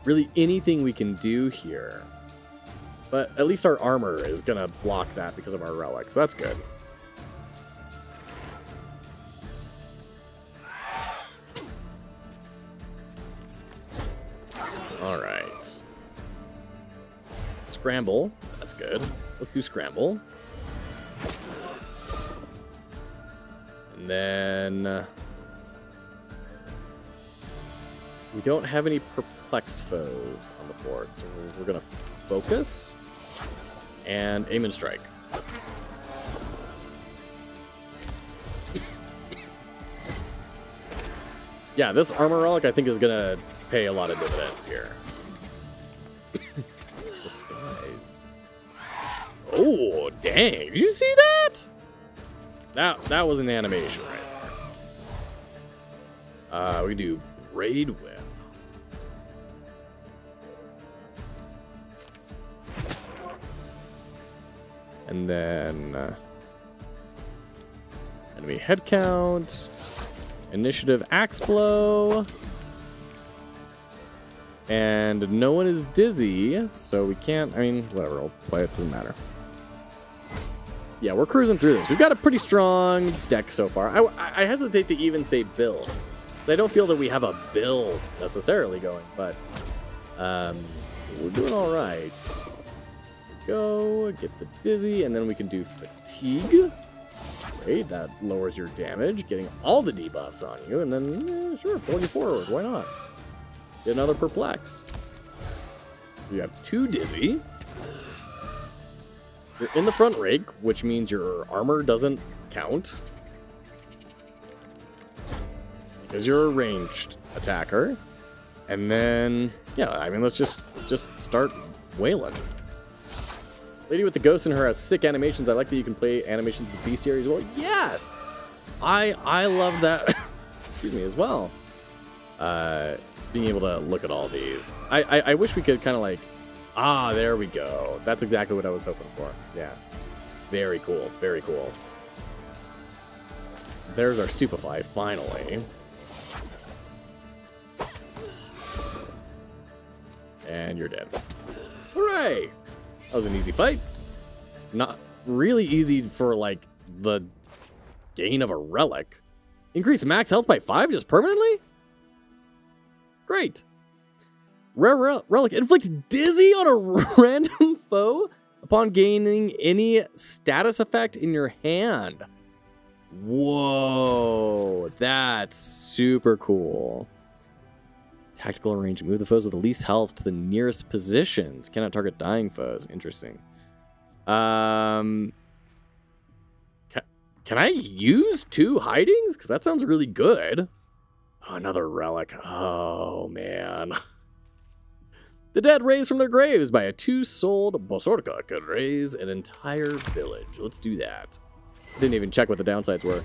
really anything we can do here. But at least our armor is going to block that because of our relic, so that's good. All right. Scramble. That's good. Let's do scramble. And then we don't have any perplexed foes on the board, so we're gonna focus and aim and strike. Yeah, this armor relic I think is gonna pay a lot of dividends here. Disguise. Oh, dang! Did you see that? That was an animation right there. We do Braid Whip. And then enemy head count, initiative axe blow, and no one is dizzy, so we can't. I mean, whatever. I'll play it. Doesn't matter. Yeah, we're cruising through this. We've got a pretty strong deck so far. I hesitate to even say build, because I don't feel that we have a build necessarily going, but we're doing all right. Go get the dizzy, and then we can do fatigue. Great, that lowers your damage, getting all the debuffs on you, and then sure, pull you forward. Why not? Get another perplexed. You have 2 dizzy. You're in the front rank, which means your armor doesn't count because you're a ranged attacker. And then, yeah, I mean, let's just start wailing. Lady with the ghost in her has sick animations. I like that you can play animations of the bestiary as well. Yes! I love that, excuse me, as well. Being able to look at all these. I wish we could kind of like, there we go. That's exactly what I was hoping for. Yeah. Very cool, very cool. There's our Stupefy, finally. And you're dead. Hooray! That was an easy fight. Not really easy for, like, the gain of a relic. Increase max health by 5 just permanently? Great. Rare relic inflicts dizzy on a random foe upon gaining any status effect in your hand. Whoa, that's super cool. Tactical arrangement. Move the foes with the least health to the nearest positions. Cannot target dying foes. Interesting. Can I use 2 hidings? Because that sounds really good. Oh, another relic. Oh, man. The dead raised from their graves by a 2-souled Bosorka could raise an entire village. Let's do that. Didn't even check what the downsides were.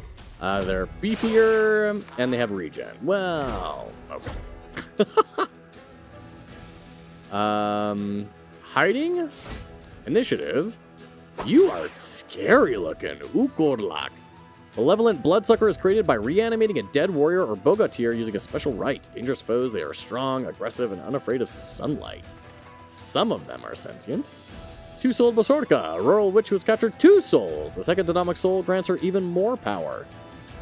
They're beefier, and they have regen. Well, okay. Hiding? Initiative? You are scary looking. Ukorlak. Malevolent Bloodsucker is created by reanimating a dead warrior or bogatir using a special rite. Dangerous foes, they are strong, aggressive, and unafraid of sunlight. Some of them are sentient. 2-souled Bosorka. A rural witch who has captured 2 souls. The second Dynamic Soul grants her even more power.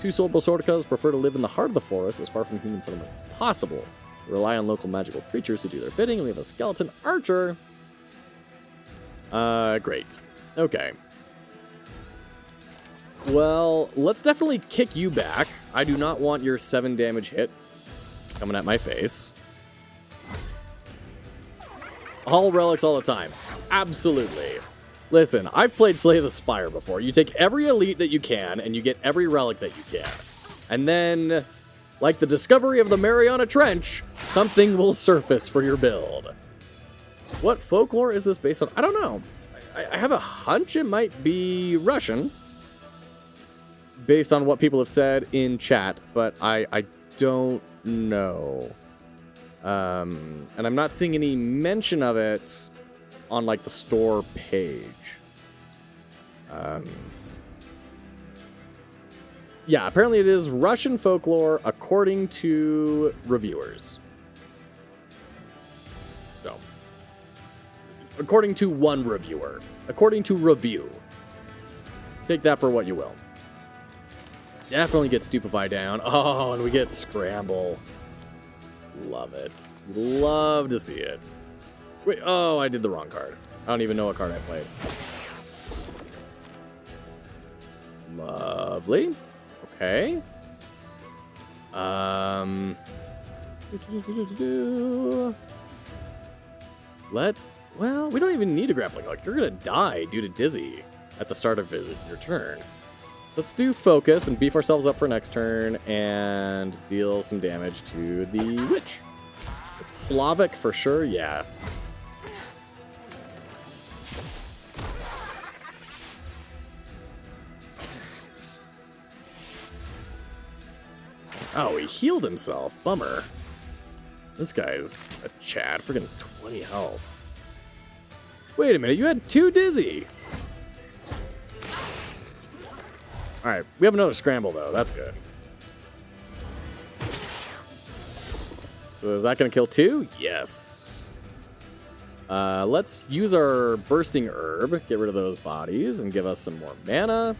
2-souled Bosorkas prefer to live in the heart of the forest as far from human settlements as possible. They rely on local magical creatures to do their bidding, and we have a skeleton archer. Great. Okay. Well, let's definitely kick you back. I do not want your 7 damage hit coming at my face. All relics all the time. Absolutely. Listen, I've played Slay the Spire before. You take every elite that you can, and you get every relic that you can. And then, like the discovery of the Mariana Trench, something will surface for your build. What folklore is this based on? I don't know. I have a hunch it might be Russian, based on what people have said in chat, but I don't know. And I'm not seeing any mention of it on, like, the store page. Yeah, apparently it is Russian folklore according to reviewers. So, according to one reviewer. According to review. Take that for what you will. Definitely get Stupefy down. Oh, and we get Scramble. Love it. Love to see it. Wait, oh, I did the wrong card. I don't even know what card I played. Lovely. Okay. Well, we don't even need a grappling hook. You're gonna die due to dizzy at the start of your turn. Let's do focus and beef ourselves up for next turn and deal some damage to the witch. It's Slavic for sure, yeah. Oh, he healed himself. Bummer. This guy's a Chad. Friggin' 20 health. Wait a minute, you had 2 dizzy. Alright, we have another scramble, though. That's good. So is that going to kill 2? Yes. Let's use our bursting herb, get rid of those bodies, and give us some more mana.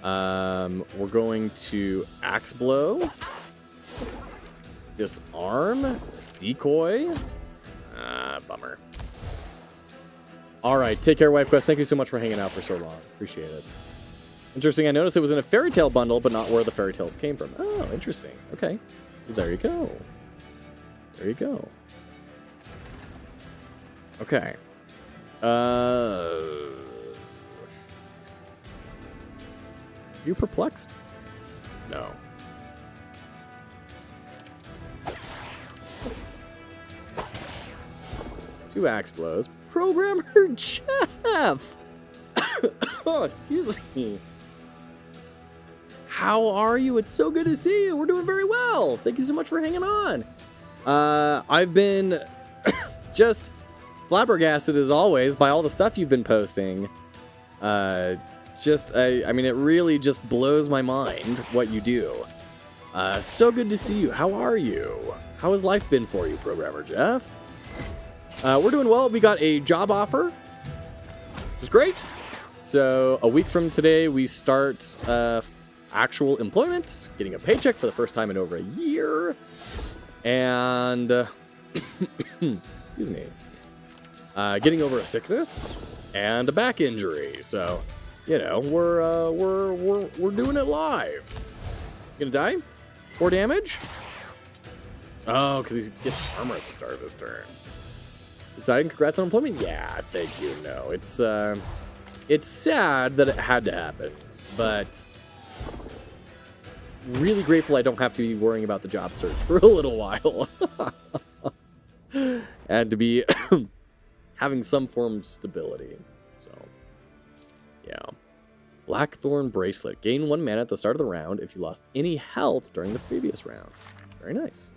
We're going to axe blow, disarm, decoy. Bummer. All right, take care, Wife Quest. Thank you so much for hanging out for so long. Appreciate it. Interesting. I noticed it was in a fairy tale bundle, but not where the fairy tales came from. Oh, interesting. Okay, there you go. There you go. Okay. You perplexed? No. Two axe blows. Programmer Jeff! Oh, excuse me. How are you? It's so good to see you. We're doing very well. Thank you so much for hanging on. I've been just flabbergasted as always by all the stuff you've been posting. I mean, it really just blows my mind what you do. So good to see you. How are you? How has life been for you, Programmer Jeff? We're doing well. We got a job offer, which is great. So a week from today, we start actual employment, getting a paycheck for the first time in over a year. And, excuse me, getting over a sickness and a back injury. So, you know, we're doing it live. You gonna die? 4 damage? Oh, because he gets armor at the start of his turn. Exciting. Congrats on employment. Yeah, thank you. No, it's sad that it had to happen, but really grateful I don't have to be worrying about the job search for a little while. And to be having some form of stability. So, yeah. Blackthorn Bracelet. Gain 1 mana at the start of the round if you lost any health during the previous round. Very nice.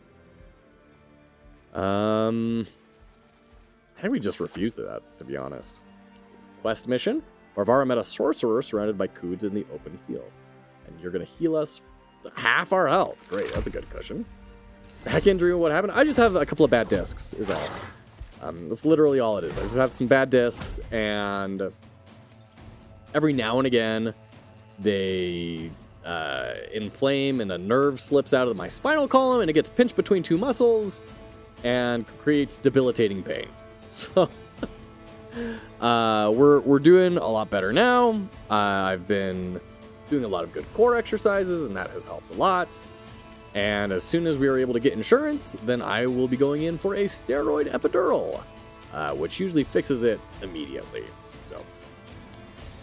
I think we just refused that, to be honest. Quest mission. Varvara met a sorcerer surrounded by Koods in the open field. And you're going to heal us half our health. Great, that's a good cushion. Back injury, what happened? I just have a couple of bad discs, is all. That's literally all it is. I just have some bad discs, and every now and again, they inflame, and a nerve slips out of my spinal column, and it gets pinched between 2 muscles, and creates debilitating pain. So, we're doing a lot better now. I've been doing a lot of good core exercises, and that has helped a lot. And as soon as we are able to get insurance, then I will be going in for a steroid epidural, which usually fixes it immediately. So,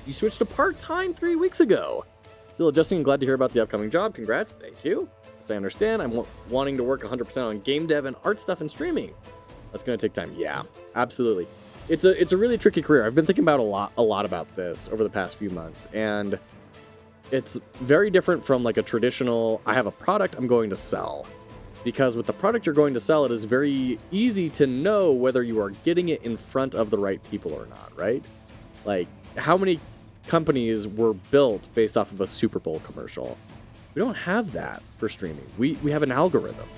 you switched to part-time 3 weeks ago. Still adjusting and glad to hear about the upcoming job. Congrats. Thank you. As I understand, I'm wanting to work 100% on game dev and art stuff and streaming. That's going to take time. Yeah, absolutely. It's a really tricky career. I've been thinking about a lot about this over the past few months, and it's very different from like a traditional, I have a product I'm going to sell. Because with the product you're going to sell, it is very easy to know whether you are getting it in front of the right people or not, right? Like, how many companies were built based off of a Super Bowl commercial? We don't have that for streaming. We have an algorithm.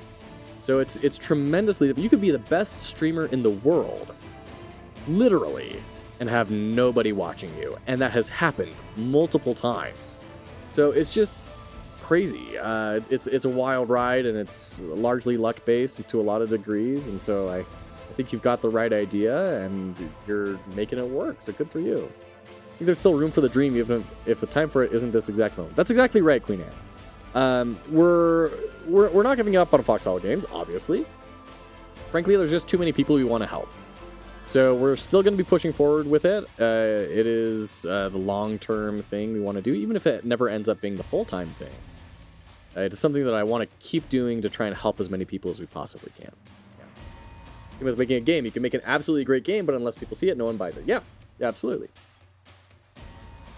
So it's tremendously, you could be the best streamer in the world, literally, and have nobody watching you. And that has happened multiple times. So it's just crazy. It's a wild ride, and it's largely luck-based to a lot of degrees. And so I think you've got the right idea, and you're making it work, so good for you. I think there's still room for the dream, even if the time for it isn't this exact moment. That's exactly right, Queen Anne. We're not giving up on Foxhole Games, obviously. Frankly, there's just too many people we want to help. So we're still going to be pushing forward with it. It is the long-term thing we want to do, even if it never ends up being the full-time thing. It is something that I want to keep doing to try and help as many people as we possibly can. Yeah. Even with making a game, you can make an absolutely great game, but unless people see it, no one buys it. Yeah, absolutely.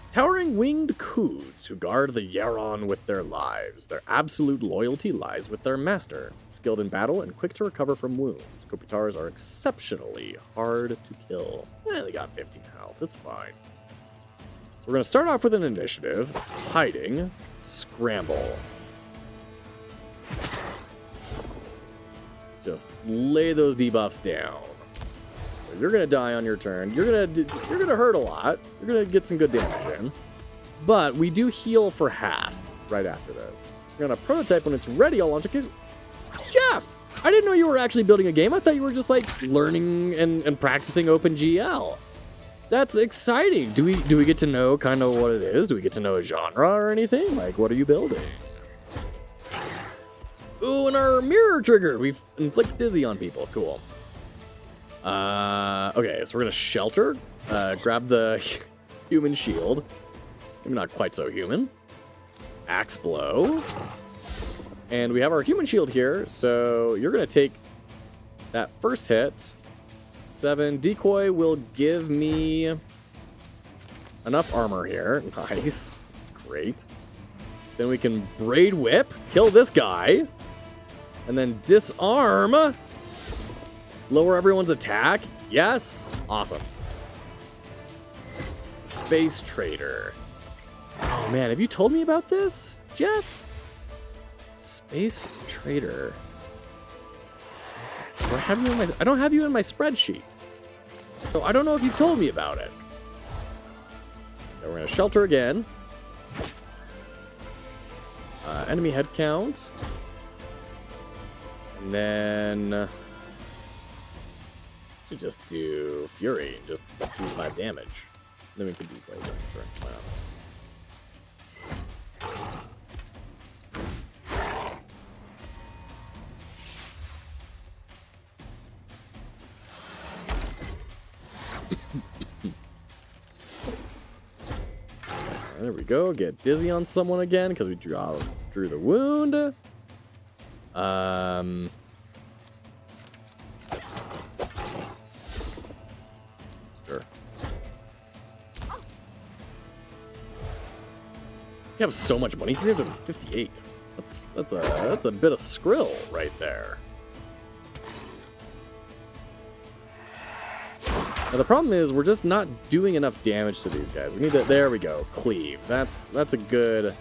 Towering winged Coods who guard the Yaron with their lives. Their absolute loyalty lies with their master. Skilled in battle and quick to recover from wounds, Kopitars are exceptionally hard to kill. They got 15 health, it's fine. So we're going to start off with an initiative. Hiding. Scramble. Just lay those debuffs down. So you're gonna die on your turn. You're gonna hurt a lot. You're gonna get some good damage in. But we do heal for half right after this. We're gonna prototype when it's ready. I'll launch a case. Jeff, I didn't know you were actually building a game. I thought you were just like learning and practicing OpenGL. That's exciting. Do we get to know kind of what it is? Do we get to know a genre or anything? Like, what are you building? Ooh, and our mirror triggered. We've inflicted dizzy on people. Cool. Okay, so we're gonna shelter. Grab the human shield. Maybe not quite so human. Axe blow. And we have our human shield here, so you're gonna take that first hit. 7. Decoy will give me enough armor here. Nice. This is great. Then we can braid whip, kill this guy. And then disarm. Lower everyone's attack. Yes. Awesome. Space Trader. Oh man, have you told me about this, Jeff? Space Trader. Do I have you in my? I don't have you in my spreadsheet, so I don't know if you told me about it. Okay, we're gonna shelter again. Enemy head count. And then let's just do Fury and just do 5 damage. Then we can do play damage, sure. Why not? There we go. Get dizzy on someone again because we drew the wound. Sure. You have so much money. 358. That's a bit of skrill right there. Now the problem is we're just not doing enough damage to these guys. We need to. There we go. Cleave. That's a good.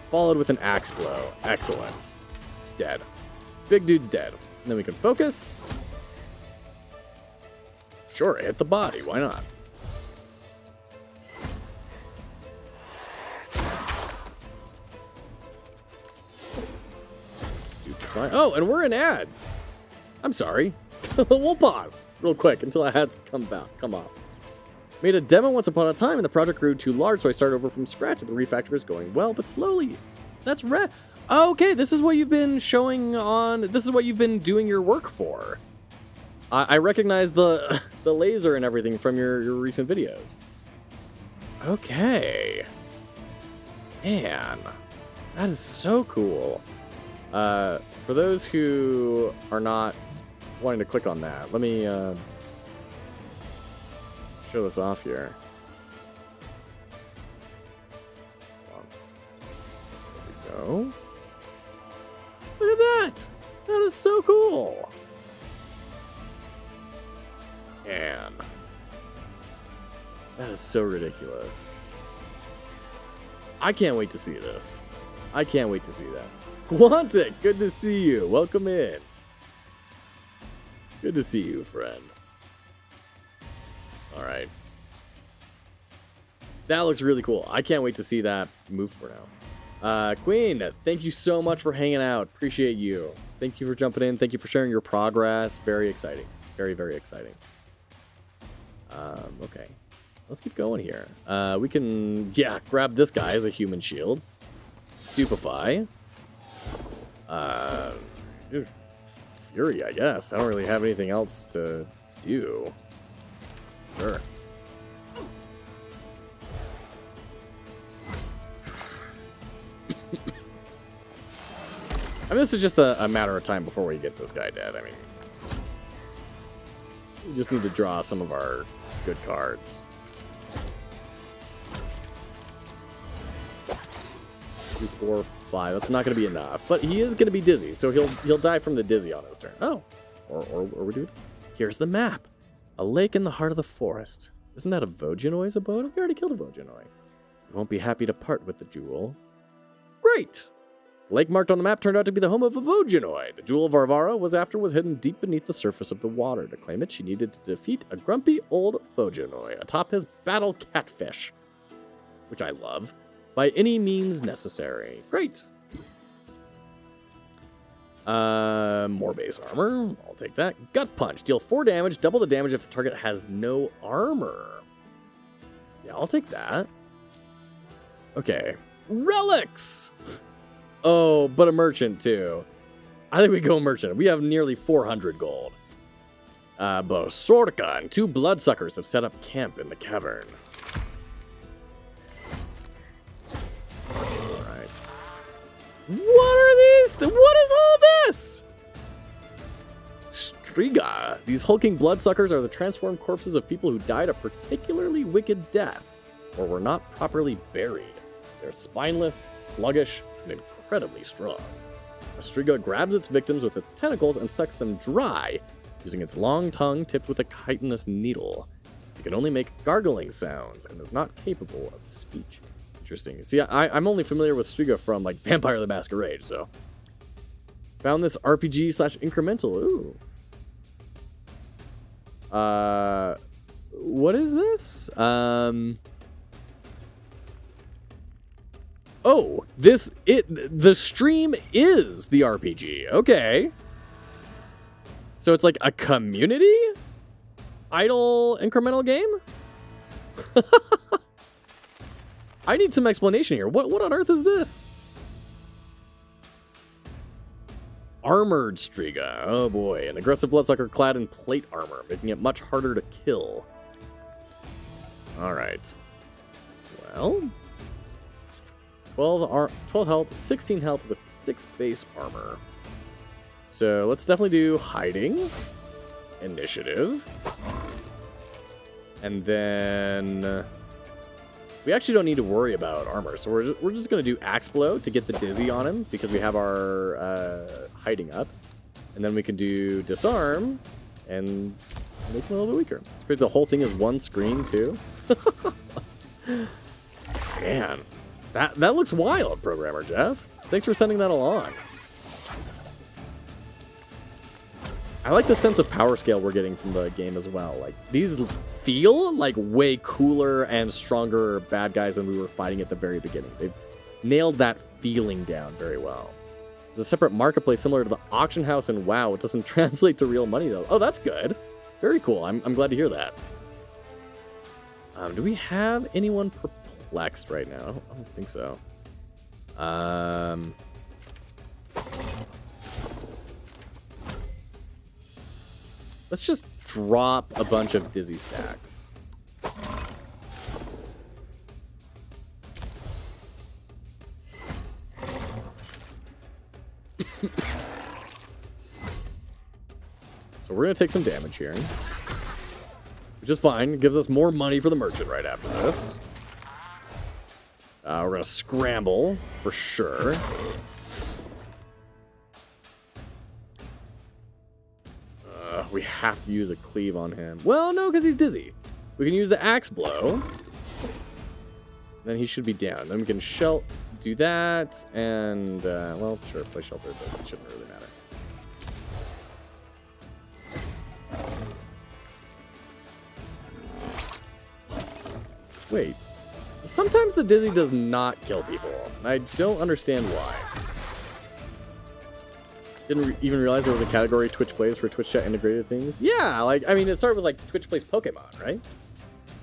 Followed with an axe blow. Excellent. Dead. Big dude's dead. And then we can focus. Sure, hit the body. Why not? Stupid fine. Oh, and we're in ads. I'm sorry. We'll pause real quick until our ads come off. Made a demo once upon a time, and the project grew too large, so I started over from scratch. The refactor is going well, but slowly. That's rad. Okay, this is what you've been showing on. This is what you've been doing your work for. I recognize the laser and everything from your recent videos. Okay. Man, that is so cool. For those who are not wanting to click on that, let me show this off here. There we go. Look at that! That is so cool! Man. That is so ridiculous. I can't wait to see this. I can't wait to see that. Quantic, good to see you. Welcome in. Good to see you, friend. Alright. That looks really cool. I can't wait to see that move for now. Queen, thank you so much for hanging out. Appreciate you. Thank you for jumping in. Thank you for sharing your progress. Very exciting. Very, very exciting. Okay. Let's keep going here. We can, yeah, grab this guy as a human shield. Stupefy. Fury, I guess. I don't really have anything else to do. Sure. I mean, this is just a matter of time before we get this guy dead. I mean, we just need to draw some of our good cards. 2, 4, 5. That's not going to be enough, but he is going to be dizzy, so he'll die from the dizzy on his turn. Oh, or we do. Here's the map. A lake in the heart of the forest. Isn't that a Vojanoi's abode? We already killed a Vojanoi. You won't be happy to part with the jewel. Great. The lake marked on the map turned out to be the home of a Vojanoi. The jewel of Varvara was hidden deep beneath the surface of the water. To claim it, she needed to defeat a grumpy old Vojanoi atop his battle catfish, which I love, by any means necessary. Great. More base armor. I'll take that. Gut punch. Deal 4 damage, double the damage if the target has no armor. Yeah, I'll take that. Okay. Relics! Oh, but a merchant, too. I think we go merchant. We have nearly 400 gold. Bosorka and 2 bloodsuckers have set up camp in the cavern. Alright. What are these? What is all this? Striga. These hulking bloodsuckers are the transformed corpses of people who died a particularly wicked death, or were not properly buried. They're spineless, sluggish, and incredibly strong. A Striga grabs its victims with its tentacles and sucks them dry, using its long tongue tipped with a chitinous needle. It can only make gargling sounds and is not capable of speech. Interesting. See, I'm only familiar with Striga from, like, Vampire the Masquerade, so. Found this RPG/incremental. Ooh. What is this? Oh, the stream is the RPG. Okay. So it's like a community idle incremental game? I need some explanation here. What on earth is this? Armored Striga. Oh boy. An aggressive bloodsucker clad in plate armor, making it much harder to kill. Alright. Well, 12 health, 16 health with 6 base armor. So let's definitely do hiding, initiative, and then we actually don't need to worry about armor. So we're just gonna do axe blow to get the dizzy on him because we have our hiding up, and then we can do disarm and make him a little bit weaker. It's great. The whole thing is one screen too. Man. That looks wild, Programmer Jeff. Thanks for sending that along. I like the sense of power scale we're getting from the game as well. Like, these feel like way cooler and stronger bad guys than we were fighting at the very beginning. They've nailed that feeling down very well. There's a separate marketplace similar to the auction house in WoW. It doesn't translate to real money, though. Oh, that's good. Very cool. I'm glad to hear that. Do we have anyone perplexed right now? I don't think so. Let's just drop a bunch of dizzy stacks. So we're going to take some damage here, which is fine. It gives us more money for the merchant right after this. We're going to scramble for sure. We have to use a cleave on him. Well, no, because he's dizzy. We can use the axe blow. Then he should be down. Then we can do that, and, well, sure, play shelter, but it shouldn't really matter. Wait. Sometimes the dizzy does not kill people. I don't understand why. Didn't even realize there was a category Twitch plays for Twitch chat integrated things. Yeah, like, I mean, it started with like Twitch plays Pokemon, right?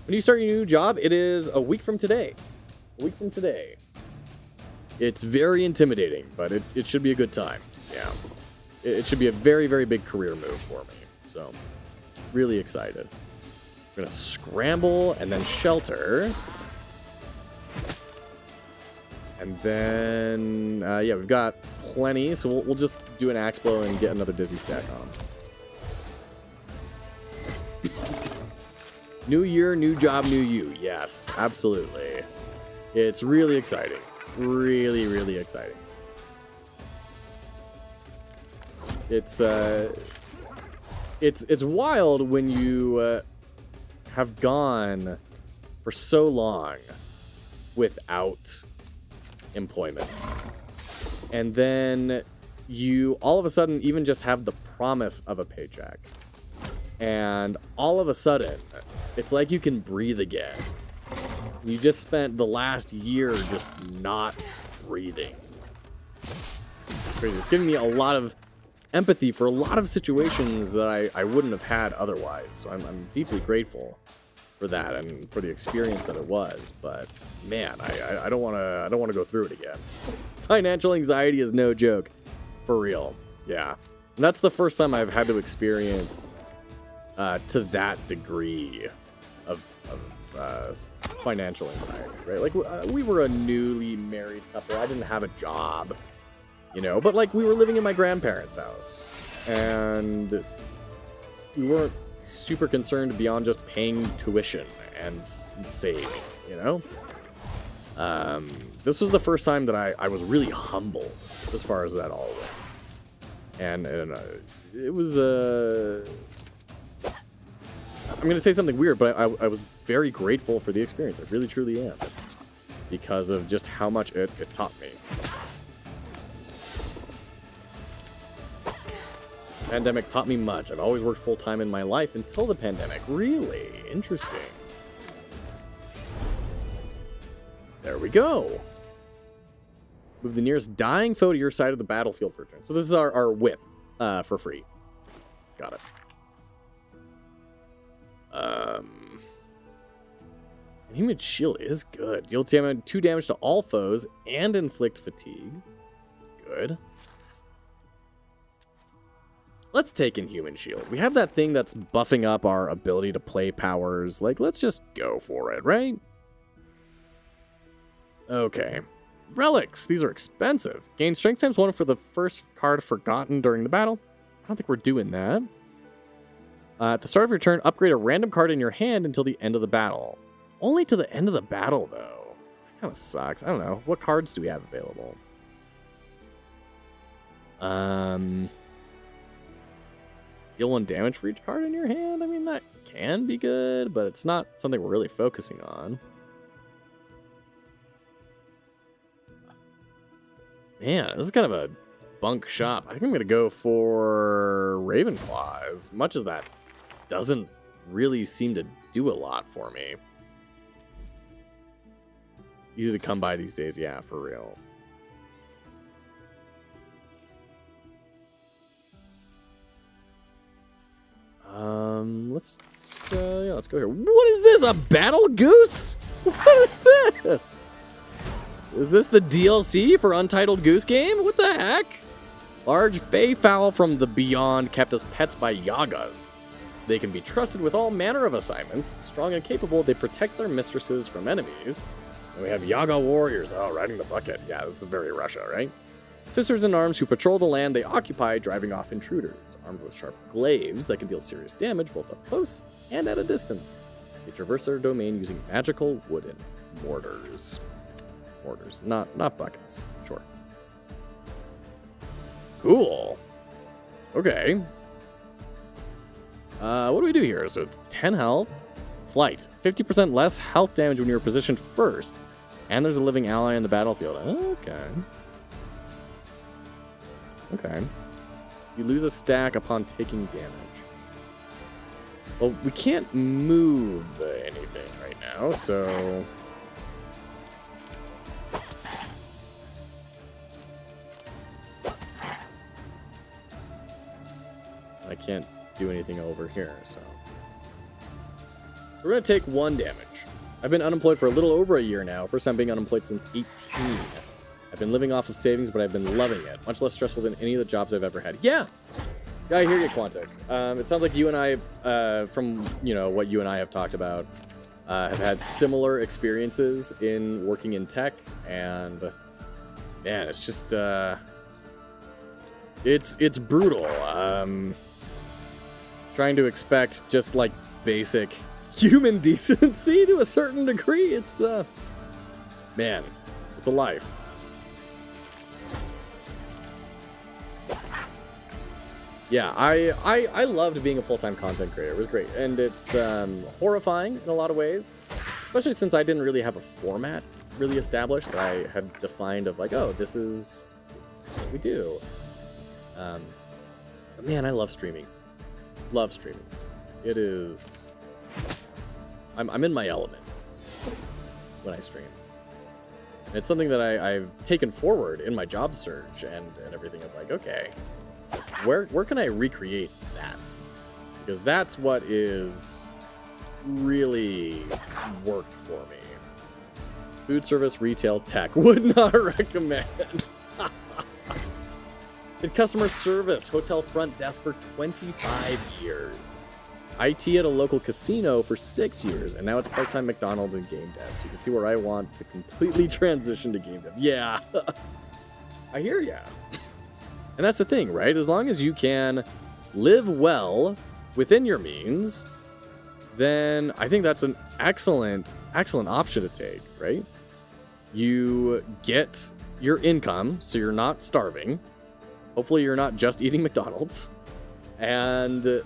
When you start your new job, it is a week from today. A week from today. It's very intimidating, but it should be a good time. Yeah. It should be a very, very big career move for me. So, really excited. We're going to scramble and then shelter. And then, yeah, we've got plenty, so we'll just do an axe blow and get another dizzy stack on. New year, new job, new you. Yes, absolutely. It's really exciting. Really, really exciting. It's wild when you have gone for so long without employment, and then you all of a sudden even just have the promise of a paycheck, and all of a sudden it's like you can breathe again. You just spent the last year just not breathing. It's crazy. It's giving me a lot of empathy for a lot of situations that I wouldn't have had otherwise, so I'm deeply grateful for that and for the experience that it was. But man, I don't want to go through it again. Financial anxiety is no joke, for real. Yeah, and that's the first time I've had to experience to that degree of financial anxiety, right? Like we were a newly married couple. I didn't have a job, you know, but like we were living in my grandparents' house, and we weren't super concerned beyond just paying tuition and saving, you know? This was the first time that I was really humbled as far as that all went. And it was, I'm going to say something weird, but I was very grateful for the experience. I really, truly am. Because of just how much it taught me. Pandemic taught me much. I've always worked full-time in my life until the pandemic. Really? Interesting. There we go. Move the nearest dying foe to your side of the battlefield for a turn. So this is our whip for free. Got it. Human shield is good. Deal 2 damage to all foes and inflict fatigue. That's good. Let's take Inhuman Shield. We have that thing that's buffing up our ability to play powers. Like, let's just go for it, right? Okay. Relics. These are expensive. Gain strength ×1 for the first card forgotten during the battle. I don't think we're doing that. At the start of your turn, upgrade a random card in your hand until the end of the battle. Only to the end of the battle, though. That kind of sucks. I don't know. What cards do we have available? Deal 1 damage for each card in your hand? I mean, that can be good, but it's not something we're really focusing on. Man, this is kind of a bunk shop. I think I'm going to go for Ravenclaw, as much as that doesn't really seem to do a lot for me. Easy to come by these days, yeah, for real. Let's go here. What is this? A battle goose? What is this? Is this the DLC for Untitled Goose Game? What the heck? Large fey fowl from the beyond kept as pets by Yagas. They can be trusted with all manner of assignments. Strong and capable, they protect their mistresses from enemies. And we have Yaga warriors. Oh, riding the bucket. Yeah, this is very Russia, right? Sisters in arms who patrol the land they occupy, driving off intruders. Armed with sharp glaives that can deal serious damage both up close and at a distance. They traverse their domain using magical wooden mortars. Mortars, not buckets. Sure. Cool. Okay. What do we do here? So it's 10 health. Flight. 50% less health damage when you're positioned first. And there's a living ally in the battlefield. Okay. Okay. You lose a stack upon taking damage. Well, we can't move anything right now, so... can't do anything over here, so. We're going to take 1 damage. I've been unemployed for a little over a year now. First time being unemployed since 18. I've been living off of savings, but I've been loving it. Much less stressful than any of the jobs I've ever had. Yeah, I hear you, Quantic. It sounds like you and I, from what you and I have talked about, have had similar experiences in working in tech, and man, it's just it's brutal. Trying to expect just like basic human decency to a certain degree. It's man, it's a life. Yeah, I loved being a full-time content creator. It was great. And it's horrifying in a lot of ways, especially since I didn't really have a format really established that I had defined of like, oh, this is what we do. But man, I love streaming. Love streaming. It is... I'm in my element when I stream. And it's something that I've taken forward in my job search and everything of like, okay, where can I recreate that? Because that's what is really worked for me. Food service, retail, tech. Would not recommend. Did customer service, hotel front desk for 25 years. IT at a local casino for 6 years, and now it's part-time McDonald's and game dev. So you can see where I want to completely transition to game dev. Yeah, I hear ya. And that's the thing, right? As long as you can live well within your means, then I think that's an excellent option to take, right? You get your income, so you're not starving. Hopefully you're not just eating McDonald's. And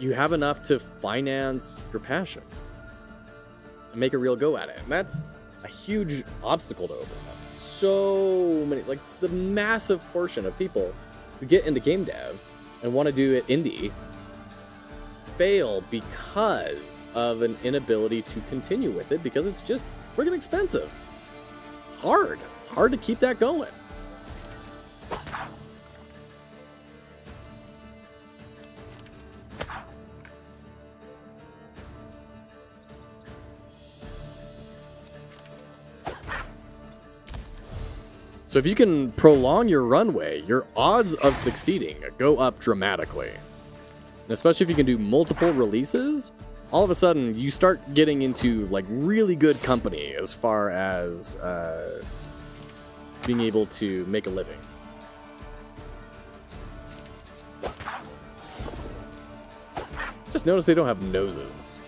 you have enough to finance your passion and make a real go at it. And that's a huge obstacle to overcome. So many, like the massive portion of people who get into game dev and want to do it indie fail because of an inability to continue with it because it's just freaking expensive. It's hard. It's hard to keep that going. So if you can prolong your runway, your odds of succeeding go up dramatically. And especially if you can do multiple releases, all of a sudden you start getting into like really good company as far as being able to make a living. Just notice they don't have noses.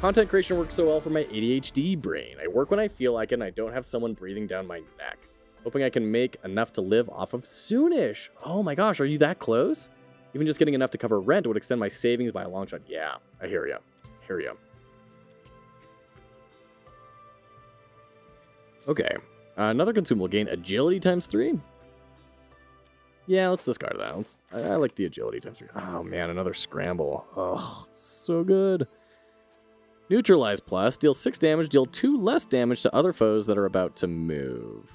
Content creation works so well for my ADHD brain. I work when I feel like it and I don't have someone breathing down my neck. Hoping I can make enough to live off of soonish. Oh my gosh, are you that close? Even just getting enough to cover rent would extend my savings by a long shot. Yeah, I hear ya. Hear ya. Okay, another consumable gain, agility times 3. Yeah, let's discard that. I like the agility times 3. Oh man, another scramble. Oh, it's so good. Neutralize plus, deal 6 damage, deal 2 less damage to other foes that are about to move.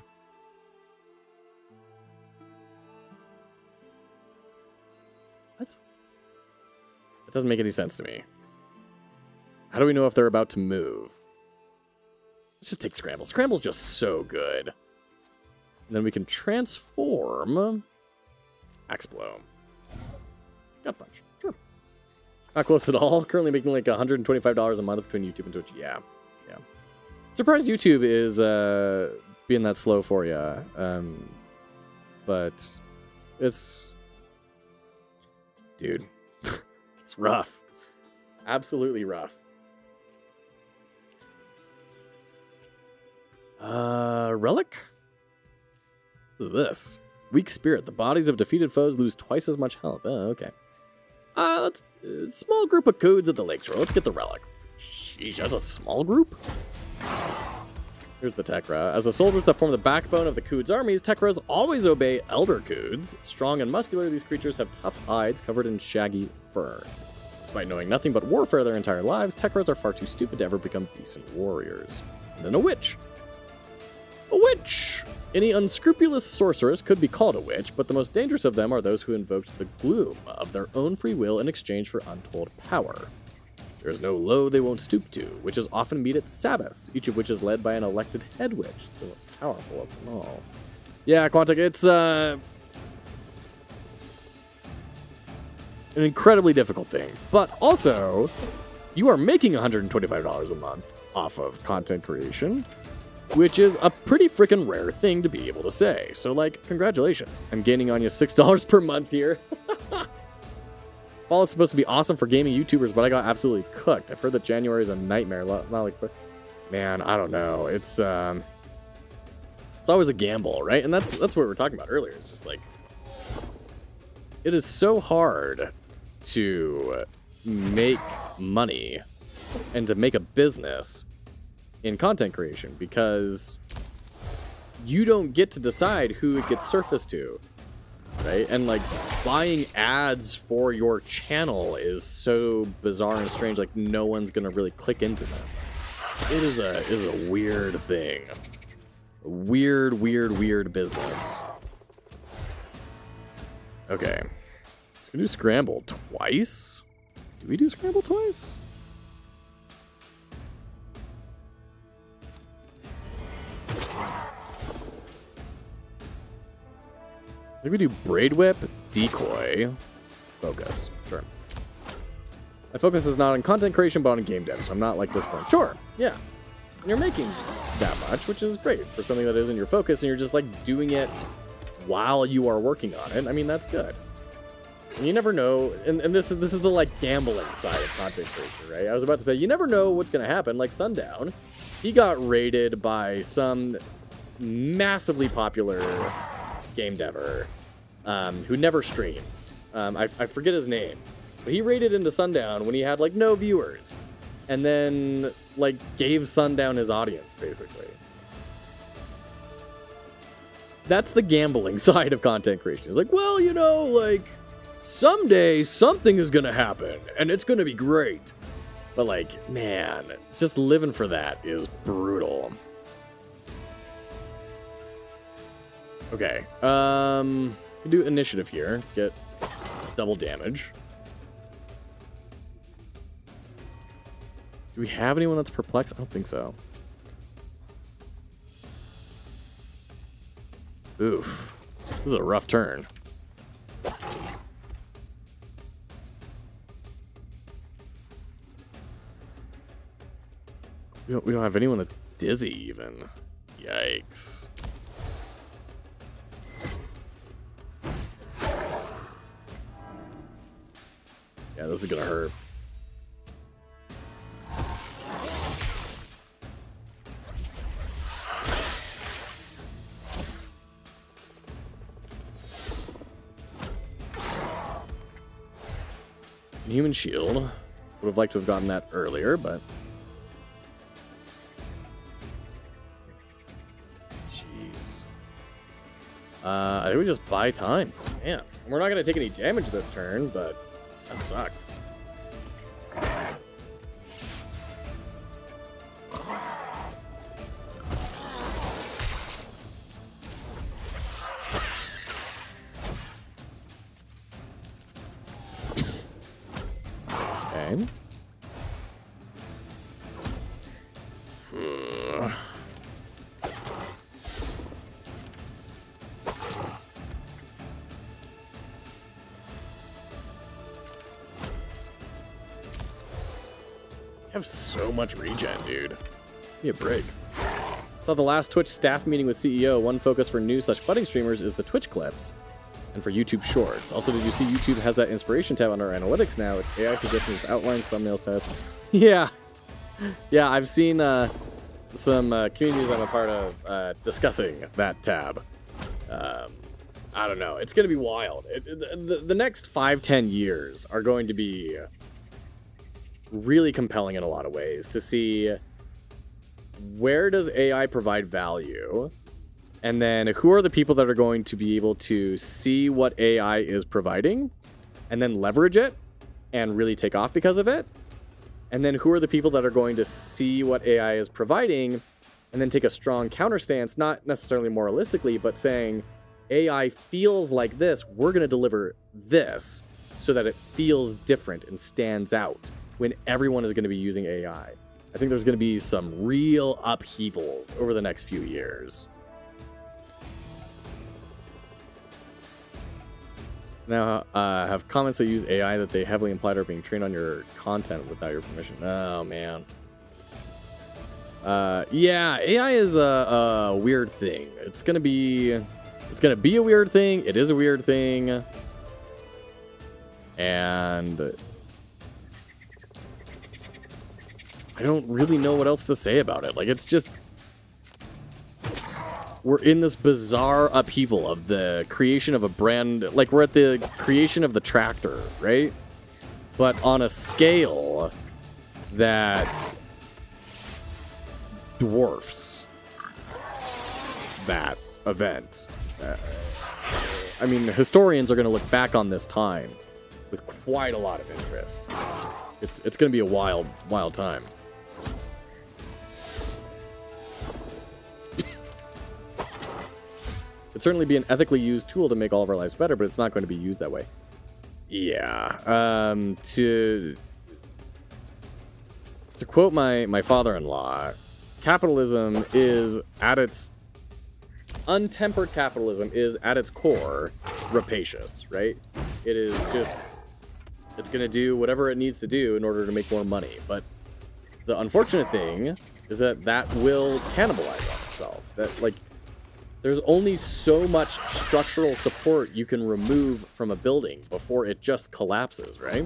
What? That doesn't make any sense to me. How do we know if they're about to move? Let's just take Scramble. Scramble's just so good. And then we can transform Axe Blow. Gut Punch. Sure. Not close at all. Currently making like $125 a month between YouTube and Twitch. Yeah. Yeah. Surprised YouTube is being that slow for you. But it's... Dude, it's rough. Absolutely rough. Relic? What is this? Weak Spirit. The bodies of defeated foes lose twice as much health. Oh, okay. Let's small group of codes at the lake shore. Let's get the relic. Sheesh, that's a small group? Here's the Tekra. As the soldiers that form the backbone of the Cood's armies, Tekras always obey Elder Coods. Strong and muscular, these creatures have tough hides covered in shaggy fur. Despite knowing nothing but warfare their entire lives, Tekras are far too stupid to ever become decent warriors. And then a witch. A witch! Any unscrupulous sorceress could be called a witch, but the most dangerous of them are those who invoked the gloom of their own free will in exchange for untold power. There is no low they won't stoop to. Witches often meet at Sabbaths, each of which is led by an elected head witch, the most powerful of them all. Yeah, Quantic, it's an incredibly difficult thing, but also you are making $125 a month off of content creation, which is a pretty freaking rare thing to be able to say. So, like, congratulations. I'm gaining on you $6 per month here. Fall is supposed to be awesome for gaming YouTubers, but I got absolutely cooked. I've heard that January is a nightmare. Not like, man, I don't know. It's always a gamble, right? And that's what we were talking about earlier. It's just like, it is so hard to make money and to make a business in content creation because you don't get to decide who it gets surfaced to, right? And like buying ads for your channel is so bizarre and strange. Like no one's gonna really click into them. It is a weird thing. A weird business. Okay, so we do scramble twice. Do we do scramble twice? I think we do Braid Whip, Decoy, Focus. Sure. My focus is not on content creation, but on game dev, so I'm not like this point. Sure, yeah. And you're making that much, which is great for something that isn't your focus, and you're just like doing it while you are working on it. I mean, that's good. And you never know, and this is the like gambling side of content creation, right? I was about to say, you never know what's gonna happen. Like Sundown, he got raided by some massively popular game dever who never streams. I forget his name, but he raided into Sundown when he had like no viewers, and then like gave Sundown his audience basically. That's the gambling side of content creation. It's like, well, you know, like someday something is gonna happen and it's gonna be great, but like, man, just living for that is brutal. Okay, we do initiative here, get double damage. Do we have anyone that's perplexed? I don't think so. Oof, this is a rough turn. We don't have anyone that's dizzy even. Yikes. Yeah, this is gonna hurt. Human shield. Would have liked to have gotten that earlier, but jeez. I think we just buy time. Man, we're not gonna take any damage this turn, but that sucks. Okay. I have so much regen, dude. Give me a break. Saw the last Twitch staff meeting with CEO. One focus for new/budding streamers is the Twitch clips, and for YouTube Shorts. Also, did you see YouTube has that inspiration tab under analytics now? It's AI suggestions with outlines, thumbnails, tests. Yeah, yeah. I've seen some communities I'm a part of discussing that tab. I don't know. It's gonna be wild. The next 5-10 years are going to be really compelling in a lot of ways to see where does AI provide value, and then who are the people that are going to be able to see what AI is providing and then leverage it and really take off because of it, and then who are the people that are going to see what AI is providing and then take a strong counter stance, not necessarily moralistically, but saying AI feels like this, we're going to deliver this so that it feels different and stands out when everyone is going to be using AI. I think there's going to be some real upheavals over the next few years. Now, have comments that use AI that they heavily implied are being trained on your content without your permission. Oh, man. Yeah, AI is a weird thing. It's gonna be a weird thing. It is a weird thing. And I don't really know what else to say about it. Like, it's just, we're in this bizarre upheaval of the creation of a brand. Like, we're at the creation of the tractor, right? But on a scale that dwarfs that event. I mean, historians are going to look back on this time with quite a lot of interest. It's going to be a wild time. It'd certainly be an ethically used tool to make all of our lives better, but it's not going to be used that way. Yeah. To quote my father-in-law, capitalism is at its untempered capitalism is at its core rapacious, right? It is just, it's going to do whatever it needs to do in order to make more money. But the unfortunate thing is that will cannibalize on itself. That, like, there's only so much structural support you can remove from a building before it just collapses, right?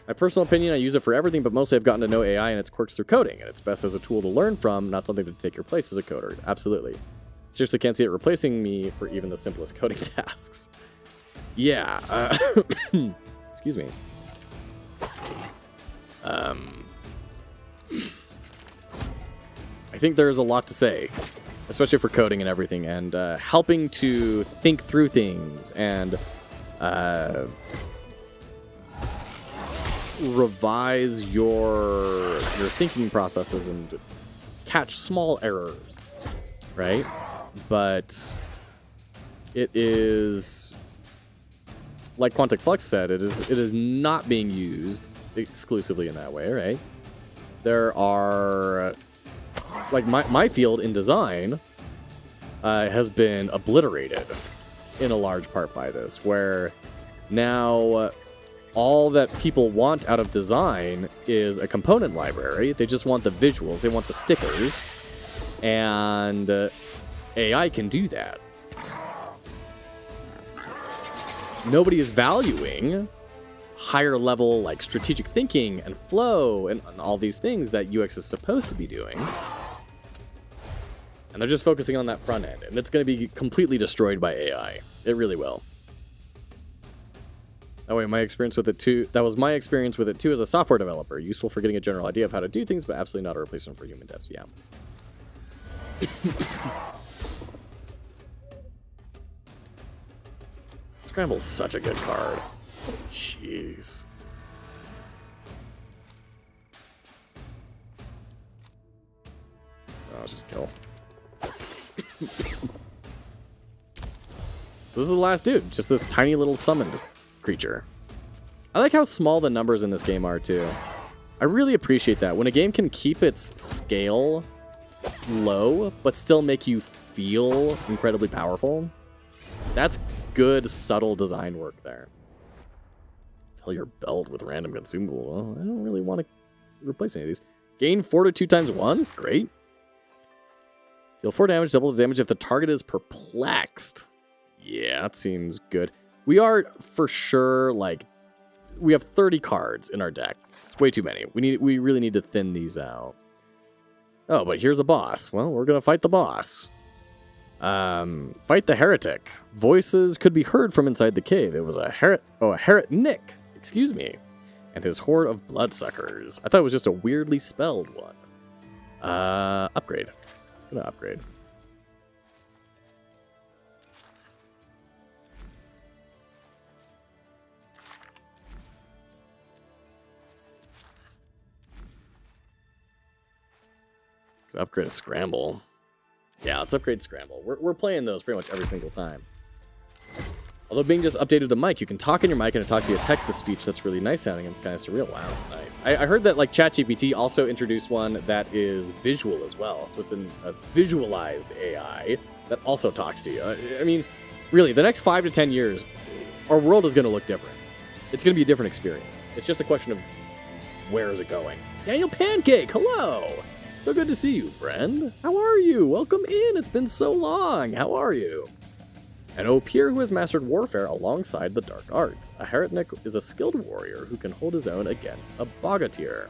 My personal opinion, I use it for everything, but mostly I've gotten to know AI and its quirks through coding, and it's best as a tool to learn from, not something to take your place as a coder. Absolutely. Seriously can't see it replacing me for even the simplest coding tasks. Yeah. Excuse me. I think there's a lot to say, especially for coding and everything, and helping to think through things and revise your thinking processes and catch small errors, right? But it is, like Quantic Flux said, it is not being used exclusively in that way, right? There are, like, my field in design has been obliterated in a large part by this, where now all that people want out of design is a component library. They just want the visuals, they want the stickers, and AI can do that. Nobody is valuing higher level, like, strategic thinking and flow and all these things that UX is supposed to be doing. And they're just focusing on that front end, and it's going to be completely destroyed by AI. It really will. That was my experience with it too as a software developer. Useful for getting a general idea of how to do things, but absolutely not a replacement for human devs. Yeah. Scramble's such a good card. Jeez. Oh, let's just kill. So this is the last dude. Just this tiny little summoned creature. I like how small the numbers in this game are, too. I really appreciate that. When a game can keep its scale low, but still make you feel incredibly powerful, that's good, subtle design work there. Fill your belt with random consumables. Oh, I don't really want to replace any of these. Gain fortitude times 1? Great. Deal 4 damage, double the damage if the target is perplexed. Yeah, that seems good. We are, for sure, like, we have 30 cards in our deck. It's way too many. We really need to thin these out. Oh, but here's a boss. Well, we're going to fight the boss. Fight the heretic. Voices could be heard from inside the cave. It was a heretic, excuse me, and his horde of bloodsuckers. I thought it was just a weirdly spelled one. Upgrade. I'm gonna upgrade. Upgrade a Scramble. Yeah, let's upgrade Scramble. We're playing those pretty much every single time. Although being just updated to mic, you can talk in your mic and it talks via text-to-speech. That's really nice sounding and it's kind of surreal. Wow, nice. I heard that like ChatGPT also introduced one that is visual as well. So it's a visualized AI that also talks to you. I mean, really, the next 5 to 10 years, our world is going to look different. It's going to be a different experience. It's just a question of where is it going. Daniel Pancake, hello! So good to see you, friend. How are you? Welcome in. It's been so long. How are you? An Opeer who has mastered warfare alongside the dark arts. A Heretnik is a skilled warrior who can hold his own against a Bogatyr.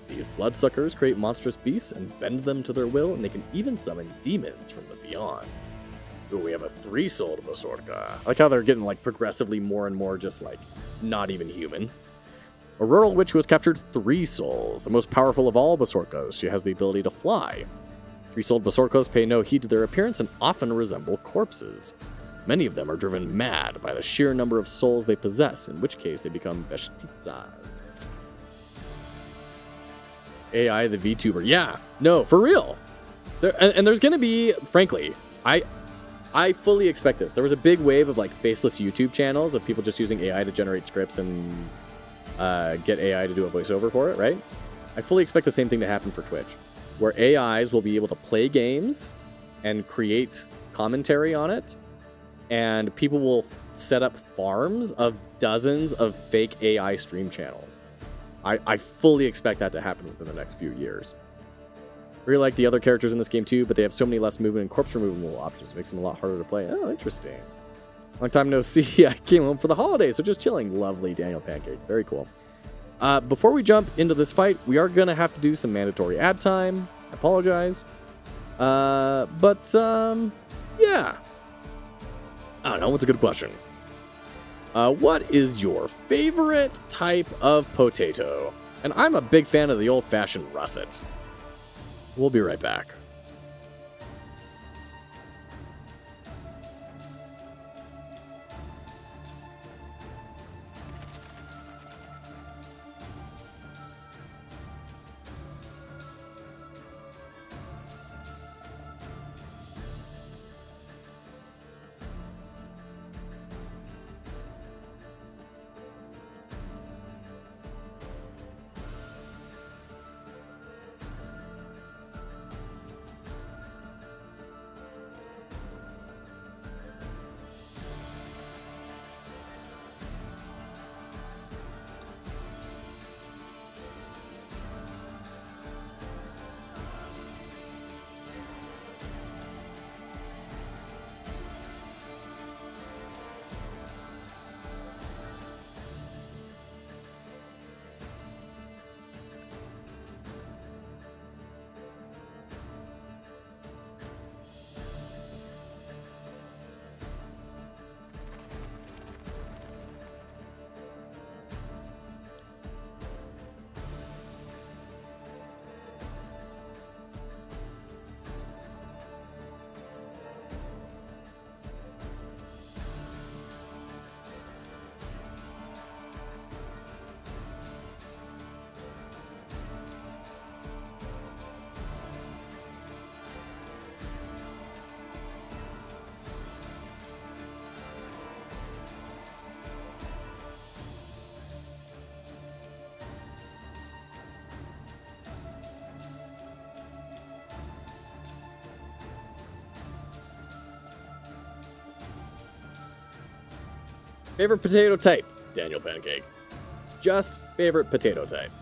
These bloodsuckers create monstrous beasts and bend them to their will, and they can even summon demons from the beyond. Ooh, we have a 3-souled Basorka. I like how they're getting like progressively more and more just like not even human. A rural witch who has captured 3 souls, the most powerful of all Basorkos. She has the ability to fly. 3-souled Basorkos pay no heed to their appearance and often resemble corpses. Many of them are driven mad by the sheer number of souls they possess, in which case they become Beshtitsas. AI the VTuber. Yeah, no, for real. And there's going to be, frankly, I fully expect this. There was a big wave of like faceless YouTube channels of people just using AI to generate scripts and get AI to do a voiceover for it, right? I fully expect the same thing to happen for Twitch, where AIs will be able to play games and create commentary on it, and people will set up farms of dozens of fake AI stream channels. I fully expect that to happen within the next few years. I really like the other characters in this game too, but they have so many less movement and corpse removal options. It makes them a lot harder to play. Oh, interesting. Long time no see. I came home for the holidays, so just chilling. Lovely, Daniel Pancake. Very cool. Before we jump into this fight, we are going to have to do some mandatory ad time. I apologize. Yeah. I don't know. What's a good question? What is your favorite type of potato? And I'm a big fan of the old-fashioned russet. We'll be right back. Favorite potato type? Daniel Pancake. Just favorite potato type.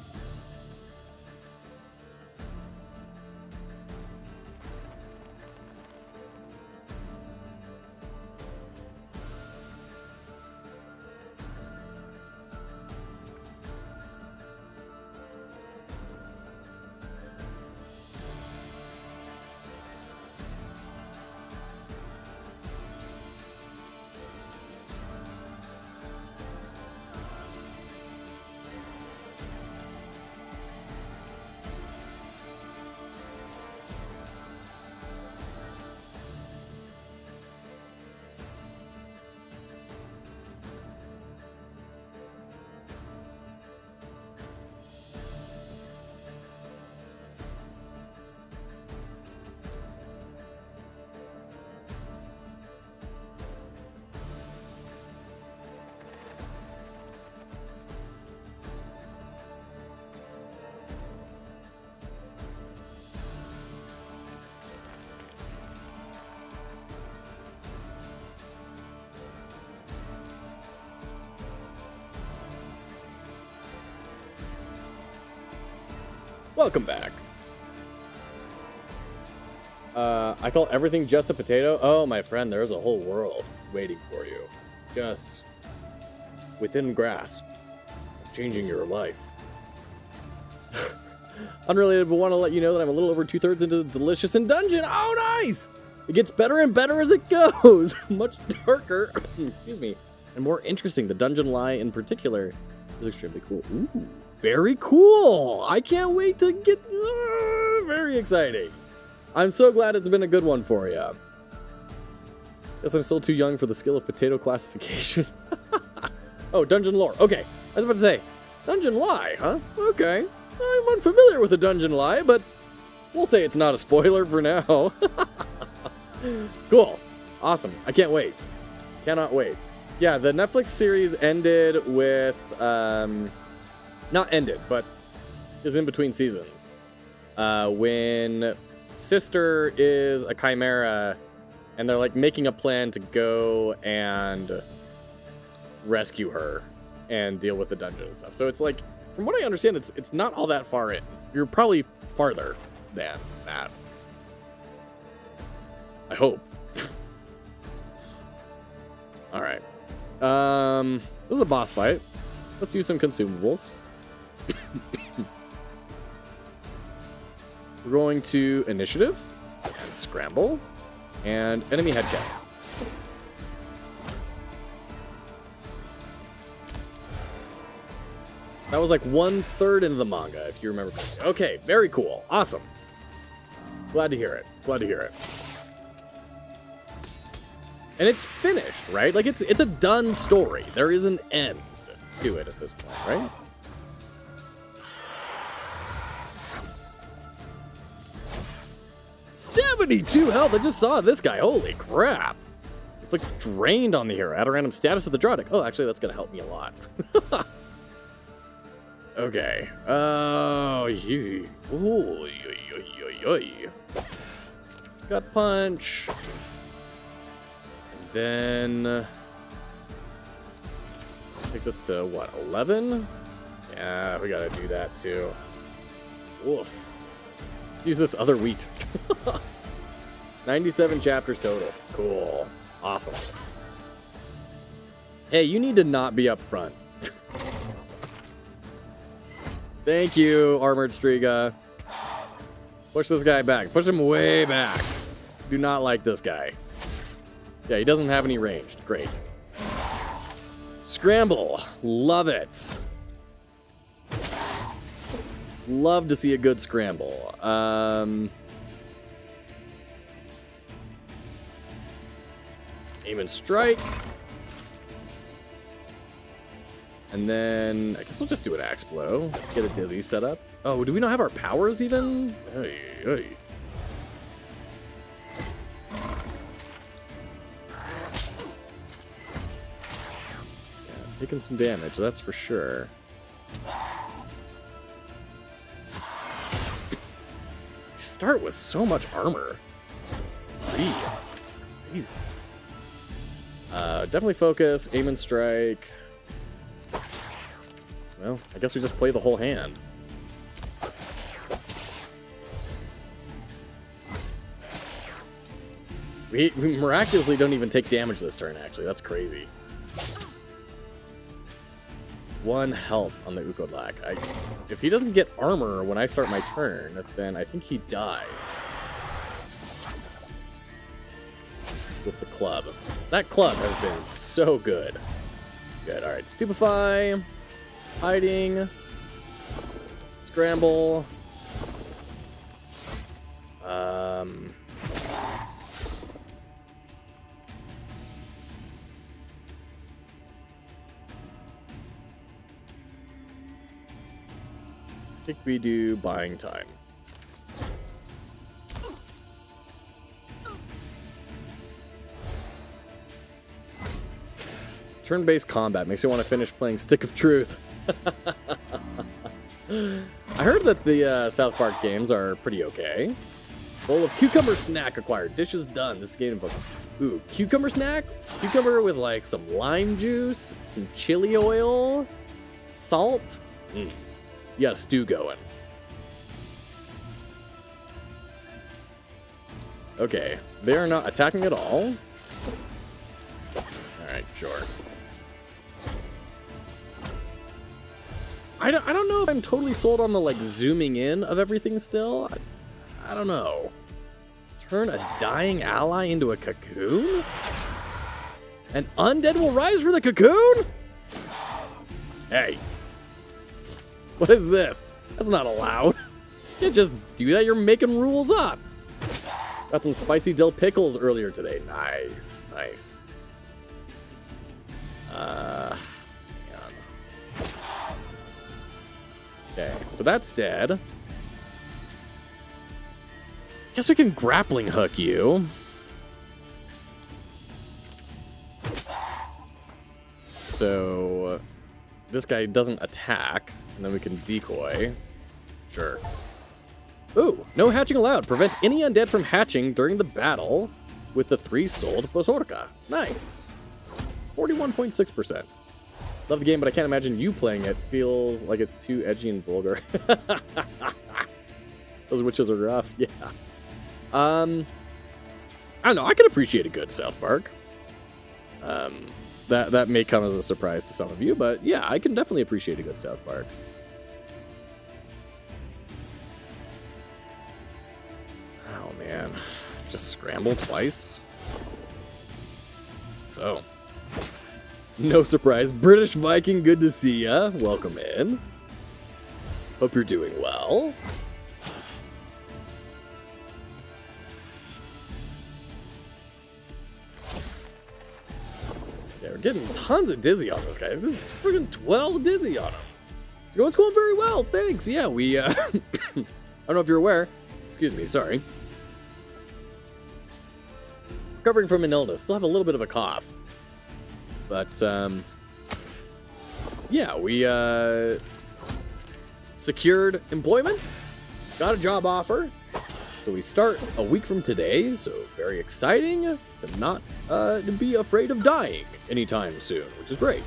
Welcome back. I call everything just a potato. Oh, my friend, there's a whole world waiting for you. Just within grasp. Changing your life. Unrelated, but want to let you know that I'm a little over 2/3 into the delicious and dungeon. Oh, nice! It gets better and better as it goes. Much darker, excuse me, and more interesting. The dungeon lie in particular is extremely cool. Ooh, very cool. I can't wait to get... very exciting. I'm so glad it's been a good one for you. Guess I'm still too young for the skill of potato classification. Oh, dungeon lore. Okay, I was about to say, dungeon lie, huh? Okay. I'm unfamiliar with a dungeon lie, but we'll say it's not a spoiler for now. Cool. Awesome. I can't wait. Cannot wait. Yeah, the Netflix series ended with, not ended, but is in between seasons. When Sister is a chimera, and they're like making a plan to go and rescue her and deal with the dungeon and stuff. So it's like, from what I understand, it's not all that far in. You're probably farther than that. I hope. All right. This is a boss fight. Let's use some consumables. We're going to initiative and scramble and enemy head count. That was like 1/3 into the manga, if you remember correctly. Okay, very cool. Awesome. Glad to hear it. Glad to hear it. And it's finished, right? Like, it's a done story. There is an end to it at this point, right? $72 health. I just saw this guy. Holy crap. It's like drained on the hero. Add a random status of the draw deck. Oh, actually, that's going to help me a lot. Okay. Oh, you. Ooh, Gut punch. And then takes us to what, 11? Yeah, we gotta do that too. Woof. Let's use this other wheat. 97 chapters total. Cool. Awesome. Hey, you need to not be up front. Thank you, Armored Striga. Push this guy back. Push him way back. Do not like this guy. Yeah, he doesn't have any ranged. Great. Scramble. Love it. Love to see a good scramble. Aim and strike. And then I guess we'll just do an axe blow. Get a dizzy set up. Oh, do we not have our powers even? Hey, hey. Yeah, taking some damage, that's for sure. You start with so much armor. Jeez, crazy. Definitely focus, aim and strike. Well, I guess we just play the whole hand. We miraculously don't even take damage this turn, actually. That's crazy. 1 health on the Ukodlak. If he doesn't get armor when I start my turn, then I think he dies. With the club. That club has been so good. Good, alright. Stupefy. Hiding. Scramble. I think we do buying time. Turn-based combat makes me want to finish playing Stick of Truth. I heard that the South Park games are pretty okay. Bowl of cucumber snack acquired. Dishes done. This is game info. Ooh, cucumber snack? Cucumber with like some lime juice, some chili oil, salt. You got a stew going. Okay, they are not attacking at all. Alright, sure. I don't know if I'm totally sold on the, like, zooming in of everything still. I don't know. Turn a dying ally into a cocoon? An undead will rise for the cocoon? Hey. What is this? That's not allowed. You can't just do that. You're making rules up. Got some spicy dill pickles earlier today. Nice. Nice. Man. Okay, so that's dead. Guess we can grappling hook you. So this guy doesn't attack, and then we can decoy. Sure. Ooh, no hatching allowed. Prevent any undead from hatching during the battle with the 3-souled Bosorka. Nice. 41.6%. Love the game, but I can't imagine you playing it. Feels like it's too edgy and vulgar. Those witches are rough. Yeah. I don't know. I can appreciate a good South Park. That may come as a surprise to some of you, but yeah, I can definitely appreciate a good South Park. Oh man, just scramble twice. So, no surprise, British Viking, good to see ya. Welcome in. Hope you're doing well. Yeah, we're getting tons of dizzy on this guy. There's freaking 12 dizzy on him. It's going very well, thanks. Yeah, we, I don't know if you're aware. Excuse me, sorry. Recovering from an illness. Still have a little bit of a cough. But, yeah, we, secured employment. Got a job offer. So we start a week from today, so very exciting to not to be afraid of dying anytime soon, which is great.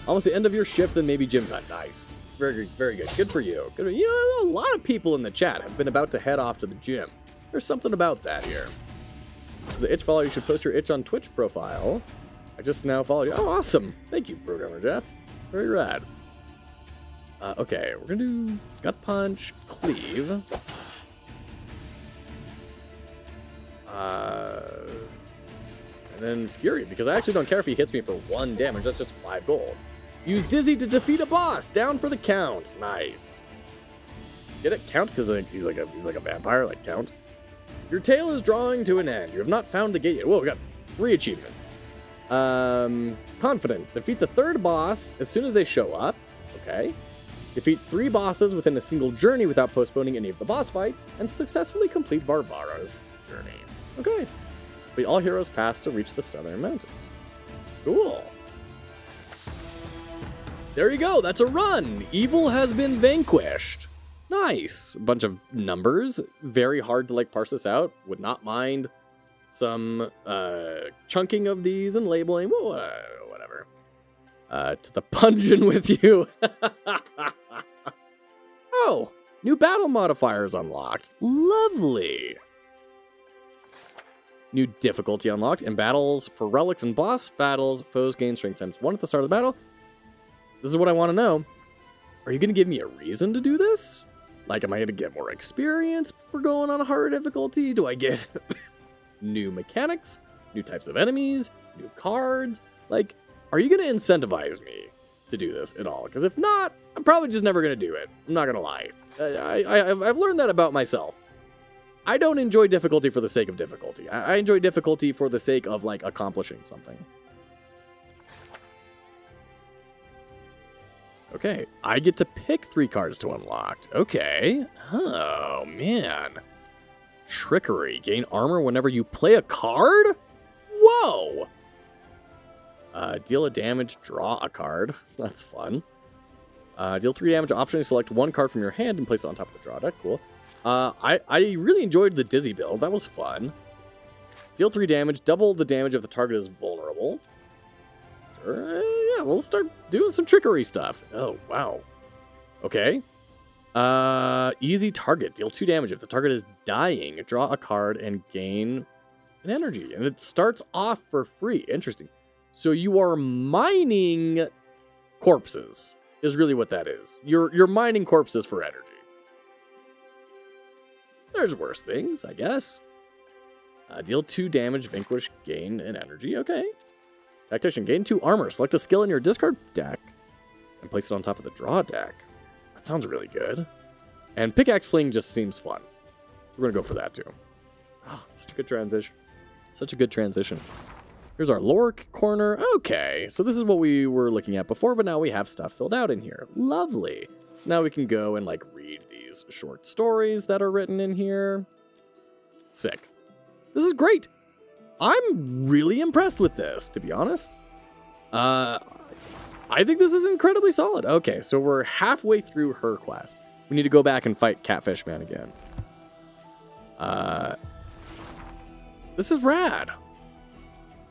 Almost the end of your shift, then maybe gym time. Nice. Very, very good. Good for you. Good. You know, a lot of people in the chat have been about to head off to the gym. There's something about that here. The itch follow, you should post your itch on Twitch profile. I just now followed you. Oh, awesome. Thank you, Programmer Jeff. Very rad. Okay, we're going to do Gut Punch, Cleave. And then Fury, because I actually don't care if he hits me for 1 damage. That's just 5 gold. Use Dizzy to defeat a boss. Down for the count. Nice. Get it? Count? Because he's like a vampire, like count. Your tale is drawing to an end. You have not found the gate yet. Whoa, we got 3 achievements. Confident. Defeat the 3rd boss as soon as they show up. Okay. Defeat 3 bosses within a single journey without postponing any of the boss fights, and successfully complete Varvara's journey. Okay. But all heroes pass to reach the southern mountains. Cool. There you go. That's a run. Evil has been vanquished. Nice. A bunch of numbers. Very hard to like parse this out. Would not mind some chunking of these and labeling. Whatever. To the pungeon with you. Oh, new battle modifiers unlocked. Lovely. New difficulty unlocked. In battles for relics and boss battles, foes gain strength ×1 at the start of the battle. This is what I want to know. Are you going to give me a reason to do this? Like, am I going to get more experience for going on a harder difficulty? Do I get new mechanics, new types of enemies, new cards? Like, are you going to incentivize me to do this at all? Because if not, I'm probably just never going to do it. I'm not going to lie. I've learned that about myself. I don't enjoy difficulty for the sake of difficulty. I enjoy difficulty for the sake of, like, accomplishing something. Okay, I get to pick 3 cards to unlock. Okay. Oh, man. Trickery. Gain armor whenever you play a card? Whoa! Deal a damage, draw a card. That's fun. Deal 3 damage, optionally select 1 card from your hand and place it on top of the draw deck. Cool. I really enjoyed the Dizzy build. That was fun. Deal 3 damage, double the damage if the target is vulnerable. Yeah, we'll start doing some trickery stuff. Oh, wow. Okay. Easy target. Deal 2 damage. If the target is dying, draw a card and gain an energy. And it starts off for free. Interesting. So you are mining corpses, is really what that is. You're mining corpses for energy. There's worse things, I guess. Deal 2 damage, vanquish, gain an energy. Okay. Tactician, gain 2 armor. Select a skill in your discard deck and place it on top of the draw deck. That sounds really good. And pickaxe fling just seems fun. We're going to go for that too. Oh, such a good transition. Such a good transition. Here's our lore corner. Okay, so this is what we were looking at before, but now we have stuff filled out in here. Lovely. So now we can go and like read these short stories that are written in here. Sick. This is great. I'm really impressed with this, to be honest. I think this is incredibly solid. Okay, so we're halfway through her quest. We need to go back and fight Catfish Man again. This is rad.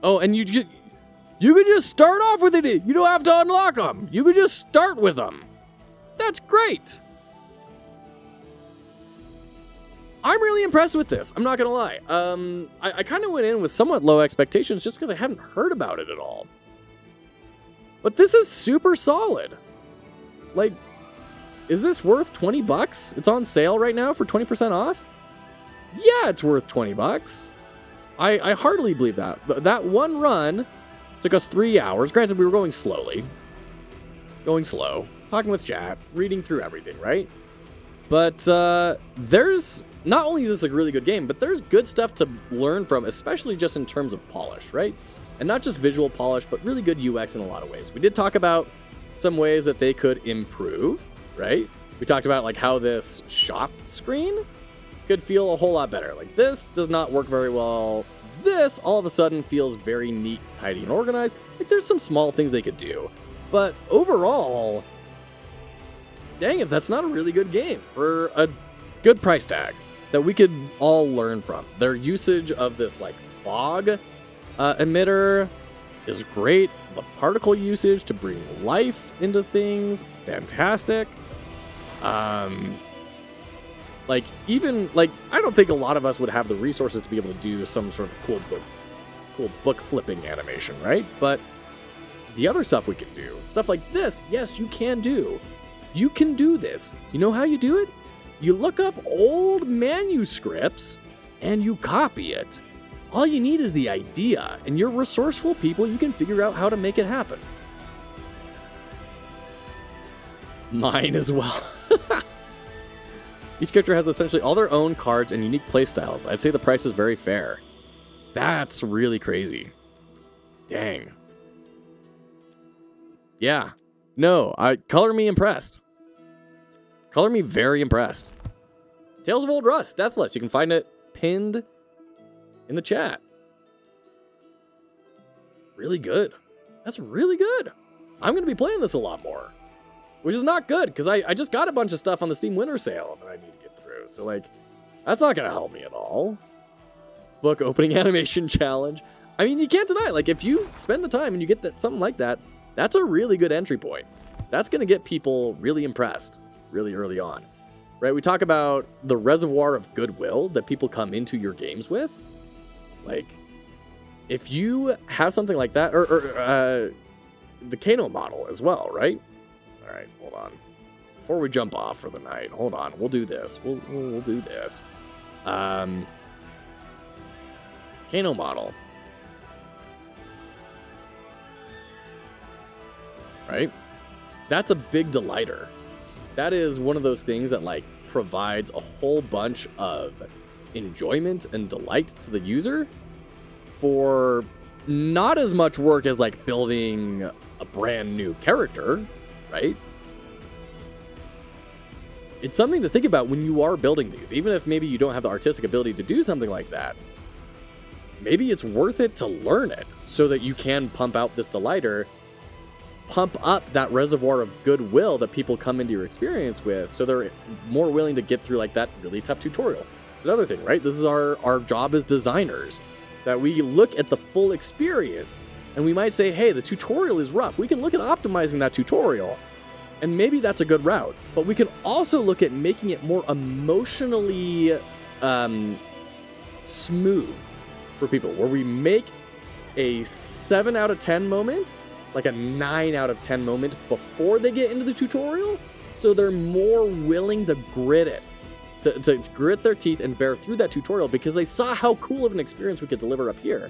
Oh, and you could just start off with it. You don't have to unlock them. You could just start with them. That's great. I'm really impressed with this. I'm not going to lie. I kind of went in with somewhat low expectations just because I hadn't heard about it at all. But this is super solid. Like, is this worth 20 bucks? It's on sale right now for 20% off? Yeah, it's worth 20 bucks. I hardly believe that. That one run took us 3 hours. Granted, we were going slowly. Going slow. Talking with chat. Reading through everything, right? But there's... Not only is this a really good game, but there's good stuff to learn from, especially just in terms of polish, right? And not just visual polish, but really good UX in a lot of ways. We did talk about some ways that they could improve, right? We talked about like how this shop screen could feel a whole lot better. Like this does not work very well. This all of a sudden feels very neat, tidy, and organized. Like there's some small things they could do. But overall, dang if that's not a really good game for a good price tag that we could all learn from. Their usage of this like fog emitter is great. The particle usage to bring life into things, fantastic. Like even like I don't think a lot of us would have the resources to be able to do some sort of cool book flipping animation, right? But the other stuff we can do, stuff like this, yes, you can do. You can do this. You know how you do it? You look up old manuscripts and you copy it. All you need is the idea, and you're resourceful people, you can figure out how to make it happen. Mine as well. Each character has essentially all their own cards and unique playstyles. I'd say the price is very fair. That's really crazy. Dang. Yeah. No, color me impressed. Color me very impressed. Tales of Old Rus, Deathless. You can find it pinned in the chat. Really good. That's really good. I'm going to be playing this a lot more. Which is not good, because I just got a bunch of stuff on the Steam Winter Sale that I need to get through. So, like, that's not going to help me at all. Book opening animation challenge. I mean, you can't deny it. Like, if you spend the time and you get something like that, that's a really good entry point. That's going to get people really impressed really early on. Right? We talk about the reservoir of goodwill that people come into your games with. Like, if you have something like that, or the Kano model as well, right? All right, hold on. Before we jump off for the night, hold on. We'll do this. We'll do this. Kano model. Right? That's a big delighter. That is one of those things that like provides a whole bunch of enjoyment and delight to the user for not as much work as like building a brand new character, right? It's something to think about when you are building these, even if maybe you don't have the artistic ability to do something like that. Maybe it's worth it to learn it so that you can pump out this delighter, pump up that reservoir of goodwill that people come into your experience with, so they're more willing to get through like that really tough tutorial. It's another thing, right? This is our job as designers, that we look at the full experience and we might say, hey, the tutorial is rough. We can look at optimizing that tutorial. And maybe that's a good route. But we can also look at making it more emotionally smooth for people, where we make a 7 out of 10 moment like a 9 out of 10 moment before they get into the tutorial, so they're more willing to grit it, to grit their teeth and bear through that tutorial because they saw how cool of an experience we could deliver up here.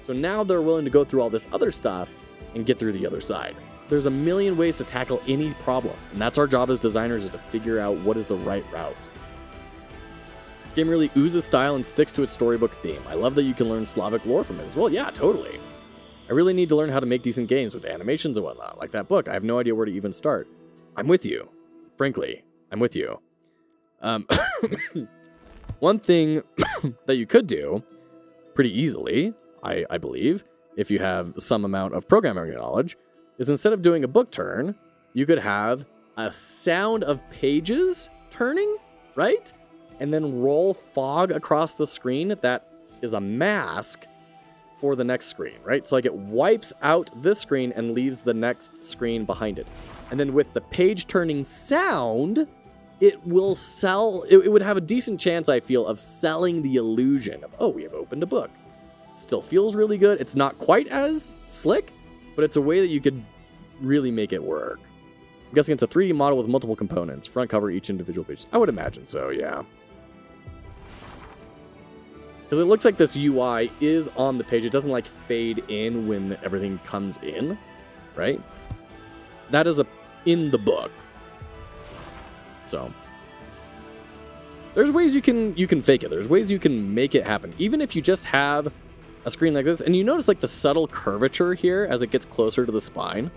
So now they're willing to go through all this other stuff and get through the other side. There's a million ways to tackle any problem, and that's our job as designers, is to figure out what is the right route. This game really oozes style and sticks to its storybook theme. I love that you can learn Slavic lore from it as well. Yeah, totally. I really need to learn how to make decent games with animations and whatnot. Like that book, I have no idea where to even start. I'm with you. Frankly, I'm with you. One thing that you could do pretty easily, I believe, if you have some amount of programming knowledge, is instead of doing a book turn, you could have a sound of pages turning, right? And then roll fog across the screen. That is a mask for the next screen, right? So like it wipes out this screen and leaves the next screen behind it. And then with the page turning sound, it will sell, it would have a decent chance, I feel, of selling the illusion of, oh, we have opened a book. Still feels really good. It's not quite as slick, but it's a way that you could really make it work. I'm guessing it's a 3D model with multiple components. Front cover, each individual page. I would imagine so, yeah. Because it looks like this UI is on the page. It doesn't like fade in when everything comes in, right? That is in the book. So there's ways you can fake it. There's ways you can make it happen. Even if you just have a screen like this, and you notice like the subtle curvature here as it gets closer to the spine.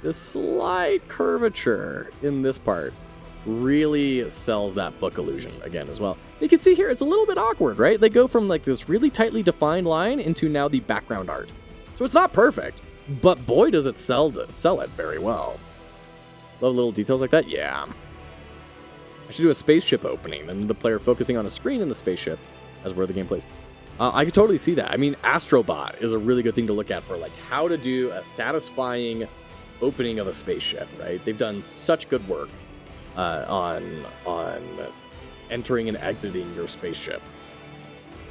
This slight curvature in this part really sells that book illusion again as well. You can see here, it's a little bit awkward, right? They go from like this really tightly defined line into now the background art. So it's not perfect, but boy, does it sell it very well. Love little details like that. Yeah. I should do a spaceship opening, then the player focusing on a screen in the spaceship as where the game plays. I could totally see that. I mean, Astrobot is a really good thing to look at for like how to do a satisfying opening of a spaceship, right? They've done such good work on entering and exiting your spaceship,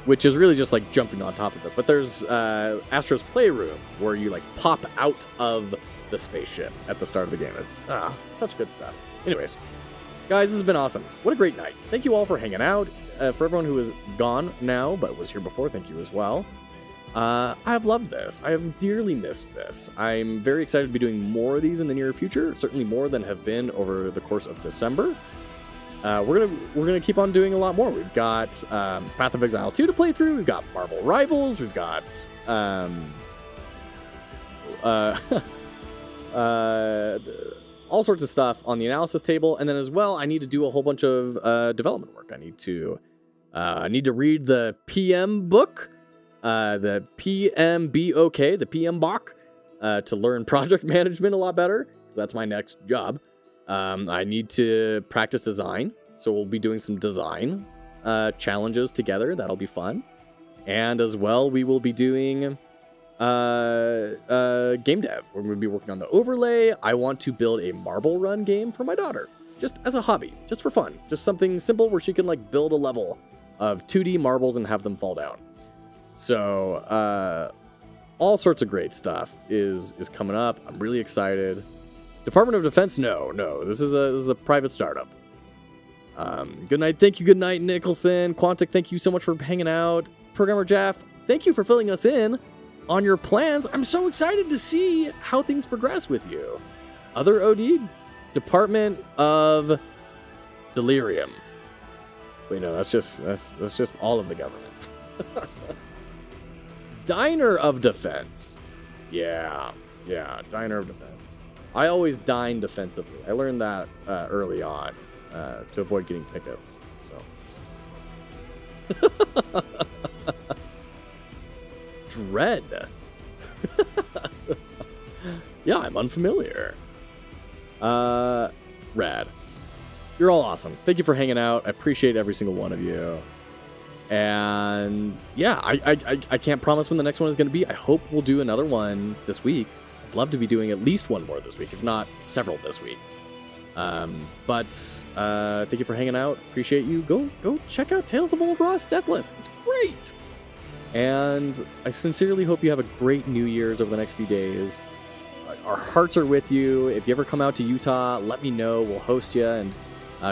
which is really just like jumping on top of it. But there's Astro's Playroom, where you like pop out of the spaceship at the start of the game. It's such good stuff. Anyways, guys, this has been awesome. What a great night. Thank you all for hanging out. For everyone who is gone now but was here before, thank you as well. I have loved this. I have dearly missed this. I'm very excited to be doing more of these in the near future, certainly more than have been over the course of December. We're gonna keep on doing a lot more. We've got Path of Exile 2 to play through. We've got Marvel Rivals. We've got all sorts of stuff on the analysis table, and then as well, I need to do a whole bunch of development work. I need to read the PM book. The PMBOK, the PM Bach, to learn project management a lot better. That's my next job. I need to practice design, so we'll be doing some design challenges together. That'll be fun. And as well, we will be doing game dev. We're going to be working on the overlay. I want to build a marble run game for my daughter, just as a hobby, just for fun. Just something simple where she can like build a level of 2D marbles and have them fall down. So, all sorts of great stuff is coming up. I'm really excited. Department of Defense, no. This is a private startup. Good night. Thank you. Good night, Nicholson. Quantic, thank you so much for hanging out. Programmer Jeff, thank you for filling us in on your plans. I'm so excited to see how things progress with you. Other OD? Department of Delirium. Wait, no, that's just all of the government. Diner of Defense. Yeah, Diner of Defense. I always dine defensively. I learned that early on to avoid getting tickets. So. Dread. Yeah, I'm unfamiliar. Rad. You're all awesome. Thank you for hanging out. I appreciate every single one of you. And yeah, I can't promise when the next one is going to be. I hope we'll do another one this week. I'd love to be doing at least one more this week, if not several this week. But thank you for hanging out. Appreciate you. Go check out Tales of Old Rus Deathless. It's great. And I sincerely hope you have a great New Year's over the next few days. Our hearts are with you. If you ever come out to Utah, let me know. We'll host you and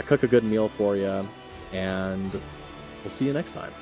cook a good meal for you. And we'll see you next time.